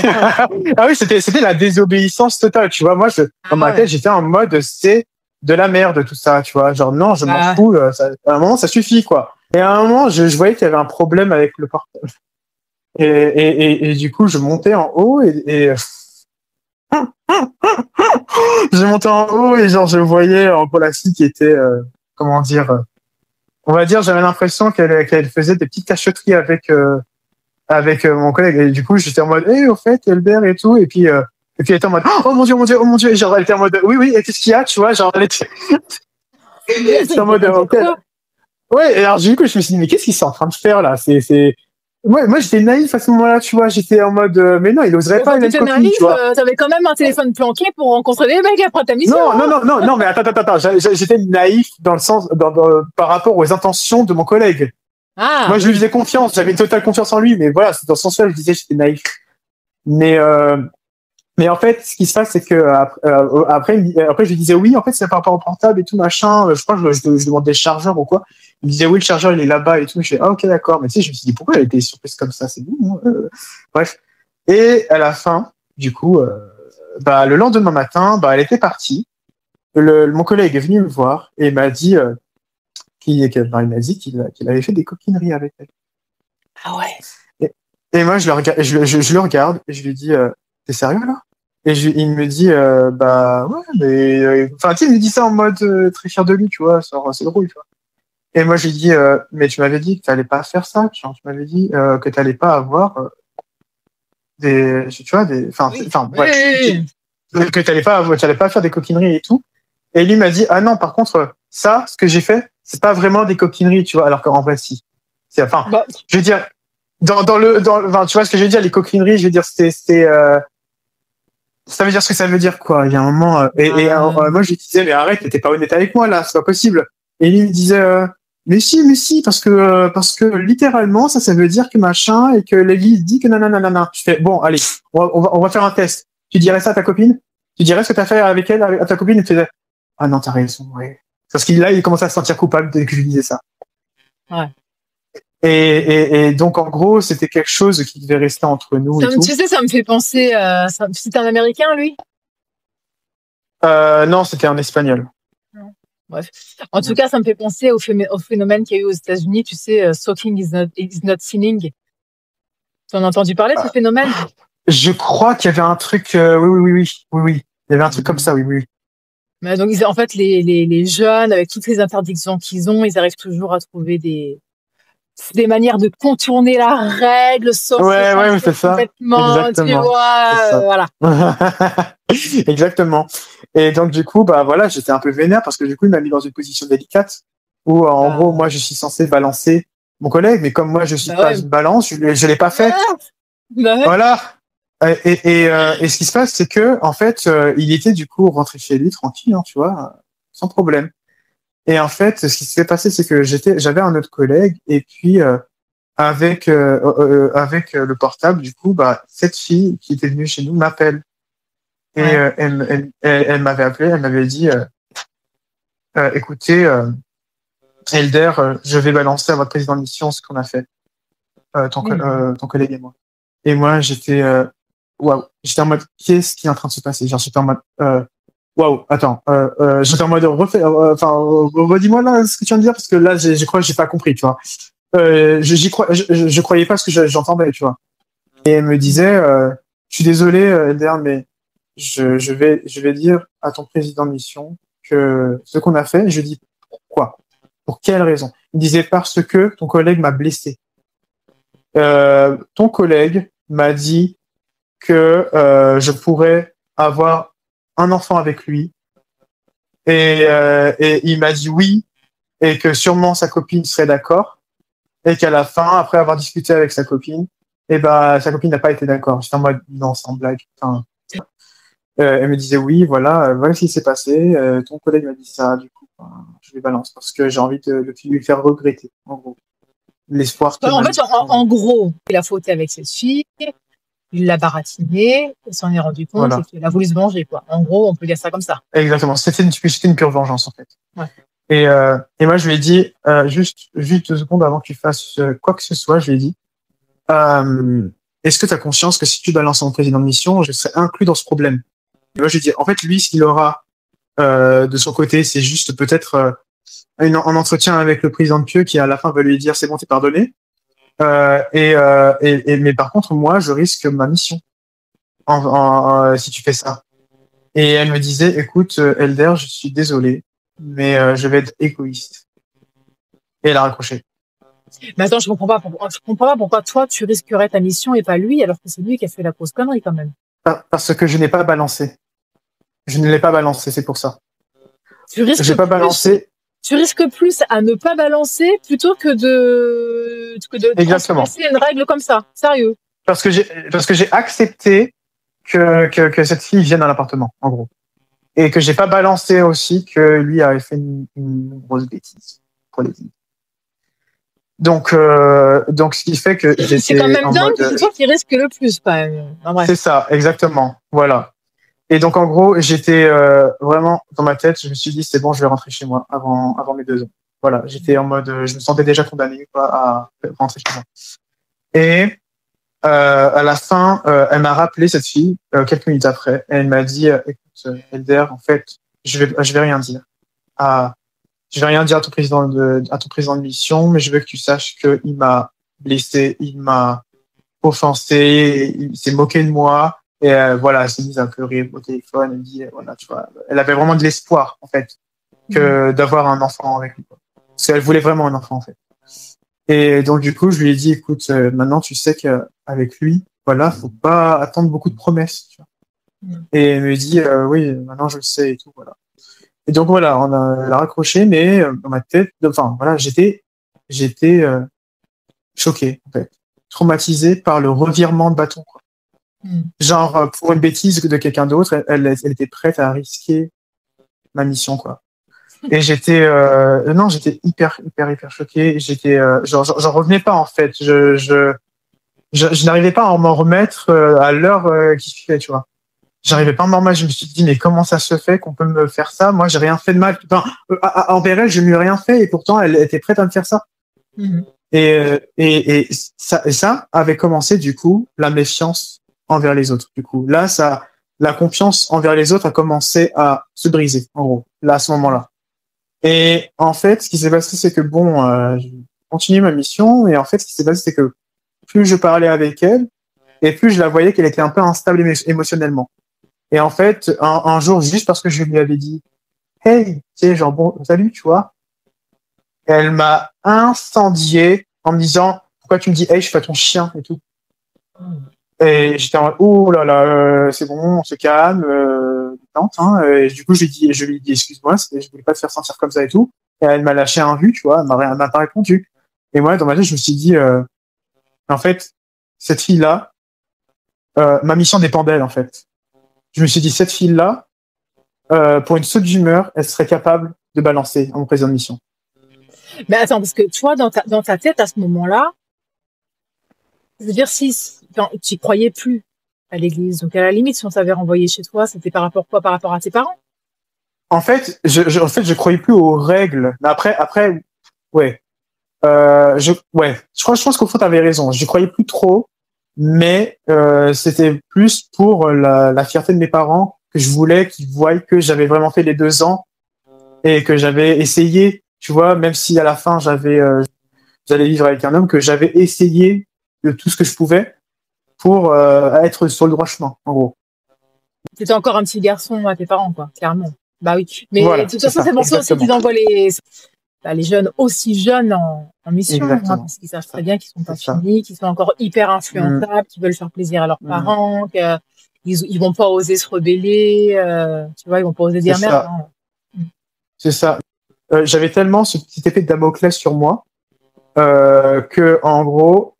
Ah oui, c'était la désobéissance totale, tu vois. Moi, dans ma tête, j'étais en mode c'est de la merde tout ça, tu vois. Genre non, je m'en fous. À un moment, ça suffit, quoi. Et à un moment, je voyais qu'il y avait un problème avec le portable. Et du coup, je montais en haut et je montais en haut et genre je voyais en gros la fille qui était comment dire. On va dire, j'avais l'impression qu'elle faisait des petites cachotteries avec mon collègue. Et du coup, j'étais en mode, au fait, Elbert et tout. Et puis elle était en mode, oh mon Dieu. Et genre, elle était en mode, oui, et qu'est-ce qu'il y a, tu vois, genre, elle était en mode, ok. Ouais, et alors, du coup, je me suis dit, mais qu'est-ce qu'ils sont en train de faire, là? Moi, j'étais naïf à ce moment-là, tu vois, j'étais en mode, mais non, il oserait pas, t'étais naïf, tu vois. T'avais quand même un téléphone planqué pour rencontrer des mecs après ta mission. Non, mais attends, j'étais naïf dans le sens, par rapport aux intentions de mon collègue. Moi, je lui faisais confiance, j'avais une totale confiance en lui, mais voilà, c'est dans ce sens-là, je disais, j'étais naïf. Mais en fait, ce qui se passe, c'est que après, je lui disais oui, en fait, c'est par rapport au portable et tout machin. Je crois que je demandais le chargeur ou quoi. Il me disait oui, le chargeur il est là-bas et tout. Je fais ok, d'accord. Mais tu sais, je me suis dit pourquoi elle était surprise comme ça, c'est bon. Bref. Et à la fin, du coup, le lendemain matin, elle était partie. Mon collègue est venu me voir et m'a dit il m'a dit qu'il avait fait des coquineries avec elle. Ah ouais. Et moi, je le regarde et je lui dis t'es sérieux là? Et il me dit ouais, mais enfin tu sais, il me dit ça en mode très fier de lui, tu vois, c'est drôle, tu vois. Et moi je lui dis mais tu m'avais dit que t'allais pas faire ça, genre, tu m'avais dit que t'allais pas avoir des, tu vois, des, enfin, oui. que t'allais pas faire des coquineries et tout. Et lui m'a dit, ah non, par contre, ça, ce que j'ai fait, c'est pas vraiment des coquineries, tu vois, alors qu'en vrai, si. Enfin, Bah, je veux dire, enfin, tu vois ce que je veux dire, les coquineries, je veux dire, ça veut dire ce que ça veut dire, quoi. Il y a un moment, moi, je lui disais, mais arrête, t'es pas honnête avec moi, là, c'est pas possible. Et lui me disait, mais si, parce que littéralement, ça veut dire que machin, et que l'Église dit que nanana. Je fais, bon, allez, on va faire un test. Tu dirais ça à ta copine? Tu dirais ce que t'as fait avec elle, à ta copine? Et tu faisais, ah non, t'as raison, ouais. Parce qu'il, là, il commençait à se sentir coupable dès que je lui disais ça. ouais. Et donc, en gros, c'était quelque chose qui devait rester entre nous et tout. Tu sais, ça me fait penser, c'était un Américain, lui? Non, c'était un espagnol. Non. Bref. En tout cas, ça me fait penser au phénomène qu'il y a eu aux États-Unis, tu sais, stalking is not sinning. Tu en as entendu parler de ce phénomène? Je crois qu'il y avait un truc, oui. Il y avait un truc comme ça, oui. Mais donc, en fait, les jeunes, avec toutes les interdictions qu'ils ont, ils arrivent toujours à trouver des manières de contourner la règle sans Ouais, c'est ça. complètement, Exactement. tu vois, voilà. Exactement. Et donc, du coup, bah voilà, j'étais un peu vénère parce que du coup, il m'a mis dans une position délicate où, en gros, moi, je suis censé balancer mon collègue, mais comme moi, je suis pas une balance, je l'ai pas fait. Bah ouais. Voilà. Et ce qui se passe, c'est que, en fait, il était du coup rentré chez lui tranquille, hein, tu vois, sans problème. Et en fait, ce qui s'est passé, c'est que j'avais un autre collègue, et puis avec le portable, du coup, bah cette fille qui était venue chez nous m'appelle, et Ouais. elle m'avait appelé, elle m'avait dit, écoutez, Elder, je vais balancer à votre président de mission ce qu'on a fait, ton collègue et moi. Et moi, j'étais waouh, j'étais en mode qu'est-ce qui est en train de se passer? Genre, j'étais en mode waouh, attends, j'étais en mode redis-moi là ce que tu viens de dire parce que là, je crois que j'ai pas compris, tu vois. Je croyais pas ce que j'entendais, tu vois. Et elle me disait, je suis désolé, Elder, mais je vais dire à ton président de mission que ce qu'on a fait. Je dis pourquoi? Pour quelle raison? Il me disait parce que ton collègue m'a blessé. Ton collègue m'a dit que je pourrais avoir un enfant avec lui et il m'a dit oui et que sûrement sa copine serait d'accord et qu'à la fin, après avoir discuté avec sa copine, et ben sa copine n'a pas été d'accord. J'étais en mode non, sans blague. Enfin, elle me disait oui, voilà ce qui s'est passé. Ton collègue m'a dit ça, du coup, je lui balance parce que j'ai envie de lui faire regretter, en gros, l'espoir qu'il En m'a fait, mis. en gros, il a fauté avec cette fille, il l'a baratinée, il s'en est rendu compte Voilà. et qu'il a voulu se venger, quoi. En gros, on peut dire ça comme ça. Exactement. C'était une pure vengeance, en fait. Ouais. Et moi, je lui ai dit, juste 2 secondes avant que tu fasses quoi que ce soit, je lui ai dit, est-ce que tu as conscience que si tu balances mon président de mission, je serai inclus dans ce problème? Et moi, je lui ai dit, en fait, lui, ce qu'il aura de son côté, c'est juste peut-être un entretien avec le président de Pieux qui, à la fin, va lui dire, c'est bon, t'es pardonné. Mais par contre, moi, je risque ma mission si tu fais ça. Et elle me disait, écoute, Elder, je suis désolé, mais je vais être égoïste. Et elle a raccroché. Mais attends, je comprends pas pourquoi toi, tu risquerais ta mission et pas lui, alors que c'est lui qui a fait la grosse connerie, quand même. Parce que je n'ai pas balancé. Je ne l'ai pas balancé, c'est pour ça. J'ai pas balancé. Tu risques plus à ne pas balancer plutôt que de transgresser une règle comme ça. Sérieux. Parce que j'ai accepté que cette fille vienne à l'appartement, en gros. Et que j'ai pas balancé aussi que lui avait fait une grosse bêtise. Pour les filles. Donc, ce qui fait que j'étais c'est quand même en dingue, mode... c'est toi qui risque le plus, quand même. C'est ça, exactement. Voilà. Et donc, en gros, j'étais vraiment dans ma tête, je me suis dit, c'est bon, je vais rentrer chez moi avant mes 2 ans. Voilà, j'étais en mode, je me sentais déjà condamné à rentrer chez moi. Et à la fin, elle m'a rappelé, cette fille, quelques minutes après, et elle m'a dit, écoute, Elder, en fait, je vais rien dire. Je vais rien dire à ton président de mission, mais je veux que tu saches qu'il m'a blessé, il m'a offensé, il s'est moqué de moi. Et voilà, elle s'est mise à pleurer au téléphone. Elle me dit, voilà, tu vois, elle avait vraiment de l'espoir, en fait, que d'avoir un enfant avec lui. Parce qu'elle voulait vraiment un enfant, en fait. Et donc, du coup, je lui ai dit, écoute, maintenant, tu sais qu'avec lui, voilà, faut pas attendre beaucoup de promesses. Tu vois. Et elle me dit, oui, maintenant je le sais et tout, voilà. Et donc voilà, elle a raccroché, mais dans ma tête, enfin voilà, j'étais choqué, en fait, traumatisé par le revirement de bâton, quoi. Genre pour une bêtise de quelqu'un d'autre, elle était prête à risquer ma mission, quoi. Et non, j'étais hyper choqué. J'étais, j'en revenais pas en fait. Je n'arrivais pas à m'en remettre à l'heure qui suivait, tu vois. J'arrivais pas à m'en remettre. Je me suis dit, mais comment ça se fait qu'on peut me faire ça? Moi, j'ai rien fait de mal. Enfin, envers elle, je lui ai rien fait et pourtant, elle était prête à me faire ça. Et ça avait commencé du coup la méfiance envers les autres. Du coup, là, la confiance envers les autres a commencé à se briser. En gros, là, à ce moment-là. Et en fait, ce qui s'est passé, c'est que bon, j'ai continué ma mission. Et en fait, ce qui s'est passé, c'est que plus je parlais avec elle, et plus je la voyais qu'elle était un peu instable émotionnellement. Et en fait, un jour, juste parce que je lui avais dit, hey, tu sais, genre bon, salut, tu vois, elle m'a incendié en me disant, pourquoi tu me dis, hey, je suis pas ton chien et tout. Et j'étais en mode, oh là là, c'est bon, on se calme, détente, hein. Et du coup, je lui ai dit, excuse-moi, je voulais pas te faire sentir comme ça et tout. Et elle m'a lâché un vu, tu vois, elle m'a pas répondu. Et moi, dans ma tête, je me suis dit, en fait, cette fille-là, ma mission dépend d'elle, en fait. Je me suis dit, cette fille-là, pour une saute d'humeur, elle serait capable de balancer en président de mission. Mais attends, parce que toi, dans ta tête, à ce moment-là, je veux dire, si tu croyais plus à l'église, donc à la limite, si on t'avait renvoyé chez toi, c'était par rapport quoi? Par rapport à tes parents? En fait, je croyais plus aux règles. Mais après, ouais. Je pense qu'au fond, t'avais raison. Je croyais plus trop, mais c'était plus pour la fierté de mes parents que je voulais qu'ils voient que j'avais vraiment fait les 2 ans et que j'avais essayé, tu vois, même si à la fin j'allais vivre avec un homme, que j'avais essayé de tout ce que je pouvais pour être sur le droit chemin, en gros. T'étais encore un petit garçon à tes parents, quoi, clairement. Bah oui. Mais Voilà, de toute c'est façon, ça, c'est pour ça aussi exactement. qu'ils envoient les jeunes aussi jeunes en mission, hein, Exactement. parce qu'ils savent très bien qu'ils sont pas C'est ça. finis, qu'ils sont encore hyper influençables, qu'ils veulent faire plaisir à leurs parents, qu'ils vont pas oser se rebeller, tu vois, ils vont pas oser dire C'est merde. ça. C'est ça. J'avais tellement ce petit effet de Damoclès sur moi que, en gros,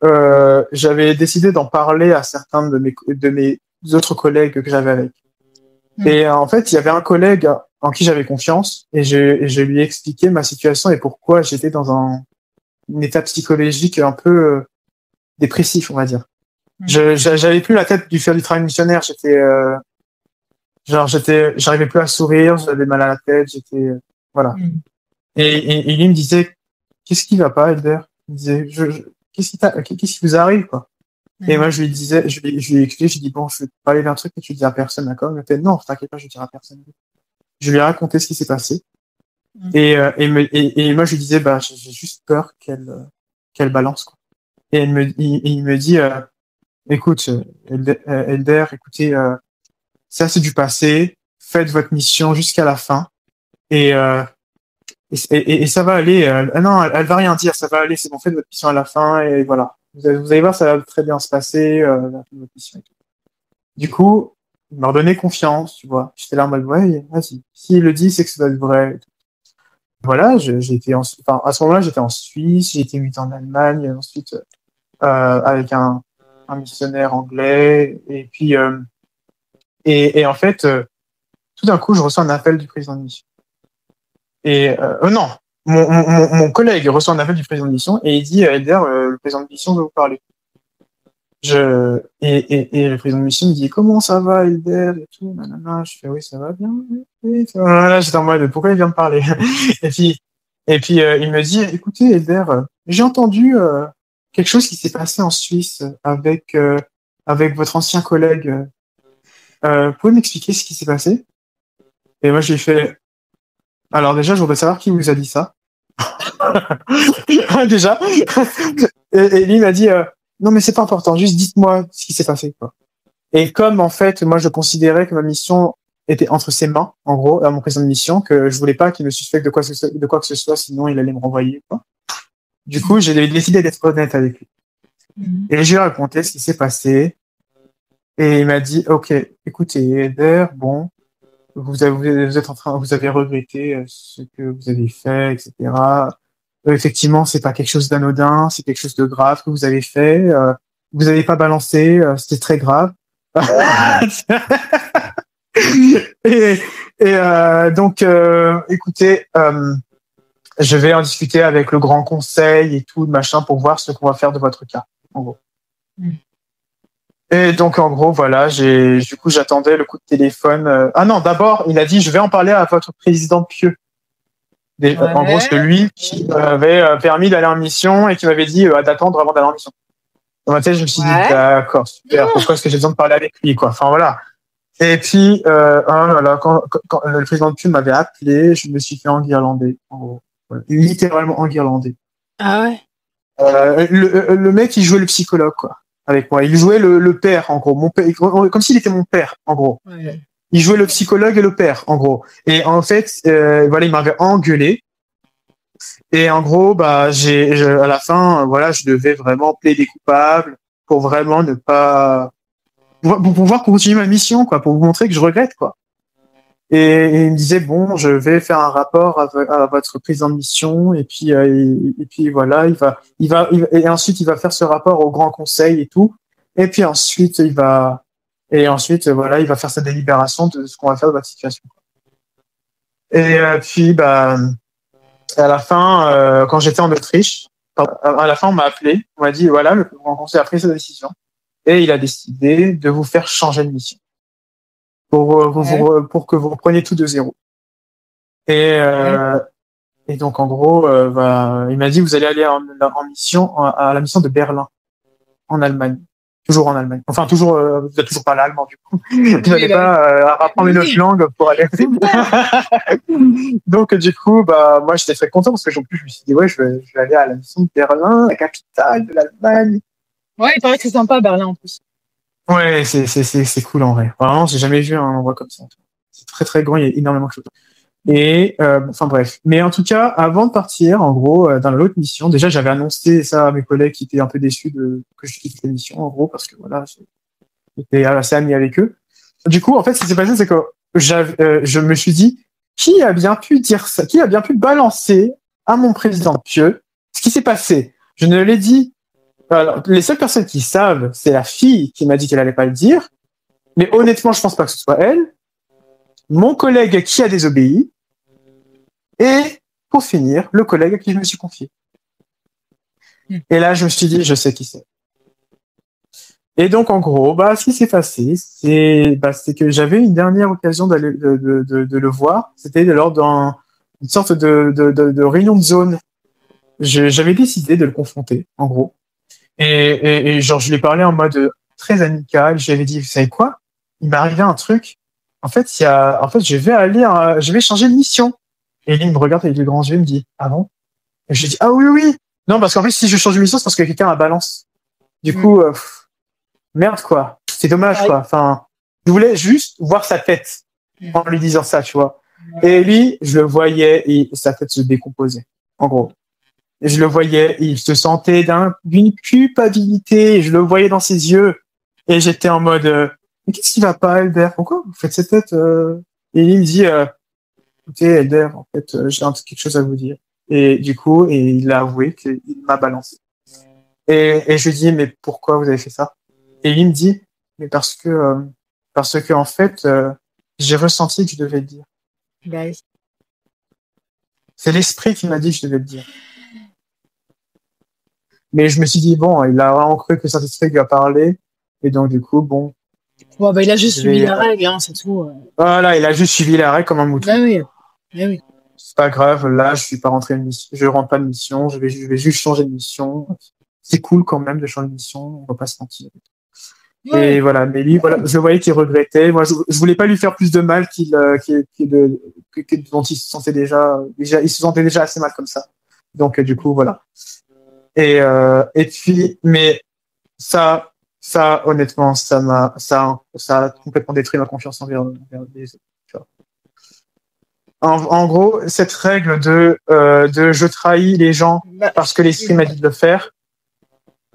j'avais décidé d'en parler à certains de mes autres collègues que j'avais avec. Et en fait, il y avait un collègue en qui j'avais confiance et je lui ai expliqué ma situation et pourquoi j'étais dans un état psychologique un peu dépressif, on va dire. J'avais plus la tête du faire du travail missionnaire. J'arrivais plus à sourire, j'avais mal à la tête, voilà. Et lui me disait, qu'est-ce qui va pas, Elder? Il me disait, qu'est-ce qui vous arrive, quoi? Et moi, je lui ai expliqué, je lui ai dit, bon, je vais te parler d'un truc que tu dis à personne, d'accord? Il m'a fait, non, t'inquiète pas, je dirai à personne. Je lui ai raconté ce qui s'est passé. Et moi, je lui disais, bah, j'ai juste peur qu'elle balance, quoi. Et il me dit, écoute, Elder, écoutez, ça, c'est du passé. Faites votre mission jusqu'à la fin. Et ça va aller. Non, elle va rien dire. Ça va aller. C'est bon, faites votre mission à la fin. Et voilà. Vous allez voir, ça va très bien se passer. Votre mission et tout. Du coup, il m'a redonné confiance, tu vois. J'étais là en mode, ouais, vas-y. S'il le dit, c'est que ça doit être vrai. Voilà, à ce moment-là, j'étais en Suisse. J'ai été 8 ans en Allemagne. Ensuite, avec un missionnaire anglais. Et puis, et en fait, tout d'un coup, je reçois un appel du président de mission. Et non, mon collègue reçoit un appel du président de mission et il dit, Elder, le président de mission veut vous parler. Et le président de mission me dit, comment ça va, Elder et tout, nanana. Je fais, oui, ça va bien. Oui, ça va. Là, j'étais en mode, pourquoi il vient me parler? et puis il me dit, écoutez, Elder, j'ai entendu quelque chose qui s'est passé en Suisse avec votre ancien collègue. Vous pouvez m'expliquer ce qui s'est passé? Et moi, j'ai fait, alors déjà, je voudrais savoir qui vous a dit ça. Déjà. Et lui m'a dit, non, mais c'est pas important, juste dites-moi ce qui s'est passé, quoi. Et comme, en fait, moi, je considérais que ma mission était entre ses mains, en gros, à mon président de mission, que je voulais pas qu'il me suspecte de quoi que ce soit, sinon il allait me renvoyer, quoi. Du coup, j'ai décidé d'être honnête avec lui. Et je lui ai raconté ce qui s'est passé. Et il m'a dit, OK, écoutez, Eder, bon, vous avez regretté ce que vous avez fait, etc. Effectivement, c'est pas quelque chose d'anodin, c'est quelque chose de grave que vous avez fait. Vous n'avez pas balancé, c'était très grave. et donc, écoutez, je vais en discuter avec le grand conseil et tout, machin, pour voir ce qu'on va faire de votre cas, en gros. Et donc, en gros, voilà, du coup, j'attendais le coup de téléphone. Ah non, d'abord, il a dit, je vais en parler à votre président Pieux. En gros, c'est lui qui m'avait permis d'aller en mission et qui m'avait dit d'attendre avant d'aller en mission. Dans ma tête, je me suis dit, d'accord, super, pourquoi est-ce que j'ai besoin de parler avec lui, quoi. Enfin, voilà. Et puis, voilà, quand le président Pieux m'avait appelé, je me suis fait enguirlander, en gros. Voilà. Littéralement enguirlander. Ah ouais. Le mec, il jouait le psychologue, quoi, avec moi. Il jouait le père, en gros. Mon père, comme s'il était mon père, en gros. Ouais. Il jouait le psychologue et le père, en gros. Et en fait, voilà, il m'avait engueulé. Et en gros, bah, à la fin, voilà, je devais vraiment plaider coupable pour vraiment ne pas, pour pouvoir continuer ma mission, quoi, pour vous montrer que je regrette, quoi. Et il me disait, bon, je vais faire un rapport à votre président de mission, et puis voilà, et ensuite il va faire ce rapport au grand conseil et tout, et puis ensuite voilà, il va faire sa délibération de ce qu'on va faire de votre situation. Et puis bah, à la fin, quand j'étais en Autriche, à la fin on m'a appelé, on m'a dit voilà, le grand conseil a pris sa décision et il a décidé de vous faire changer de mission pour que vous repreniez tout de zéro. Et donc en gros, il m'a dit vous allez aller en mission à la mission de Berlin, en Allemagne. Toujours en Allemagne. Enfin, toujours, vous n'êtes toujours pas l'allemand, du coup. Vous n'allez pas apprendre une autre langue pour aller. Donc, du coup, bah, moi, j'étais très content parce que, en plus, je me suis dit, ouais, je vais aller à la mission de Berlin, la capitale de l'Allemagne. Ouais, il paraît que c'est sympa, Berlin, en plus. Ouais, c'est cool, en vrai. Vraiment, j'ai jamais vu un endroit comme ça. C'est très, très grand, il y a énormément de choses. Et enfin bref. Mais en tout cas, avant de partir, en gros, dans l'autre mission, déjà j'avais annoncé ça à mes collègues qui étaient un peu déçus que je quitte la mission, en gros, parce que voilà, j'étais assez ami avec eux. Du coup, en fait, ce qui s'est passé, c'est que je me suis dit, qui a bien pu dire ça, qui a bien pu balancer à mon président Pieux ce qui s'est passé. Je ne l'ai dit. Alors, les seules personnes qui savent, c'est la fille qui m'a dit qu'elle allait pas le dire. Mais honnêtement, je pense pas que ce soit elle. Mon collègue qui a désobéi, et pour finir, le collègue à qui je me suis confié. Et là, je me suis dit, je sais qui c'est. Et donc, en gros, bah, ce qui s'est passé, c'est que j'avais une dernière occasion de le voir. C'était lors d'une sorte de réunion de zone. J'avais décidé de le confronter, en gros. Et genre, je lui ai parlé en mode très amical. J'avais dit, vous savez quoi? Il m'est arrivé un truc. En fait, je vais changer de mission. Et lui, il me regarde avec les grands yeux, il me dit, ah bon? Et je lui dis, ah oui, oui. Non, parce qu'en fait, si je change de mission, c'est parce que quelqu'un a balance. Du coup, merde, quoi. C'est dommage, quoi. Enfin, je voulais juste voir sa tête en lui disant ça, tu vois. Et lui, je le voyais et sa tête se décomposait, en gros. Et je le voyais, il se sentait d'une culpabilité, et je le voyais dans ses yeux. Et j'étais en mode, mais qu'est-ce qui va pas, Elder? Pourquoi vous faites cette tête? Et il me dit, écoutez, Elder, en fait, j'ai quelque chose à vous dire. Et du coup, il a avoué qu'il m'a balancé. Et je lui dis, mais pourquoi vous avez fait ça? Et il me dit, mais parce que en fait, j'ai ressenti que je devais le dire. Guys. C'est l'esprit qui m'a dit que je devais le dire. Mais je me suis dit, bon, il a vraiment cru que Saint-Esprit lui a parlé. Et donc, du coup, bon. Ouais, bah, il a juste suivi la règle, hein, c'est tout. Voilà, il a juste suivi la règle comme un mouton. Bah oui. Bah oui. C'est pas grave, là, je suis pas rentré de mission. Je rentre pas de mission, je vais juste changer de mission. C'est cool quand même de changer de mission, on va pas se mentir. Ouais. Et voilà, mais lui, voilà, je voyais qu'il regrettait. Moi, je voulais pas lui faire plus de mal dont il se sentait déjà, il se sentait déjà assez mal comme ça. Donc, du coup, voilà. Et puis, mais ça, honnêtement, ça a complètement détruit ma confiance envers les autres. Tu vois. En gros, cette règle de je trahis les gens parce que l'esprit m'a dit de le faire,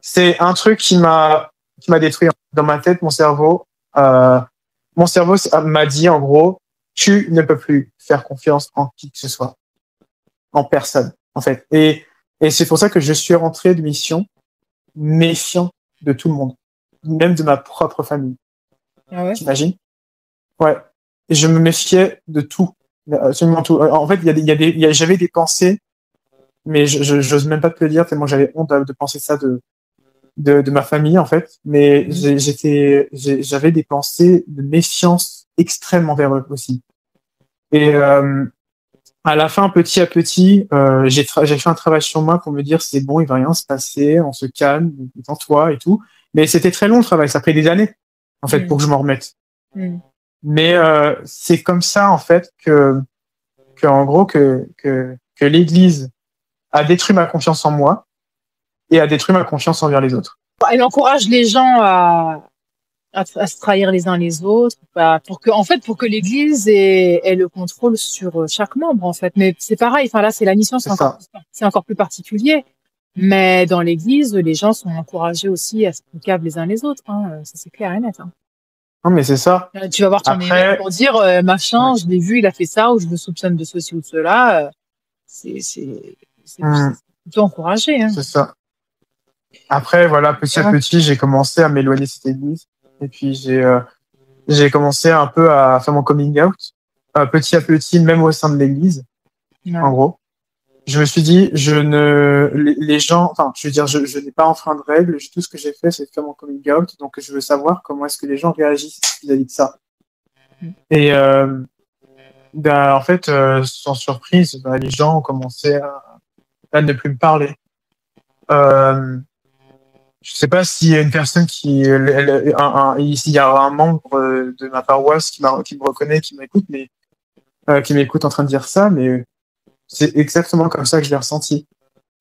c'est un truc qui m'a détruit dans ma tête, mon cerveau, mon cerveau m'a dit en gros, tu ne peux plus faire confiance en qui que ce soit, en personne, en fait. Et c'est pour ça que je suis rentré de mission méfiant de tout le monde, même de ma propre famille. Ah ouais? T'imagines? Ouais. Et je me méfiais de tout, absolument tout. En fait, j'avais des pensées, mais j'ose même pas te le dire tellement j'avais honte de penser ça de ma famille en fait. Mais j'avais des pensées de méfiance extrêmement envers eux aussi. Et à la fin, petit à petit, j'ai fait un travail sur moi pour me dire c'est bon, il va rien se passer, on se calme, détends-toi et tout. Mais c'était très long le travail, ça a pris des années en fait pour que je m'en remette. Mais c'est comme ça en fait que en gros que l'Église a détruit ma confiance en moi et a détruit ma confiance envers les autres. Elle encourage les gens à se trahir les uns les autres, pour que l'Église ait le contrôle sur chaque membre en fait. Mais c'est pareil, enfin là c'est la mission, c'est encore plus particulier. Mais dans l'Église, les gens sont encouragés aussi à se cave les uns les autres. Hein. Ça c'est clair et net. Hein. Non mais c'est ça. Tu vas voir ton évêque pour dire machin, je l'ai vu, il a fait ça, ou je le soupçonne de ceci ou de cela. C'est plutôt encouragé. Hein. C'est ça. Après voilà, petit à petit, j'ai commencé à m'éloigner de cette église et puis j'ai commencé un peu à faire mon coming out petit à petit, même au sein de l'église. En gros, je me suis dit les gens, enfin je veux dire, je n'ai pas enfreint de règles, tout ce que j'ai fait c'est de faire mon coming out, donc je veux savoir comment est-ce que les gens réagissent vis-à-vis de ça. Et en fait, sans surprise, les gens ont commencé à ne plus me parler. Je sais pas s'il y a une personne s'il y a un membre de ma paroisse qui me reconnaît, qui m'écoute, mais qui m'écoute en train de dire ça, mais c'est exactement comme ça que je l'ai ressenti.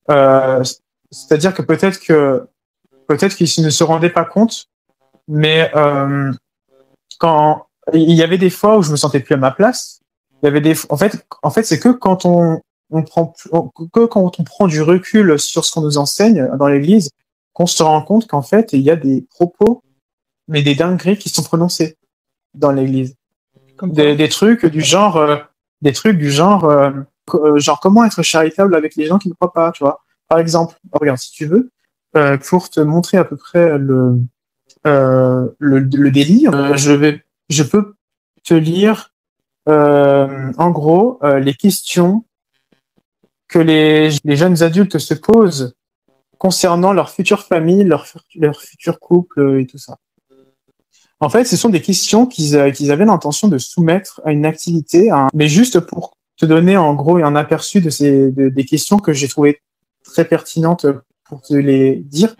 C'est-à-dire que peut-être qu'ils ne se rendaient pas compte, mais quand il y avait des fois où je me sentais plus à ma place, il y avait en fait c'est que quand on prend du recul sur ce qu'on nous enseigne dans l'église, qu'on se rend compte qu'en fait, il y a des propos, mais des dingueries qui sont prononcés dans l'église. Des trucs du genre, genre comment être charitable avec les gens qui ne croient pas, tu vois. Par exemple, regarde, si tu veux, pour te montrer à peu près le délire, je peux te lire, en gros, les questions que les jeunes adultes se posent concernant leur future famille, leur futur couple et tout ça. En fait, ce sont des questions qu'ils avaient l'intention de soumettre à une activité, mais juste pour te donner en gros un aperçu des questions que j'ai trouvées très pertinentes pour te les dire.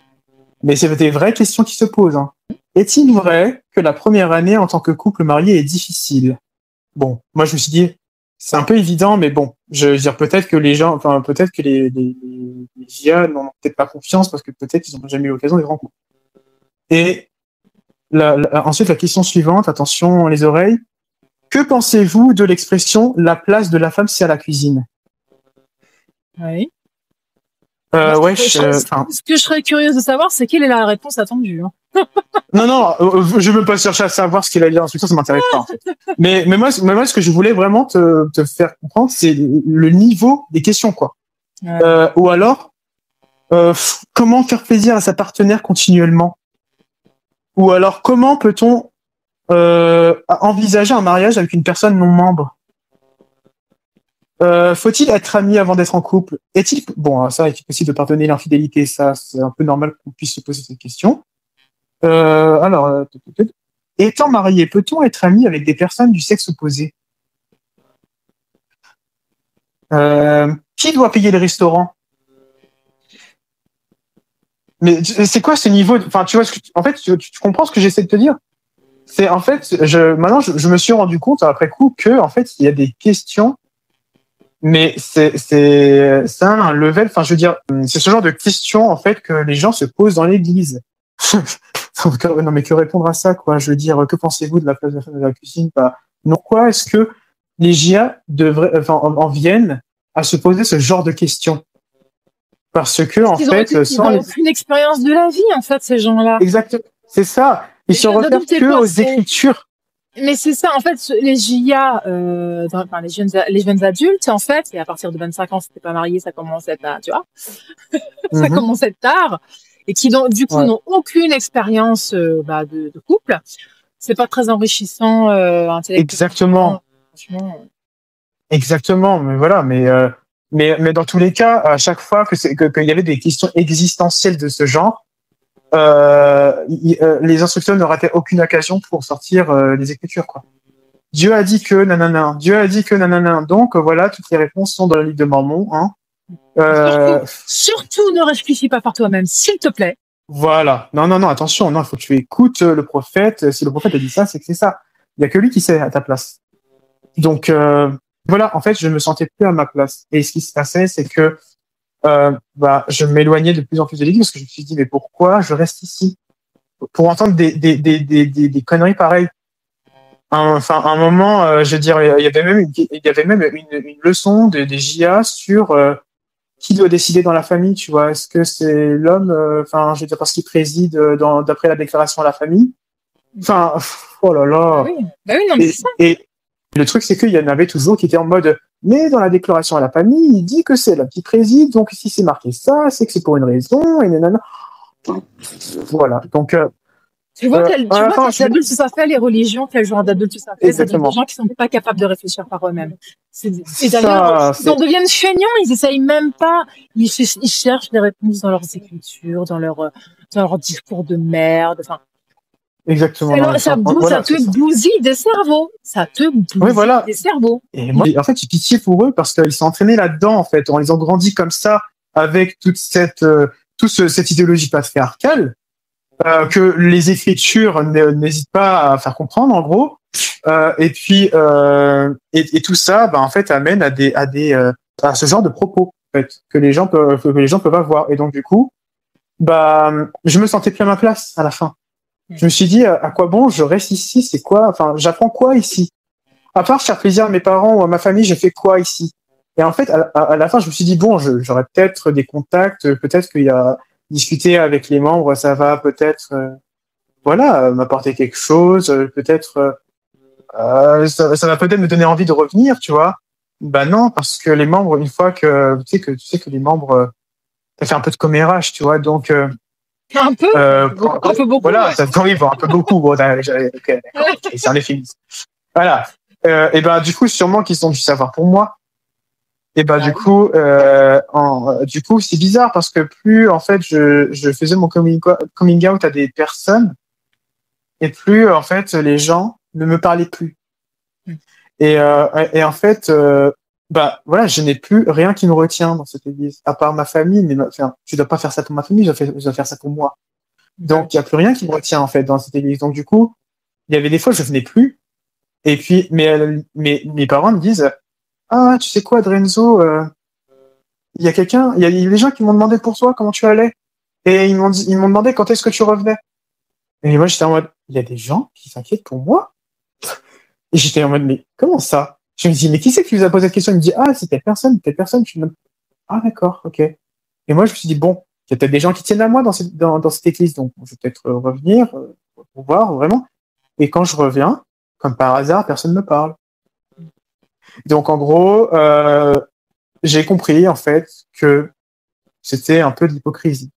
Mais c'est des vraies questions qui se posent. Hein. Est-il vrai que la première année en tant que couple marié est difficile? Bon, moi je me suis dit, c'est un peu évident, mais bon, je veux dire, peut-être que les GIA n'ont peut-être pas confiance parce que peut-être qu'ils n'ont jamais eu l'occasion d'être en couple. Et ensuite, la question suivante, attention les oreilles. Que pensez-vous de l'expression « la place de la femme, c'est à la cuisine » ? Oui. Ce que je serais curieuse de savoir, c'est quelle est la réponse attendue. Hein. Non, je ne veux pas chercher à savoir ce qu'il a dit dans l'instruction, ça m'intéresse pas. En fait. mais moi, ce que je voulais vraiment te faire comprendre, c'est le niveau des questions, quoi. Ouais. Ou alors, comment faire plaisir à sa partenaire continuellement? Ou alors, comment peut-on envisager un mariage avec une personne non membre? Faut-il être ami avant d'être en couple? Est-il ça est-il possible de pardonner l'infidélité? Ça, c'est un peu normal qu'on puisse se poser cette question. Alors, étant marié, peut-on être ami avec des personnes du sexe opposé? Qui doit payer le restaurant? Mais c'est quoi ce niveau? Enfin, tu vois, en fait, tu comprends ce que j'essaie de te dire? C'est en fait, maintenant, je me suis rendu compte après coup que, en fait, il y a des questions, mais c'est ça un level. Enfin, je veux dire, c'est ce genre de questions en fait que les gens se posent dans l'église. Non, mais que répondre à ça, quoi? Je veux dire, que pensez-vous de la place de la femme de la cuisine? Non, quoi est-ce que les GIA en viennent à se poser ce genre de questions? Parce que, en fait, ils ont aucune expérience de la vie, en fait, ces gens-là. Exactement. C'est ça. Ils se réfèrent que aux écritures. Mais c'est ça, en fait, les JIA, les jeunes adultes, en fait, et à partir de 25 ans, si t'es pas marié, ça commence à être, tu vois, ça commence à être tard, et qui donc, du coup, n'ont aucune expérience de couple. C'est pas très enrichissant intellectuellement. Exactement. Exactement, mais voilà, mais dans tous les cas, à chaque fois qu'il y avait des questions existentielles de ce genre, les instructeurs ne rataient aucune occasion pour sortir les écritures, quoi. Dieu a dit que nanana, Dieu a dit que nanana. Donc voilà, toutes les réponses sont dans le livre de Mormon, hein. Surtout ne réfléchis pas par toi-même, s'il te plaît. Voilà. Non, attention, non, il faut que tu écoutes le prophète. Si le prophète a dit ça, c'est que c'est ça. Il y a que lui qui sait à ta place. Donc voilà, en fait, je me sentais plus à ma place. Et ce qui se passait, c'est que je m'éloignais de plus en plus de l'église parce que je me suis dit, mais pourquoi je reste ici pour entendre des conneries pareilles. Enfin, à un moment, je veux dire, il y avait même une leçon des JA sur qui doit décider dans la famille, tu vois. Est-ce que c'est l'homme, je veux dire, parce qu'il préside d'après la déclaration à la famille. Enfin, oh là là. Bah oui, non, mais c'est ça. Et le truc, c'est qu'il y en avait toujours qui étaient en mode, mais dans la déclaration à la famille, il dit que c'est l'homme qui préside, donc si c'est marqué ça, c'est que c'est pour une raison, et nanana. Voilà. Donc, tu vois quel adulte ça fait, les religions, quel genre d'adulte ça fait. C'est des gens qui sont pas capables de réfléchir par eux-mêmes. Et d'ailleurs, ils en deviennent feignants, ils essayent même pas, ils cherchent des réponses dans leurs écritures, dans leur discours de merde, enfin. Exactement. Ça te bousille des cerveaux. Ça te bousille des cerveaux. Et moi, en fait, j'ai pitié pour eux parce qu'ils sont entraînés là-dedans, en fait. Ils ont grandi comme ça, avec toute cette idéologie patriarcale, que les écritures n'hésitent pas à faire comprendre, en gros. Et puis, et tout ça, en fait, amène à ce genre de propos, en fait, que les gens peuvent avoir. Et donc, du coup, je me sentais plus à ma place à la fin. Je me suis dit, à quoi bon je reste ici? C'est quoi? Enfin, j'apprends quoi ici? À part faire plaisir à mes parents ou à ma famille, je fais quoi ici? Et en fait, à la fin, je me suis dit, bon, j'aurais peut-être des contacts, peut-être qu'il y a discuter avec les membres, ça va peut-être, m'apporter quelque chose, peut-être, ça va peut-être me donner envie de revenir, tu vois? Non, parce que les membres, une fois que tu sais que les membres, ça fait un peu de commérage, tu vois, donc. Un peu beaucoup. Voilà, ça t'arrive un peu beaucoup. Bon, okay, c'est un euphémisme. Voilà. Et du coup, sûrement qu'ils ont dû savoir pour moi. Et du coup, c'est bizarre parce que plus en fait je faisais mon coming out à des personnes, et plus en fait les gens ne me parlaient plus. Et en fait, je n'ai plus rien qui me retient dans cette église, à part ma famille. Mais je dois pas faire ça pour ma famille, je dois faire ça pour moi. Donc, il y a plus rien qui me retient, en fait, dans cette église. Donc, du coup, il y avait des fois, je venais plus. Et puis, mes parents me disent, ah, tu sais quoi, Drenzo, il y a des gens qui m'ont demandé pour toi, comment tu allais. Et ils m'ont demandé quand est-ce que tu revenais. Et moi, j'étais en mode, il y a des gens qui s'inquiètent pour moi? Et j'étais en mode, mais comment ça? Je me dis, mais qui c'est qui vous a posé cette question? Il me dit, ah, c'est telle personne. Ah, d'accord, ok. Et moi, je me suis dit, bon, il y a peut-être des gens qui tiennent à moi dans cette église, donc je vais peut-être revenir pour voir vraiment. Et quand je reviens, comme par hasard, personne ne me parle. Donc, en gros, j'ai compris, en fait, que c'était un peu de l'hypocrisie.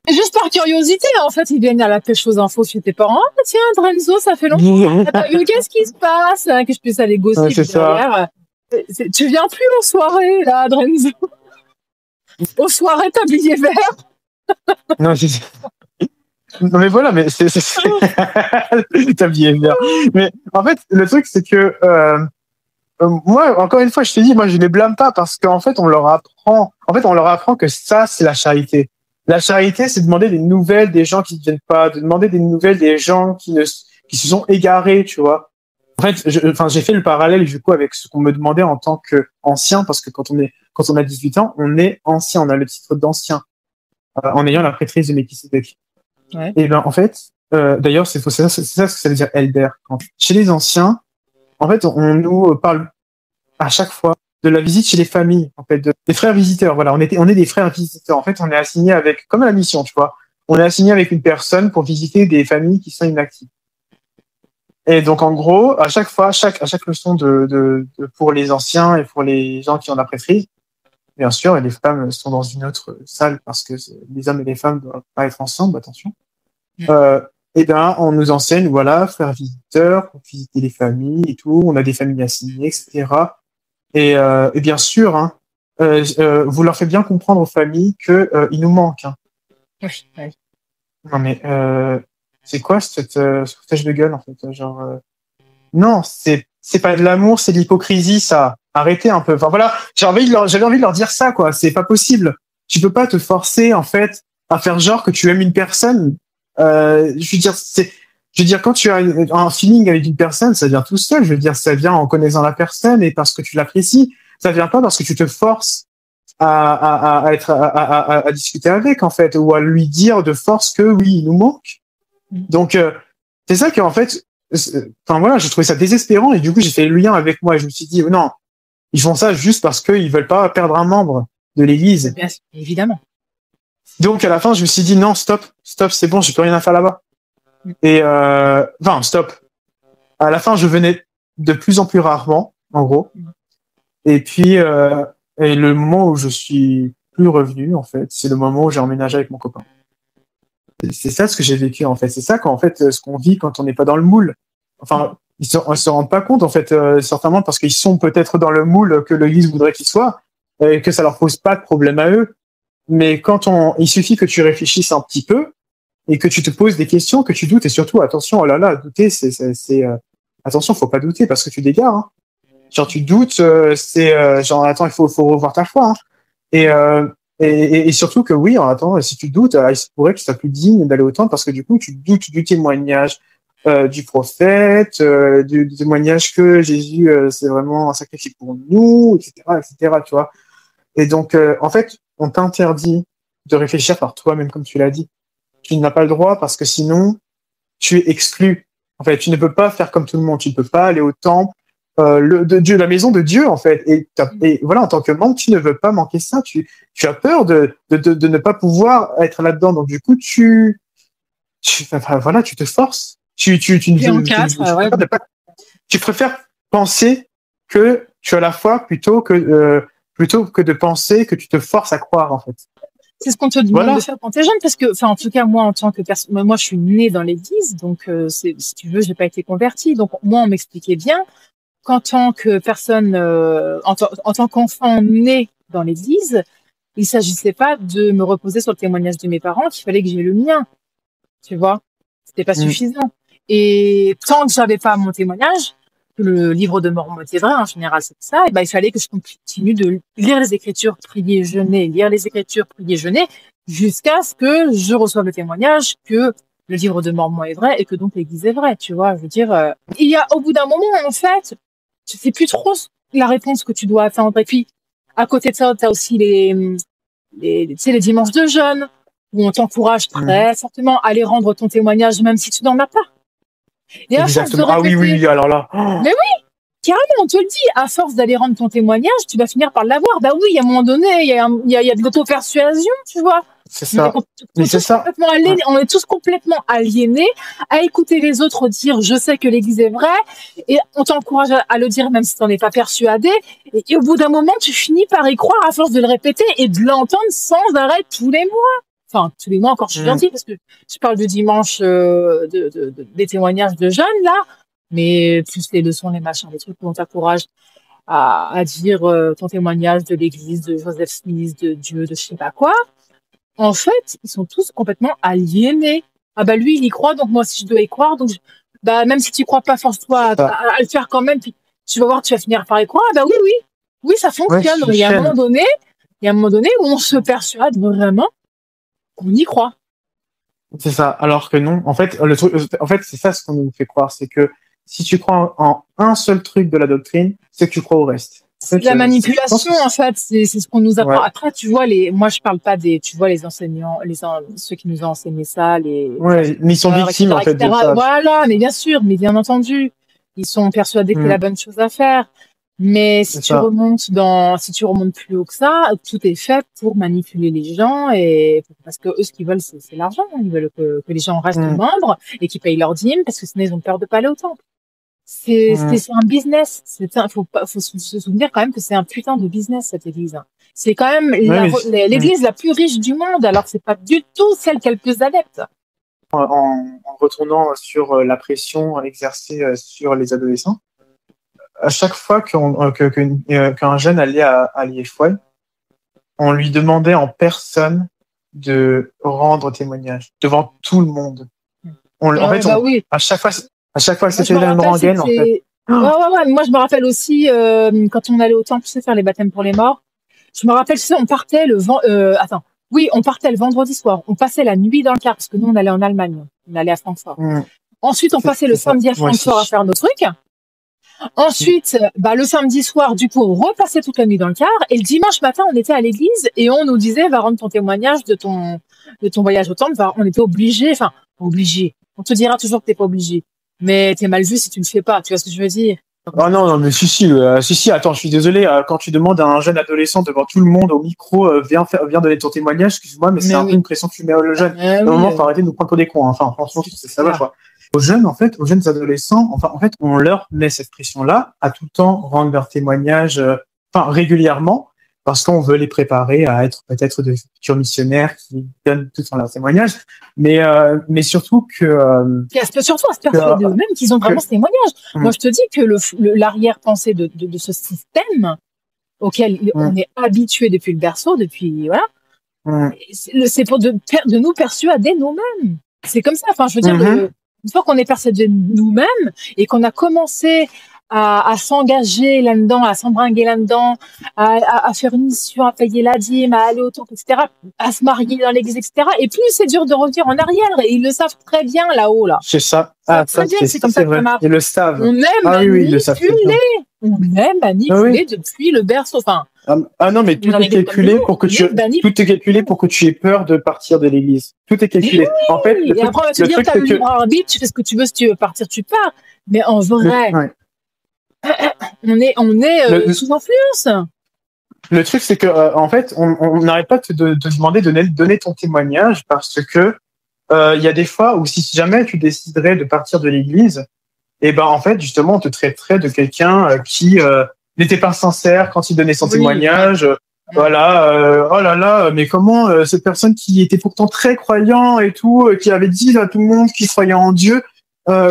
Juste par curiosité, en fait, ils viennent à la pêche aux infos chez tes parents. Ah, tiens, Drenzo, ça fait longtemps. Qu'est-ce qui se passe? Que je puisse aller gossip derrière. Tu viens plus aux soirées, là, Drenzo? Aux soirées tablier vert? Non, mais voilà, mais c'est tablier vert. Mais en fait, le truc, c'est que moi, encore une fois, je te dis, moi, je les blâme pas parce qu'en fait, on leur apprend que ça, c'est la charité. La charité, c'est demander des nouvelles des gens qui ne viennent pas, de demander des nouvelles des gens qui se sont égarés, tu vois. En fait, j'ai fait le parallèle, du coup, avec ce qu'on me demandait en tant qu'ancien, parce que quand on a 18 ans, on est ancien, on a le titre d'ancien, en ayant la prêtrise de Melchisédek. Ouais. Et en fait, d'ailleurs, c'est ça ce que ça veut dire elder. Chez les anciens, en fait, on nous parle à chaque fois de la visite chez les familles, en fait, des frères visiteurs. Voilà, on est des frères visiteurs. En fait, on est assigné comme à la mission, tu vois. on est assigné avec une personne pour visiter des familles qui sont inactives. Et donc, en gros, à chaque fois, à chaque leçon pour les anciens et pour les gens qui ont la prêtrise, bien sûr, et les femmes sont dans une autre salle parce que les hommes et les femmes doivent pas être ensemble, attention. Et ben, on nous enseigne, voilà, faire visiteur, pour visiter les familles et tout. On a des familles assignées, etc. Et bien sûr, hein, vous leur faites bien comprendre aux familles que il nous manque. Hein. Oui. Non mais c'est quoi ce foutage de gueule en fait, genre non, c'est pas de l'amour, c'est de l'hypocrisie ça. Arrêtez un peu. Enfin voilà, j'avais envie de leur dire ça quoi. C'est pas possible. Tu peux pas te forcer en fait à faire genre que tu aimes une personne. Je veux dire quand tu as un feeling avec une personne, ça vient tout seul. Je veux dire, ça vient en connaissant la personne et parce que tu l'apprécies. Ça vient pas parce que tu te forces à discuter avec en fait ou à lui dire de force que oui, il nous manque. Donc c'est ça qu'en fait. Enfin voilà, je trouvais ça désespérant et du coup j'ai fait le lien avec moi et je me suis dit non, ils font ça juste parce qu'ils veulent pas perdre un membre de l'église. Bien, évidemment. Donc à la fin je me suis dit non, stop, c'est bon, j'ai plus rien à faire là-bas. Et enfin stop. À la fin je venais de plus en plus rarement, en gros. Et puis et le moment où je suis plus revenu en fait, c'est le moment où j'ai emménagé avec mon copain. C'est ça ce que j'ai vécu en fait. C'est ça qu'en fait ce qu'on vit quand on n'est pas dans le moule. Enfin, ils se rendent pas compte en fait, certainement parce qu'ils sont peut-être dans le moule que l'Église voudrait qu'ils soient et que ça leur pose pas de problème à eux. Mais il suffit que tu réfléchisses un petit peu et que tu te poses des questions, que tu doutes et surtout attention, oh là là, douter, attention, faut pas douter parce que tu dégares. Hein. Genre tu doutes, genre attends, il faut revoir ta foi. Hein. Et surtout que oui, attends, si tu doutes, il se pourrait que tu sois plus digne d'aller au temple parce que du coup, tu doutes du témoignage du prophète, du témoignage que Jésus, c'est vraiment un sacrifice pour nous, etc., tu vois. Et donc, en fait, on t'interdit de réfléchir par toi-même, comme tu l'as dit. Tu n'as pas le droit parce que sinon, tu es exclu. En fait, tu ne peux pas faire comme tout le monde. Tu ne peux pas aller au temple, de Dieu, la maison de Dieu, en fait. Et voilà, en tant que membre, tu ne veux pas manquer ça. Tu as peur de ne pas pouvoir être là-dedans. Donc, du coup, voilà, tu te forces. Tu préfères penser que tu as la foi plutôt que de penser que tu te forces à croire, en fait. C'est ce qu'on te demande de faire quand t'es jeune, parce que, enfin, en tout cas, moi, en tant que personne, moi, je suis née dans l'église, donc, si tu veux, j'ai pas été convertie. Donc, moi, on m'expliquait bien qu'en tant que personne, en tant qu'enfant né dans l'église, il s'agissait pas de me reposer sur le témoignage de mes parents, qu'il fallait que j'ai le mien. Tu vois? C'était pas suffisant. Et tant que j'avais pas mon témoignage, le livre de Mormon est vrai, en général, c'est ça, et ben, il fallait que je continue de lire les Écritures, prier, jeûner, lire les Écritures, prier, jeûner, jusqu'à ce que je reçoive le témoignage que le livre de Mormon est vrai et que donc l'Église est vraie, tu vois. Je veux dire, il y a, au bout d'un moment, en fait, tu sais plus trop la réponse que tu dois attendre. Et puis, à côté de ça, t'as aussi tu sais, les dimanches de jeûne, où on t'encourage très fortement à aller rendre ton témoignage, même si tu n'en as pas. Et à force de répéter, oui, alors là. Mais oui, carrément, on te le dit, à force d'aller rendre ton témoignage, tu vas finir par l'avoir. Bah oui, à un moment donné, il y a de l'auto-persuasion, tu vois. C'est ça. On est tous complètement aliénés à écouter les autres dire je sais que l'église est vraie et on t'encourage à le dire même si t'en es pas persuadé. Et au bout d'un moment, tu finis par y croire à force de le répéter et de l'entendre sans arrêt tous les mois. Enfin, tous les mois encore, je suis gentille parce que je parle du dimanche des témoignages de jeunes, là, mais plus les leçons, les machins, les trucs où on t'encourage à dire ton témoignage de l'église, de Joseph Smith, de Dieu, de je sais pas quoi. En fait, ils sont tous complètement aliénés. Ah bah lui, il y croit, donc moi aussi je dois y croire. Donc bah même si tu crois pas, force-toi à le faire quand même. Puis tu vas voir, tu vas finir par y croire. Ah bah oui, ça fonctionne. Il y a un moment donné où on se persuade vraiment qu'on y croit. C'est ça. Alors que non. En fait, c'est ça ce qu'on nous fait croire, c'est que si tu crois en un seul truc de la doctrine, c'est que tu crois au reste. C'est de la manipulation, en fait. C'est ce qu'on nous apprend. Ouais. Après, tu vois, moi, je parle pas tu vois, les enseignants, ceux qui nous ont enseigné ça, mais ils sont victimes, en fait, de ça. Voilà, mais bien sûr, mais bien entendu. Ils sont persuadés que c'est la bonne chose à faire. Mais C'est ça. si tu remontes plus haut que ça, tout est fait pour manipuler les gens parce que eux, ce qu'ils veulent, c'est l'argent. Ils veulent que les gens restent Mm. membres et qu'ils payent leur dîme parce que sinon ils ont peur de pas aller au temple. Mm. C'est un business. Faut se souvenir quand même que c'est un putain de business, cette église. C'est quand même Ouais, mais l'église la plus riche du monde, alors que c'est pas du tout celle qui a le plus d'adeptes. en retournant sur la pression exercée sur les adolescents, à chaque fois qu'un jeune allait à l'IFY, on lui demandait en personne de rendre témoignage devant tout le monde. En fait, Oui. à chaque fois, Moi, je c'était me une rappelle, rengaine, en fait. Ouais. Moi, je me rappelle aussi, quand on allait au temple, tu sais, faire les baptêmes pour les morts. Je me rappelle, tu sais, on partait on partait le vendredi soir. On passait la nuit dans le car, parce que nous, on allait en Allemagne. On allait à Francfort. Ensuite, on passait le samedi à Francfort à faire nos trucs. Ensuite, le samedi soir, du coup, on repassait toute la nuit dans le car. Et le dimanche matin, on était à l'église et on nous disait, va rendre ton témoignage de ton voyage au temple. On était obligé. On te dira toujours que t'es pas obligé. Mais t'es mal vu si tu le fais pas. Tu vois ce que je veux dire? Ah non, mais si, attends, je suis désolé, quand tu demandes à un jeune adolescent devant tout le monde au micro, viens donner ton témoignage, excuse-moi, mais c'est un peu une pression que tu mets au jeune. À un moment, faut arrêter de nous prendre pour des cons, hein. Enfin, franchement, ça va, quoi. Aux jeunes adolescents, en fait, on leur met cette pression-là à tout le temps rendre leur témoignage, régulièrement, parce qu'on veut les préparer à être peut-être de futurs missionnaires qui donnent tout le temps leur témoignage, mais surtout que surtout à se persuader eux-mêmes qu'ils ont vraiment ce témoignage. Moi, je te dis que l'arrière-pensée de ce système auquel on est habitué depuis le berceau, c'est pour de nous persuader nous-mêmes. C'est comme ça. Enfin, je veux dire, une fois qu'on est persuadé nous-mêmes et qu'on a commencé à s'engager là-dedans, à s'embringuer là-dedans, à faire une mission, à payer la dîme, à aller au temple, etc., à se marier dans l'église, etc. Et plus c'est dur de revenir en arrière. Et ils le savent très bien là-haut, là. C'est ça. Très bien, c'est comme ça que ça marche. Ils le savent. On aime manipuler. On aime manipuler depuis le berceau. Enfin. Non, mais tout est calculé pour que tu aies peur de partir de l'église. Tout est calculé. Oui, en fait, et après, on va te dire, t'as le libre arbitre, tu fais ce que tu veux, si tu veux partir, tu pars. Mais en vrai, on est sous influence. Le truc, c'est que en fait, on n'arrête pas de te demander de donner ton témoignage parce que il y a des fois où si jamais tu déciderais de partir de l'église, et ben en fait, justement, on te traiterait de quelqu'un qui n'était pas sincère quand il donnait son témoignage. Voilà, oh là là, mais comment cette personne qui était pourtant très croyant et tout, qui avait dit à tout le monde qu'il croyait en Dieu,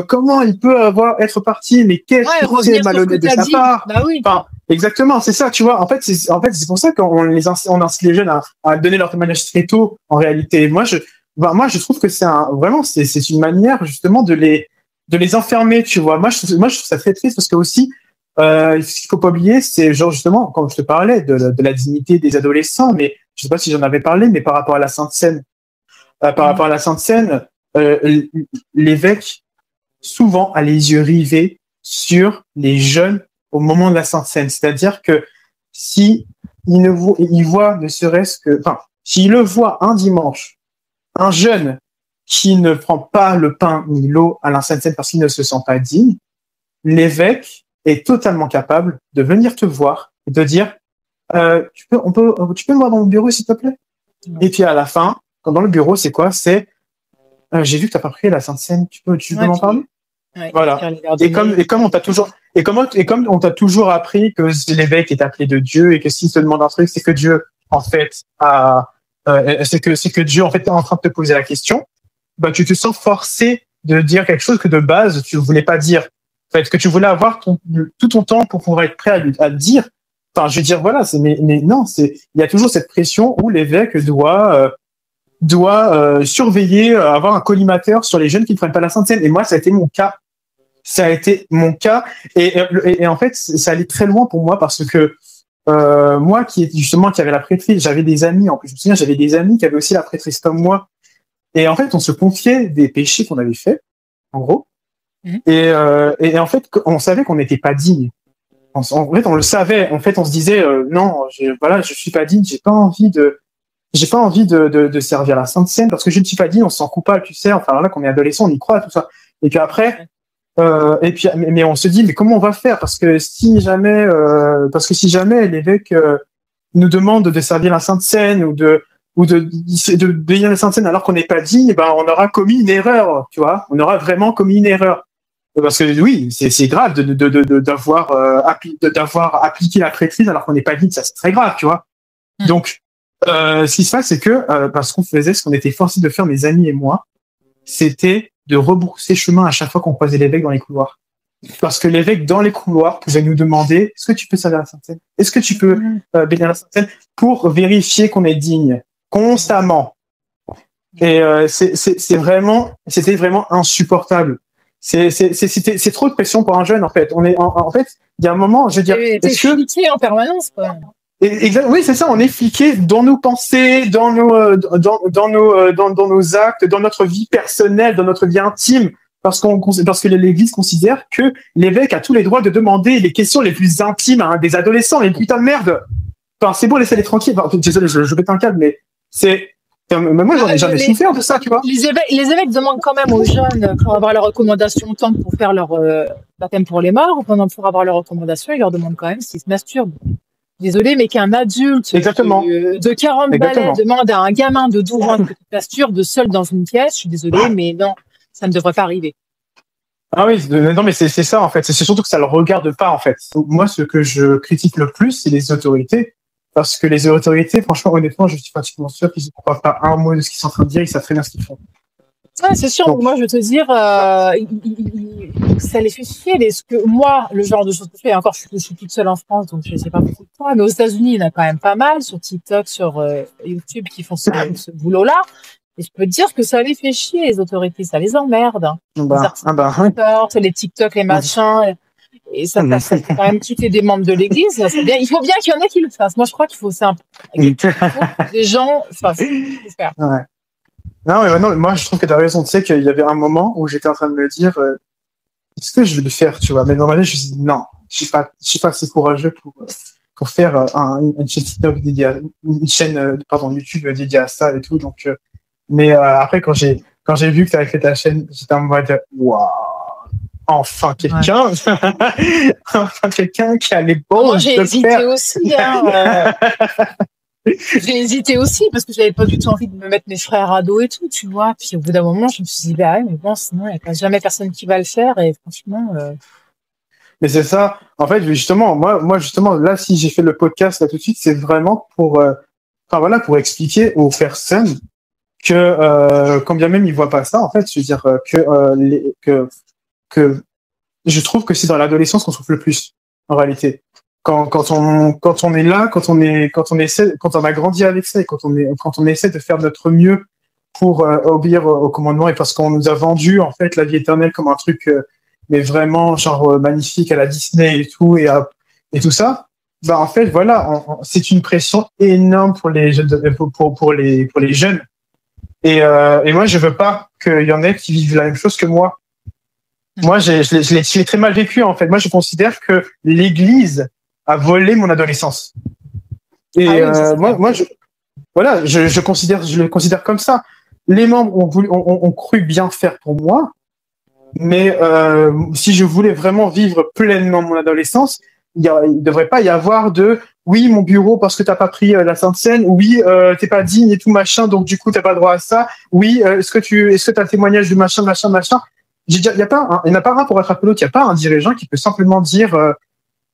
comment il peut être parti? Mais qu'est-ce que c'est malhonnête de sa part? Enfin, exactement, c'est ça, tu vois. En fait, c'est pour ça qu'on incite les jeunes à donner leur témoignage très tôt. En réalité, moi, je trouve que c'est une manière justement de les enfermer, tu vois. Moi, je trouve ça très triste parce que aussi, ce qu'il faut pas oublier, c'est genre justement, quand je te parlais de la dignité des adolescents, mais je sais pas si j'en avais parlé, mais par rapport à la Sainte Seine, l'évêque souvent a les yeux rivés sur les jeunes au moment de la Sainte Seine. C'est-à-dire que si il voit ne serait-ce que, s'il le voit un dimanche, un jeune qui ne prend pas le pain ni l'eau à la Sainte Seine parce qu'il ne se sent pas digne, l'évêque est totalement capable de venir te voir et de dire tu peux me voir dans mon bureau s'il te plaît. Et puis à la fin, quand dans le bureau, c'est quoi? C'est j'ai vu que tu n'as pas pris la Sainte Seine, tu peux m'en parler? Voilà. Et comme on t'a toujours appris que l'évêque est appelé de Dieu et que s'il te demande un truc, c'est que Dieu en fait c'est que Dieu en fait est en train de te poser la question. Bah tu te sens forcé de dire quelque chose que de base tu voulais pas dire. En fait, que tu voulais avoir tout ton temps pour pouvoir être prêt à le dire. Enfin, je veux dire, voilà, mais non, il y a toujours cette pression où l'évêque doit surveiller, avoir un collimateur sur les jeunes qui ne prennent pas la Sainte Seine. Et moi, ça a été mon cas. Et en fait, ça allait très loin pour moi parce que moi, qui avait la prêtrise, j'avais des amis, en plus, je me souviens, j'avais des amis qui avaient aussi la prêtrise comme moi. Et en fait, on se confiait des péchés qu'on avait faits, en gros. Et en fait, on savait qu'on n'était pas digne. En fait, on le savait. En fait, on se disait non, je suis pas digne. J'ai pas envie de servir la Sainte Seine parce que je ne suis pas digne. On se sent coupable, tu sais. Enfin là, quand on est adolescent, on y croit tout ça. Et puis après, Et puis, mais on se dit, mais comment on va faire? Parce que si jamais l'évêque nous demande de servir la Sainte Seine ou de bénir la Sainte Seine alors qu'on n'est pas digne, ben on aura commis une erreur, tu vois. On aura vraiment commis une erreur. Parce que oui, c'est grave d'avoir appliqué la prêtrise alors qu'on n'est pas digne, ça c'est très grave, tu vois. Donc, ce qui se passe, c'est que parce qu'on faisait ce qu'on était forcé de faire, mes amis et moi, c'était de rebrousser chemin à chaque fois qu'on croisait l'évêque dans les couloirs. Parce que l'évêque, dans les couloirs, pouvait nous demander, est-ce que tu peux servir la Sainte Seine? Est-ce que tu peux bénir la Sainte Seine? Pour vérifier qu'on est digne, constamment. Et c'était vraiment insupportable. C'est trop de pression pour un jeune, en fait. En fait, il y a un moment, je veux dire, t'es fliqué en permanence, quoi. Oui, c'est ça. On est fliqué dans nos pensées, dans nos actes, dans notre vie personnelle, dans notre vie intime, parce que l'Église considère que l'évêque a tous les droits de demander les questions les plus intimes à des adolescents. Et putain de merde. Enfin, c'est bon, laissez-les tranquilles. Enfin, désolé, je pète un câble, mais moi, j'en ai jamais souffert de ça, tu vois. Les évêques demandent quand même aux jeunes, pour avoir leurs recommandations, tant pour faire leur baptême pour les morts, ou pour avoir leurs recommandations, ils leur demandent quand même s'ils se masturbent. Désolé, mais qu'un adulte de 40 balais demande à un gamin de 12 ans de masturbe seul dans une pièce, je suis désolée, mais non, ça ne devrait pas arriver. Ah oui, non, mais c'est ça, en fait. C'est surtout que ça le regarde pas, en fait. Moi, ce que je critique le plus, c'est les autorités. Parce que les autorités, franchement, honnêtement, je suis pratiquement sûr qu'ils ne croient pas un mot de ce qu'ils sont en train de dire, ils savent très bien ce qu'ils font. Ouais, c'est sûr. Donc, moi, je veux te dire, ça les fait chier. Moi, le genre de choses que je fais, encore, je suis toute seule en France, donc je sais pas beaucoup de toi, mais aux États-Unis, il y en a quand même pas mal sur TikTok, sur YouTube, qui font ce boulot-là. Et je peux te dire que ça les fait chier, les autorités, ça les emmerde. Les TikTok, les machins. Et ça fait quand même quitter des membres de l'Église. C'est bien. Il faut bien qu'il y en ait qui le fassent. Moi, je crois qu'il faut des gens. Enfin, faut faire. Ouais. Non, moi, je trouve que tu as raison. Tu sais qu'il y avait un moment où j'étais en train de me dire, est-ce que je vais le faire, tu vois? Mais normalement, je me suis dit, non, je suis pas assez courageux pour faire une chaîne TikTok dédiée une chaîne, YouTube dédiée à ça et tout. Donc, mais après, quand j'ai vu que tu avais fait ta chaîne, j'étais en mode, waouh. Enfin quelqu'un qui a les bons. Moi, j'ai hésité aussi. J'ai hésité aussi parce que j'avais pas du tout envie de me mettre mes frères à dos et tout, tu vois. Puis au bout d'un moment, je me suis dit, bah ouais, mais bon, sinon, il n'y a jamais personne qui va le faire et franchement. Mais c'est ça. En fait, justement, moi, justement, là, si j'ai fait le podcast là tout de suite, c'est vraiment pour expliquer aux personnes que quand bien même ils voient pas ça, en fait, je veux dire que je trouve que c'est dans l'adolescence qu'on souffre le plus, en réalité. Quand on est là, quand on a grandi avec ça et quand on essaie de faire notre mieux pour obéir au commandement et parce qu'on nous a vendu, en fait, la vie éternelle comme un truc, mais vraiment, genre, magnifique à la Disney et tout, et tout ça, bah, en fait, voilà, c'est une pression énorme pour les jeunes, pour les jeunes. Et moi, je veux pas qu'il y en ait qui vivent la même chose que moi. Moi, je l'ai très mal vécu, en fait. Moi, je considère que l'Église a volé mon adolescence. Et je le considère comme ça. Les membres ont cru bien faire pour moi, mais si je voulais vraiment vivre pleinement mon adolescence, il devrait pas y avoir de oui, mon bureau parce que t'as pas pris la Sainte Seine, oui, t'es pas digne et tout machin, donc du coup t'as pas droit à ça. Oui, est-ce que t'as le témoignage du machin. Il n'y en a pas un pour rattraper l'autre. Il n'y a pas un dirigeant qui peut simplement dire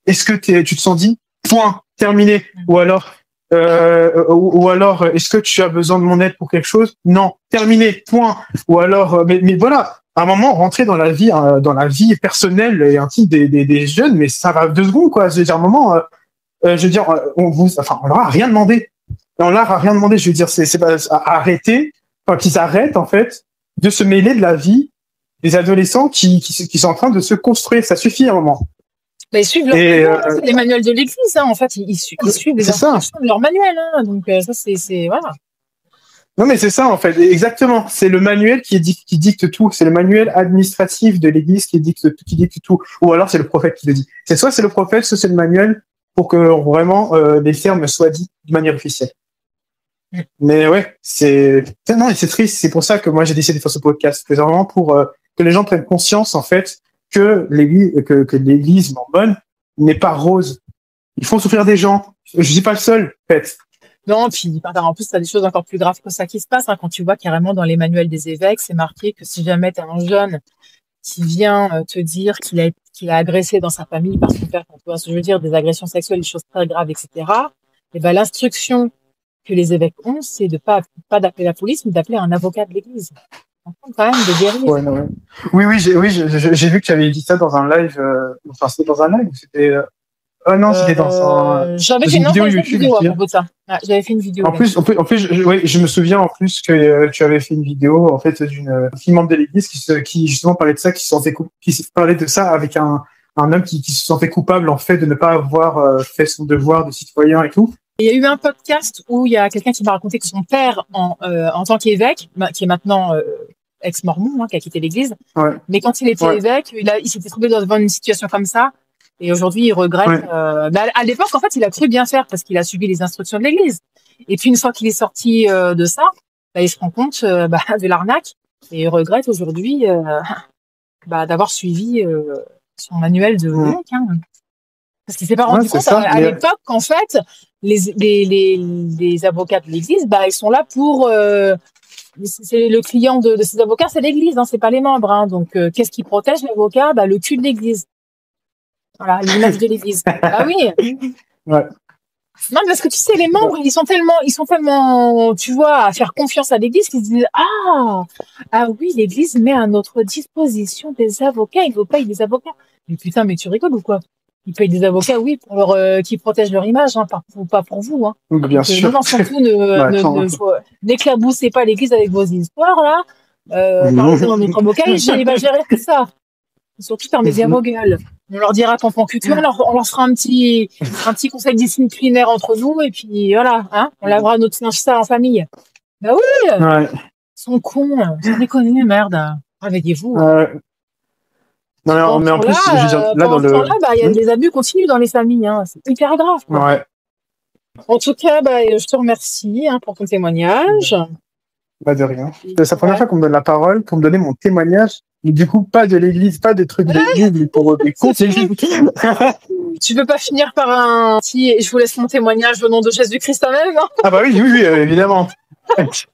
est-ce que tu te sens digne? Point. Terminé. Ou alors est-ce que tu as besoin de mon aide pour quelque chose? Non. Terminé. Point. Ou alors mais voilà. À un moment, rentrer dans la vie personnelle et intime des jeunes, mais ça va 2 secondes, quoi. Je veux dire, à un moment, on leur a rien demandé. On leur a rien demandé. Je veux dire, c'est pas arrêter, enfin, qu'ils arrêtent, en fait, de se mêler de la vie des adolescents qui sont en train de se construire. Ça suffit à un moment. Mais ils suivent les manuels de l'Église, hein. En fait, ils suivent les instructions de leur manuel, hein. Donc ça, c'est voilà. Non, mais c'est ça, en fait, exactement. C'est le manuel qui dicte tout. C'est le manuel administratif de l'Église qui dicte tout. Ou alors c'est le prophète qui le dit. C'est soit c'est le prophète, soit c'est le manuel pour que vraiment les termes soient dits de manière officielle. Mais ouais, c'est triste. C'est pour ça que moi j'ai décidé de faire ce podcast. C'est vraiment pour que les gens prennent conscience, en fait, que l'église mormone n'est pas rose. Ils font souffrir des gens. Je suis pas le seul, peut-être. Non, puis en plus, tu as des choses encore plus graves que ça qui se passent, hein, quand tu vois carrément dans les manuels des évêques, c'est marqué que si jamais tu as un jeune qui vient te dire qu'il a agressé dans sa famille par son père, tu vois ce que je veux dire, des agressions sexuelles, des choses très graves, etc. Et ben l'instruction que les évêques ont, c'est de pas d'appeler la police, mais d'appeler un avocat de l'église. Quand même de dérive. Ouais, non, ouais. Oui, j'ai vu que tu avais dit ça dans un live. Enfin, c'était dans un live ou c'était. Oh non, c'était j'avais fait une vidéo YouTube. À propos de ça. Ouais, j'avais fait une vidéo. En plus, je me souviens en plus que tu avais fait une vidéo en fait d'une fille membre de l'église qui justement parlait de ça, qui parlait de ça avec un homme qui se sentait coupable en fait de ne pas avoir fait son devoir de citoyen et tout. Il y a eu un podcast où il y a quelqu'un qui m'a raconté que son père, en tant qu'évêque, qui est maintenant ex-mormon, hein, qui a quitté l'église, ouais. Mais quand il était évêque, il s'était trouvé devant une situation comme ça. Et aujourd'hui, il regrette. Ouais. À l'époque, en fait, il a cru bien faire parce qu'il a suivi les instructions de l'église. Et puis, une fois qu'il est sorti de ça, il se rend compte de l'arnaque. Et il regrette aujourd'hui d'avoir suivi son manuel de évêque. Hein. Parce qu'il s'est pas rendu compte à l'époque qu'en fait, les avocats de l'église, ils sont là pour... c'est le client de ces avocats, c'est l'église, hein, c'est pas les membres. Hein. Donc, qu'est-ce qui protège l'avocat? Le cul de l'église. Voilà, l'image de l'église. Ah oui. Ouais. Non, parce que tu sais, les membres, ils sont tellement, tu vois, à faire confiance à l'église qu'ils se disent, ah oui, l'église met à notre disposition des avocats, ils vous payent des avocats. Mais putain, mais tu rigoles ou quoi? Ils payent des avocats, oui, pour qui protègent leur image, hein, pas pour vous, hein. Bien sûr. Non, surtout, n'éclaboussez pas l'église avec vos histoires, là. Par exemple, notre avocat, il va gérer tout ça. Surtout par mes vos gueules. On leur dira qu'en tant que on leur fera un petit conseil disciplinaire entre nous, et puis voilà, hein, on lavera notre linge sale en famille. Bah oui! Ouais. Ils sont cons, sans déconner, merde. Réveillez-vous. Non, mais en plus, je veux dire, là, il y a des abus continus dans les familles, hein. C'est hyper grave, quoi. Ouais. En tout cas, je te remercie, hein, pour ton témoignage. De rien. C'est la première fois qu'on me donne la parole pour me donner mon témoignage. Mais du coup, pas de l'église, pas de trucs d'église, mais pour des conseils. Tu veux pas finir par un petit, je vous laisse mon témoignage au nom de Jésus-Christ même, hein? Ah bah oui, évidemment. Je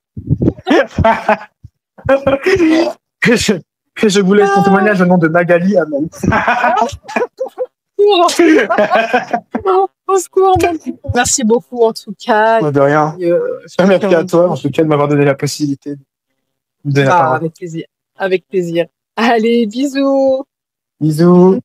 vous laisse mon témoignage au nom de Magali. Amen. Au secours. Merci beaucoup, en tout cas. De rien. Merci à toi, en tout cas, de m'avoir donné la possibilité de donner la parole. Avec plaisir. Allez, bisous. Bisous.